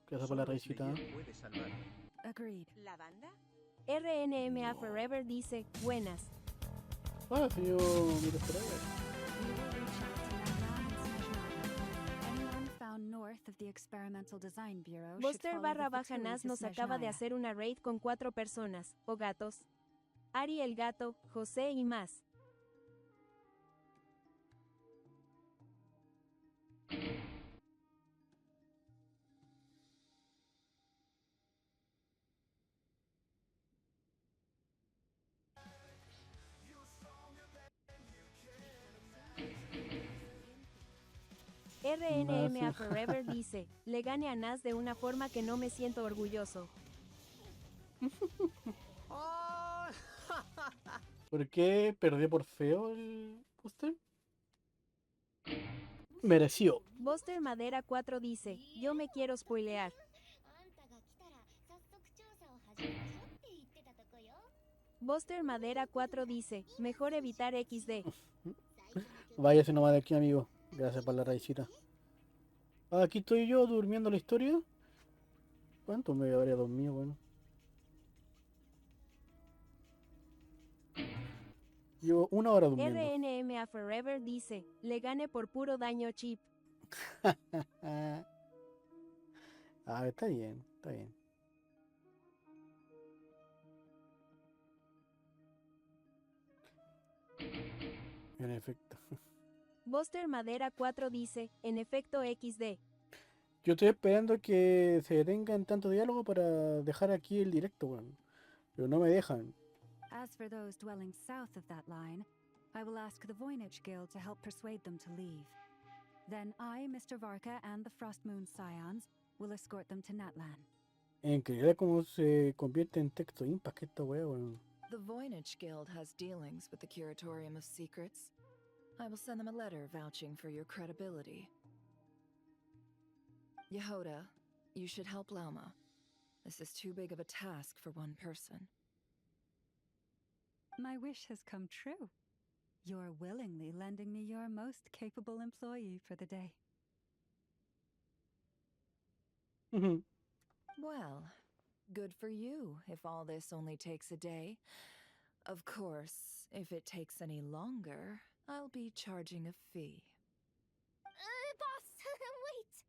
Gracias por la raicita. Agreed. ¿La banda? RNMA Forever dice, buenas. Hola, señor Mira Forever. Anyone found north of the Experimental Design Bureau should Buster follow barra the baja Fatui Nas to nos acaba de Snezhnaya. hacer una raid con 4 personas, o gatos. Ari el gato, José y más. RNMA Forever dice, le gane a Nas de una forma que no me siento orgulloso. ¿Por qué perdió por feo el Buster? Mereció. Buster Madera 4 dice, yo me quiero spoilear. Buster Madera 4 dice, mejor evitar XD. Váyase nomás de aquí, amigo. Gracias por la raicita. Aquí estoy yo durmiendo la historia. ¿Cuánto me habría dormido, bueno? Llevo 1 hora durmiendo. RNMA Forever dice, le gane por puro daño chip. Está bien, está bien. En efecto. Buster Madera 4 dice, en efecto XD. Yo estoy esperando que se detengan tanto diálogo para dejar aquí el directo, weón. Pero no me dejan. As for those dwelling south of that line, I will ask the Voynich Guild to help persuade them to leave. Then I, Mr. Varka, and the Frostmoon Scions will escort them to Natlan. Increíble cómo se convierte en texto impact esta wea, weón. The Voynich Guild has dealings with the Curatorium of Secrets. I will send them a letter vouching for your credibility. Yehoda, you should help Lauma. This is too big of a task for one person. My wish has come true. You're willingly lending me your most capable employee for the day. Well, good for you if all this only takes a day. Of course, if it takes any longer, I'll be charging a fee. Boss, wait!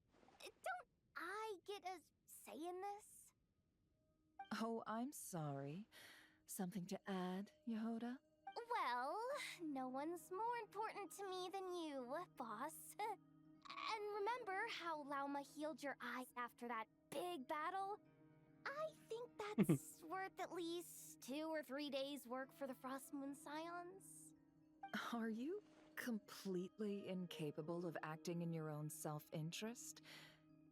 Don't I get a say in this? Oh, I'm sorry. Something to add, Yehoda? Well, no one's more important to me than you, boss. And remember how Lauma healed your eyes after that big battle? I think that's worth at least 2 or 3 days' work for the Frostmoon Scions. Are you completely incapable of acting in your own self-interest?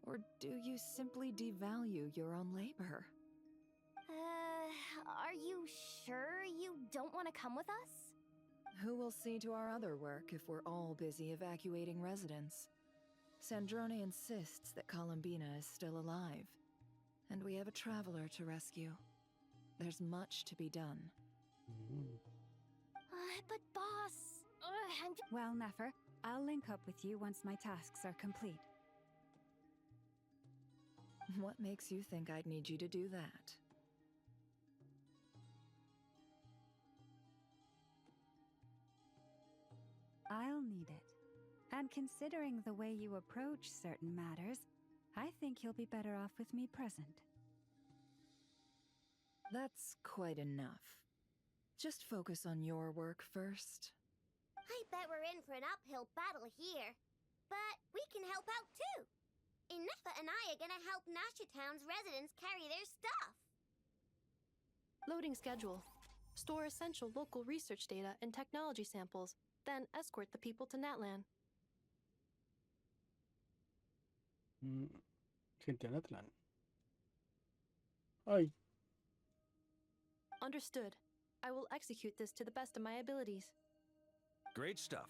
Or do you simply devalue your own labor? Are you sure you don't want to come with us? Who will see to our other work if we're all busy evacuating residents? Sandrone insists that Columbina is still alive, and we have a traveler to rescue. There's much to be done. But boss, Well, Nefer, I'll link up with you once my tasks are complete. What makes you think I'd need you to do that? I'll need it. And considering the way you approach certain matters, I think you'll be better off with me present. That's quite enough. Just focus on your work first. I bet we're in for an uphill battle here. But we can help out too. Inefa and I are gonna help Nasha Town's residents carry their stuff. Loading schedule. Store essential local research data and technology samples, then escort the people to Natlan. Gente en Atlan. Ay. Understood. I will execute this to the best of my abilities. Great stuff.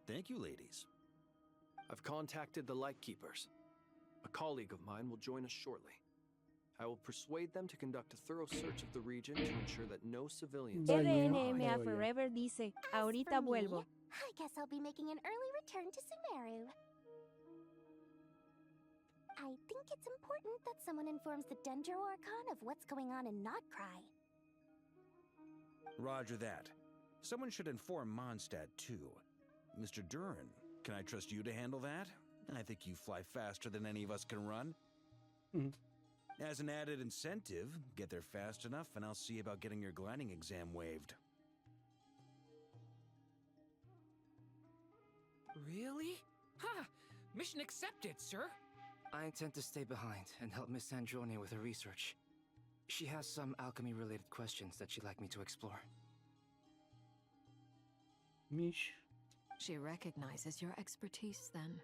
Thank you, ladies. I've contacted the Lightkeepers. A colleague of mine will join us shortly. I will persuade them to conduct a thorough search of the region to ensure that no civilians... RNMA Forever dice, ahorita vuelvo. I guess I'll be making an early return to Sumeru. I think it's important that someone informs the Dendro Archon of what's going on in Nodcry. Roger that. Someone should inform Mondstadt, too. Mr. Durin, can I trust you to handle that? I think you fly faster than any of us can run. As an added incentive, get there fast enough and I'll see about getting your gliding exam waived. Really? Ha! Mission accepted, sir. I intend to stay behind and help Miss Sandrone with her research. She has some alchemy-related questions that she'd like me to explore. Mish. She recognizes your expertise, then.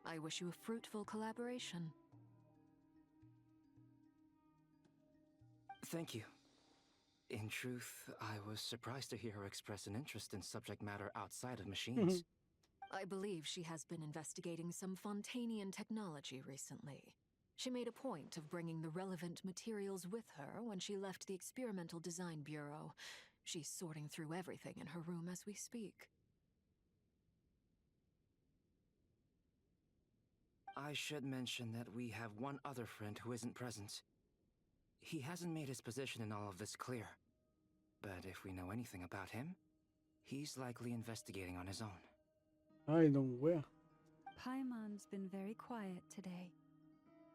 I wish you a fruitful collaboration. Thank you. In truth, I was surprised to hear her express an interest in subject matter outside of machines. I believe she has been investigating some Fontanian technology recently. She made a point of bringing the relevant materials with her when she left the Experimental Design Bureau. She's sorting through everything in her room as we speak. I should mention that we have one other friend who isn't present. He hasn't made his position in all of this clear. But if we know anything about him, he's likely investigating on his own. Ay, don wea. Paimon's been very quiet today.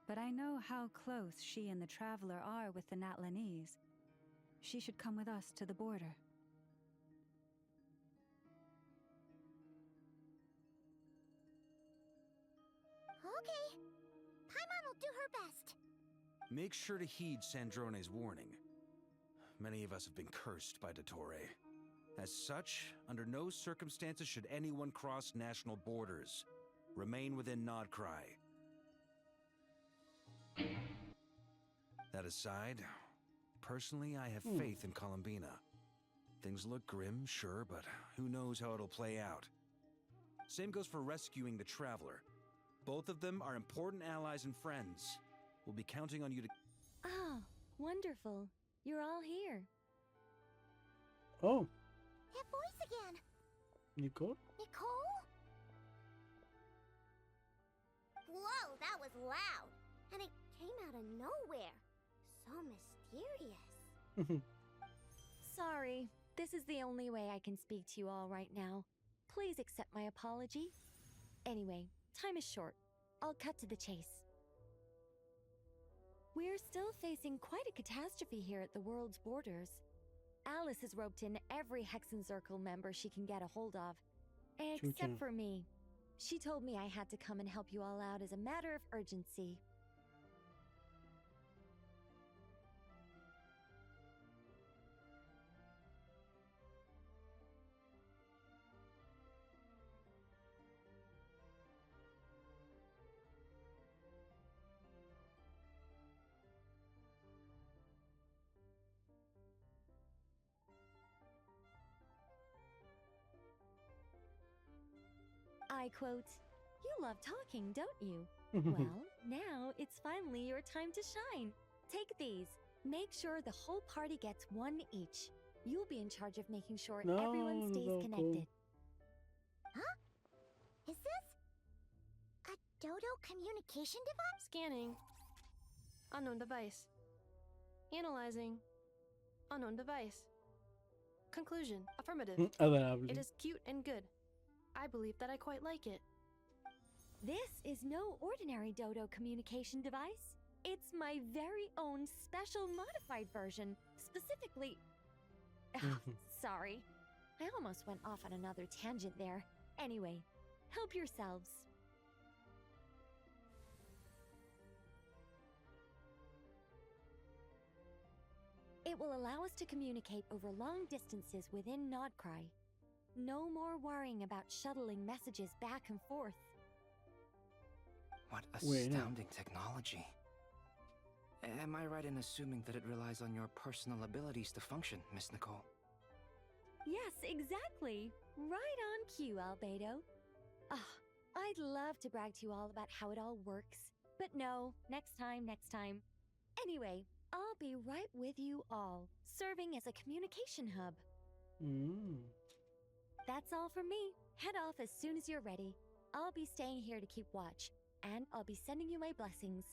But I know how close she and the Traveler are with the Natlanese. She should come with us to the border. Okay. Paimon will do her best. Make sure to heed Sandrone's warning. Many of us have been cursed by Dottore. As such, under no circumstances should anyone cross national borders. Remain within Nodcry. That aside, personally, I have faith in Columbina. Things look grim, sure, but who knows how it'll play out. Same goes for rescuing the Traveler. Both of them are important allies and friends. We'll be counting on you to... Oh, wonderful. You're all here. Oh, That voice again. Nicole? Nicole? Whoa, that was loud. And it came out of nowhere. So mysterious. Sorry, this is the only way I can speak to you all right now. Please accept my apology. Anyway, time is short. I'll cut to the chase. We're still facing quite a catastrophe here at the world's borders. Alice has roped in every Hexencircle member she can get a hold of. Except Chucha. for me. She told me I had to come and help you all out as a matter of urgency. I quote, "You love talking, don't you? Well, now it's finally your time to shine. Take these. Make sure the whole party gets one each. You'll be in charge of making sure everyone stays No, connected." Huh? Is this a Dodo communication device? Scanning. Unknown device. Analyzing. Unknown device. Conclusion. Affirmative. Adorable. It is cute and good. I believe that I quite like it. This is no ordinary Dodo communication device. It's my very own special modified version, specifically... Sorry. I almost went off on another tangent there. Anyway, help yourselves. It will allow us to communicate over long distances within Nodcry. No more worrying about shuttling messages back and forth. What Bueno. astounding technology. Am I right in assuming that it relies on your personal abilities to function, Miss Nicole? Yes, exactly. Right on cue, Albedo. I'd love to brag to you all about how it all works. But no, next time. Anyway, I'll be right with you all, serving as a communication hub. That's all from me. Head off as soon as you're ready. I'll be staying here to keep watch, and I'll be sending you my blessings.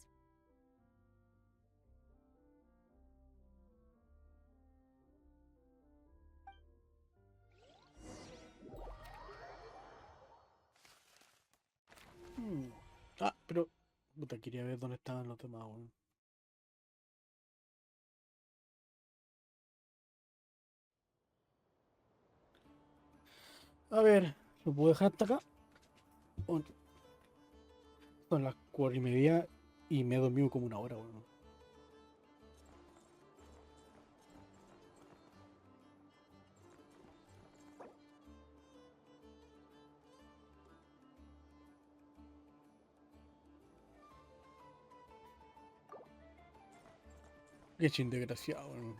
Ah, pero... Puta, quería ver dónde estaban los demás, weón. A ver, ¿lo puedo dejar hasta acá? Son las 4:30 y me he dormido como una hora, weón. Qué chin desgraciado, weón.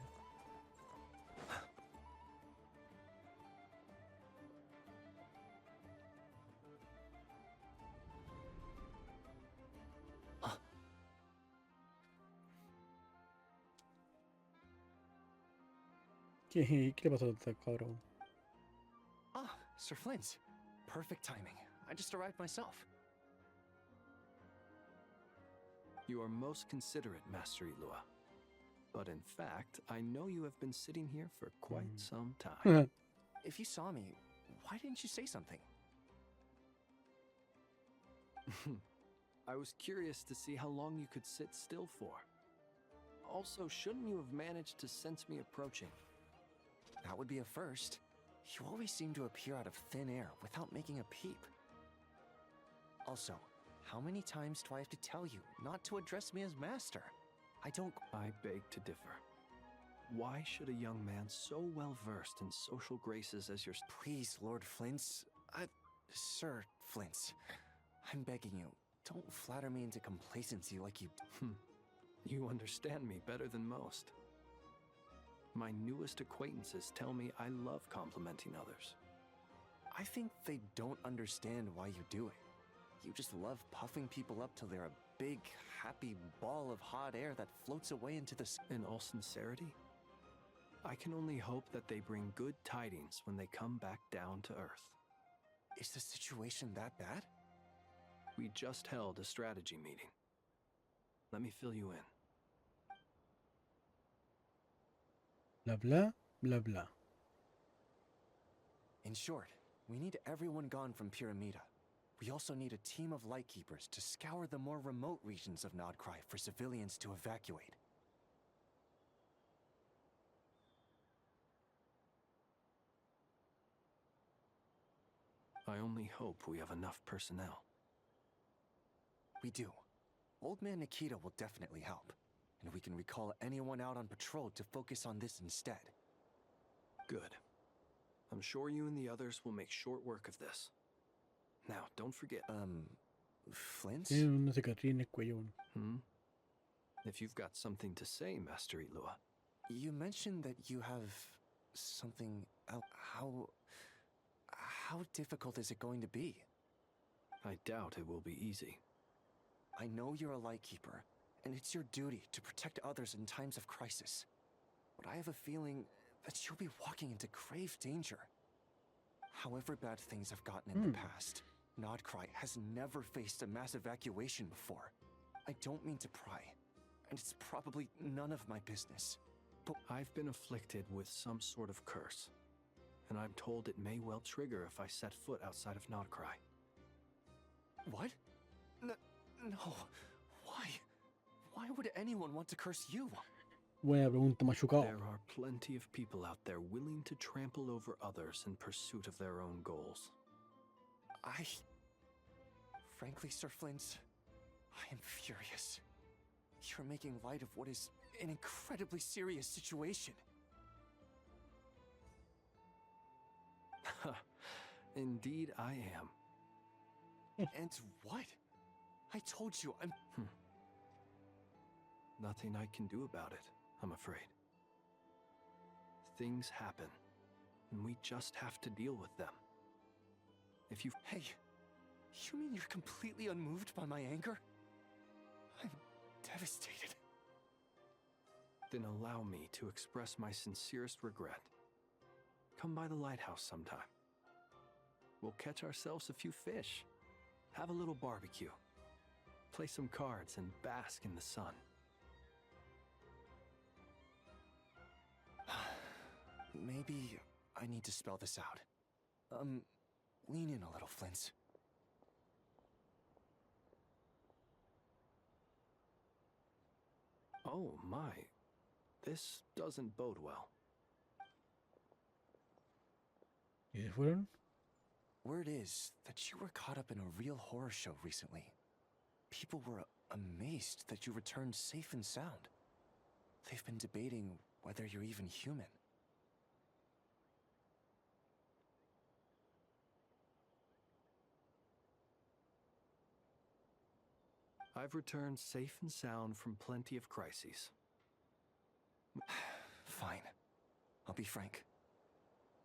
¿Qué le pasó a este cabrón? Ah, Sir Flint. Perfect timing. I just arrived myself. You are most considerate, Master Ilua. But in fact, I know you have been sitting here for quite some time. If you saw me, why didn't you say something? I was curious to see how long you could sit still for. Also, shouldn't you have managed to sense me approaching? That would be a first. You always seem to appear out of thin air without making a peep. Also, how many times do I have to tell you not to address me as master? I beg to differ. Why should a young man so well versed in social graces as yours? Please, Lord Flint's... Sir Flint's. I'm begging you, don't flatter me into complacency like you... You understand me better than most. My newest acquaintances tell me I love complimenting others. I think they don't understand why you do it. You just love puffing people up till they're a big, happy ball of hot air that floats away into the sky. In all sincerity, I can only hope that they bring good tidings when they come back down to Earth. Is the situation that bad? We just held a strategy meeting. Let me fill you in. Bla bla, bla bla. In short, we need everyone gone from Pyramida. We also need a team of Lightkeepers to scour the more remote regions of Nodcry for civilians to evacuate. I only hope we have enough personnel. We do. Old Man Nikita will definitely help, and we can recall anyone out on patrol to focus on this instead. Good. I'm sure you and the others will make short work of this. Now, don't forget. Flint? Tiene una cicatriz en el cuello. If you've got something to say, Master Ilua. You mentioned that you have something else. How difficult is it going to be? I doubt it will be easy. I know you're a Lightkeeper, and it's your duty to protect others in times of crisis. But I have a feeling that you'll be walking into grave danger. However bad things have gotten in the past, Nodcry has never faced a mass evacuation before. I don't mean to pry, and it's probably none of my business. But I've been afflicted with some sort of curse, and I'm told it may well trigger if I set foot outside of Nodcry. What? No. Why? Why would anyone want to curse you? Buena pregunta, machucado. There are plenty of people out there willing to trample over others in pursuit of their own goals. Frankly, Sir Flint, I am furious. You're making light of what is an incredibly serious situation. Indeed, I am. And what? I told you, I'm... Nothing I can do about it, I'm afraid. Things happen, and we just have to deal with them. If you... Hey, you mean you're completely unmoved by my anger? I'm devastated. Then allow me to express my sincerest regret. Come by the lighthouse sometime. We'll catch ourselves a few fish, have a little barbecue, play some cards, and bask in the sun. Maybe I need to spell this out. Lean in a little, Flint. Oh my, this doesn't bode well. ¿Y se fueron? Word is that you were caught up in a real horror show recently. People were amazed that you returned safe and sound. They've been debating whether you're even human. I've returned safe and sound from plenty of crises. Fine. I'll be frank.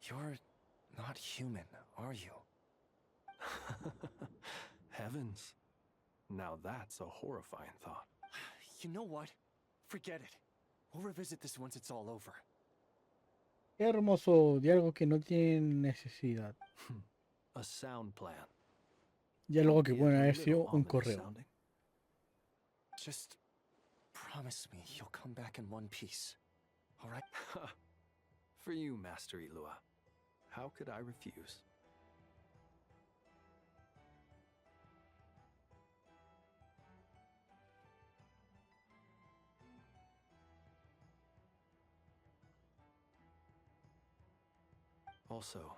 You're not human, are you? Heavens. Now that's a horrifying thought. You know what? Forget it. We'll revisit this once it's all over. Qué hermoso diálogo que no tienen necesidad. A sound plan. Diálogo que pueden haber sido un correo. Just promise me you'll come back in one piece, all right? For you, Master Ilua. How could I refuse? Also,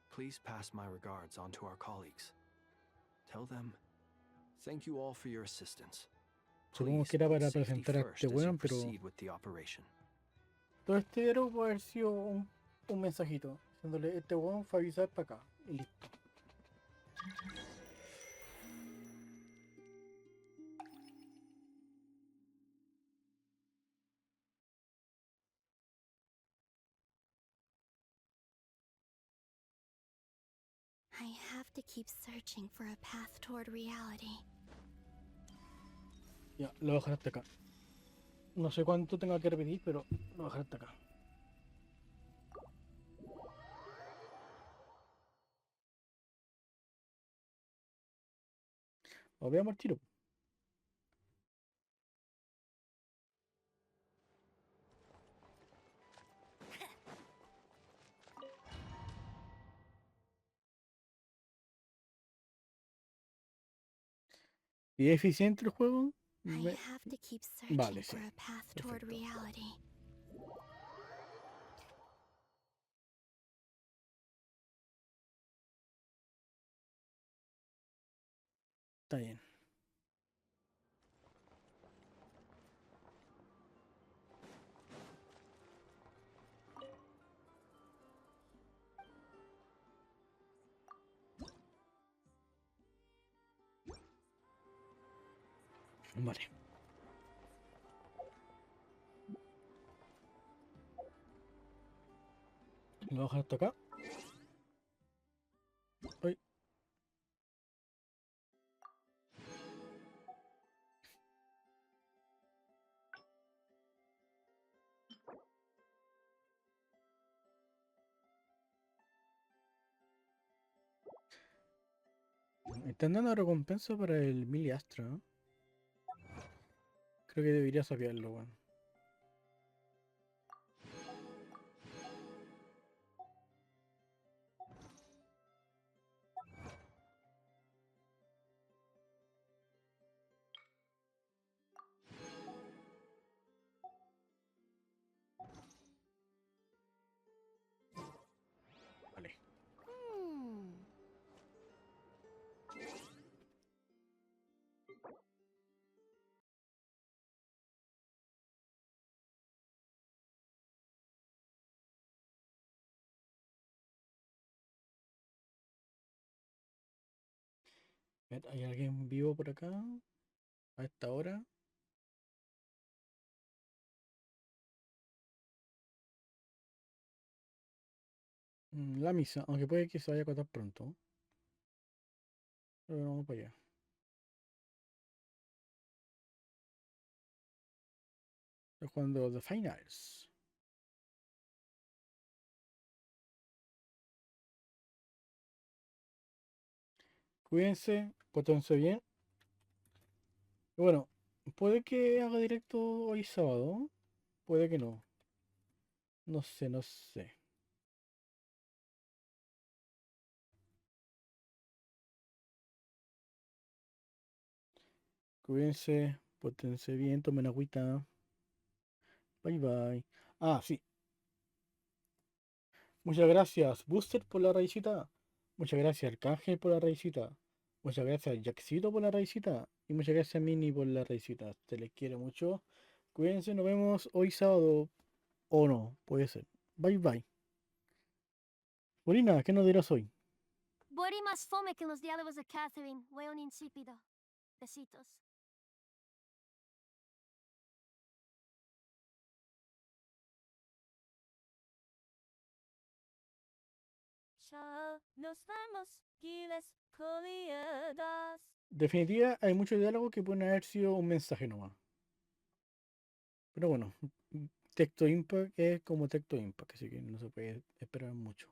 please pass my regards on to our colleagues. Tell them, thank you all for your assistance. Supongo que era para presentar a este weón, pero todo este diálogo puede haber sido un mensajito, diciéndole este weón fue a avisar para acá y listo. I have to keep searching for a path toward reality. Ya, lo voy a dejar hasta acá. No sé cuánto tenga que repetir, pero lo voy a dejar hasta acá. Lo veamos al tiro. ¿Y es eficiente el juego? I have to keep searching Vale, sí. for a path toward reality. Está bien. Vale. Lo voy a dejar hasta acá. Ay. Están dando recompensa para el Mili Astra, ¿no? Creo que debería saberlo, weón. Vale. ¿Hay alguien vivo por acá? A esta hora. La misa, aunque puede que se vaya a acotar pronto. Pero vamos para allá. Estoy jugando The Finals. Cuídense, pórtense bien. Y bueno, puede que haga directo hoy sábado. Puede que no. No sé, no sé. Cuídense, pórtense bien, tomen agüita. Bye bye. Ah, sí. Muchas gracias, Booster, por la raicita. Muchas gracias, Arcángel, por la raicita. Muchas gracias, Jackcito, por la raicita. Y muchas gracias, Mini, por la raicita. Se les quiere mucho. Cuídense, nos vemos hoy sábado. O no, puede ser. Bye bye. Urina, ¿qué nos dirás hoy? Bori más fome que los diálogos de Catherine. Weón insípido. Besitos. Chao, nos vemos, Giles Coliadas. Definitiva, hay mucho diálogo que pueden haber sido un mensaje nomás. Pero bueno, texto impact es como texto impact, así que no se puede esperar mucho.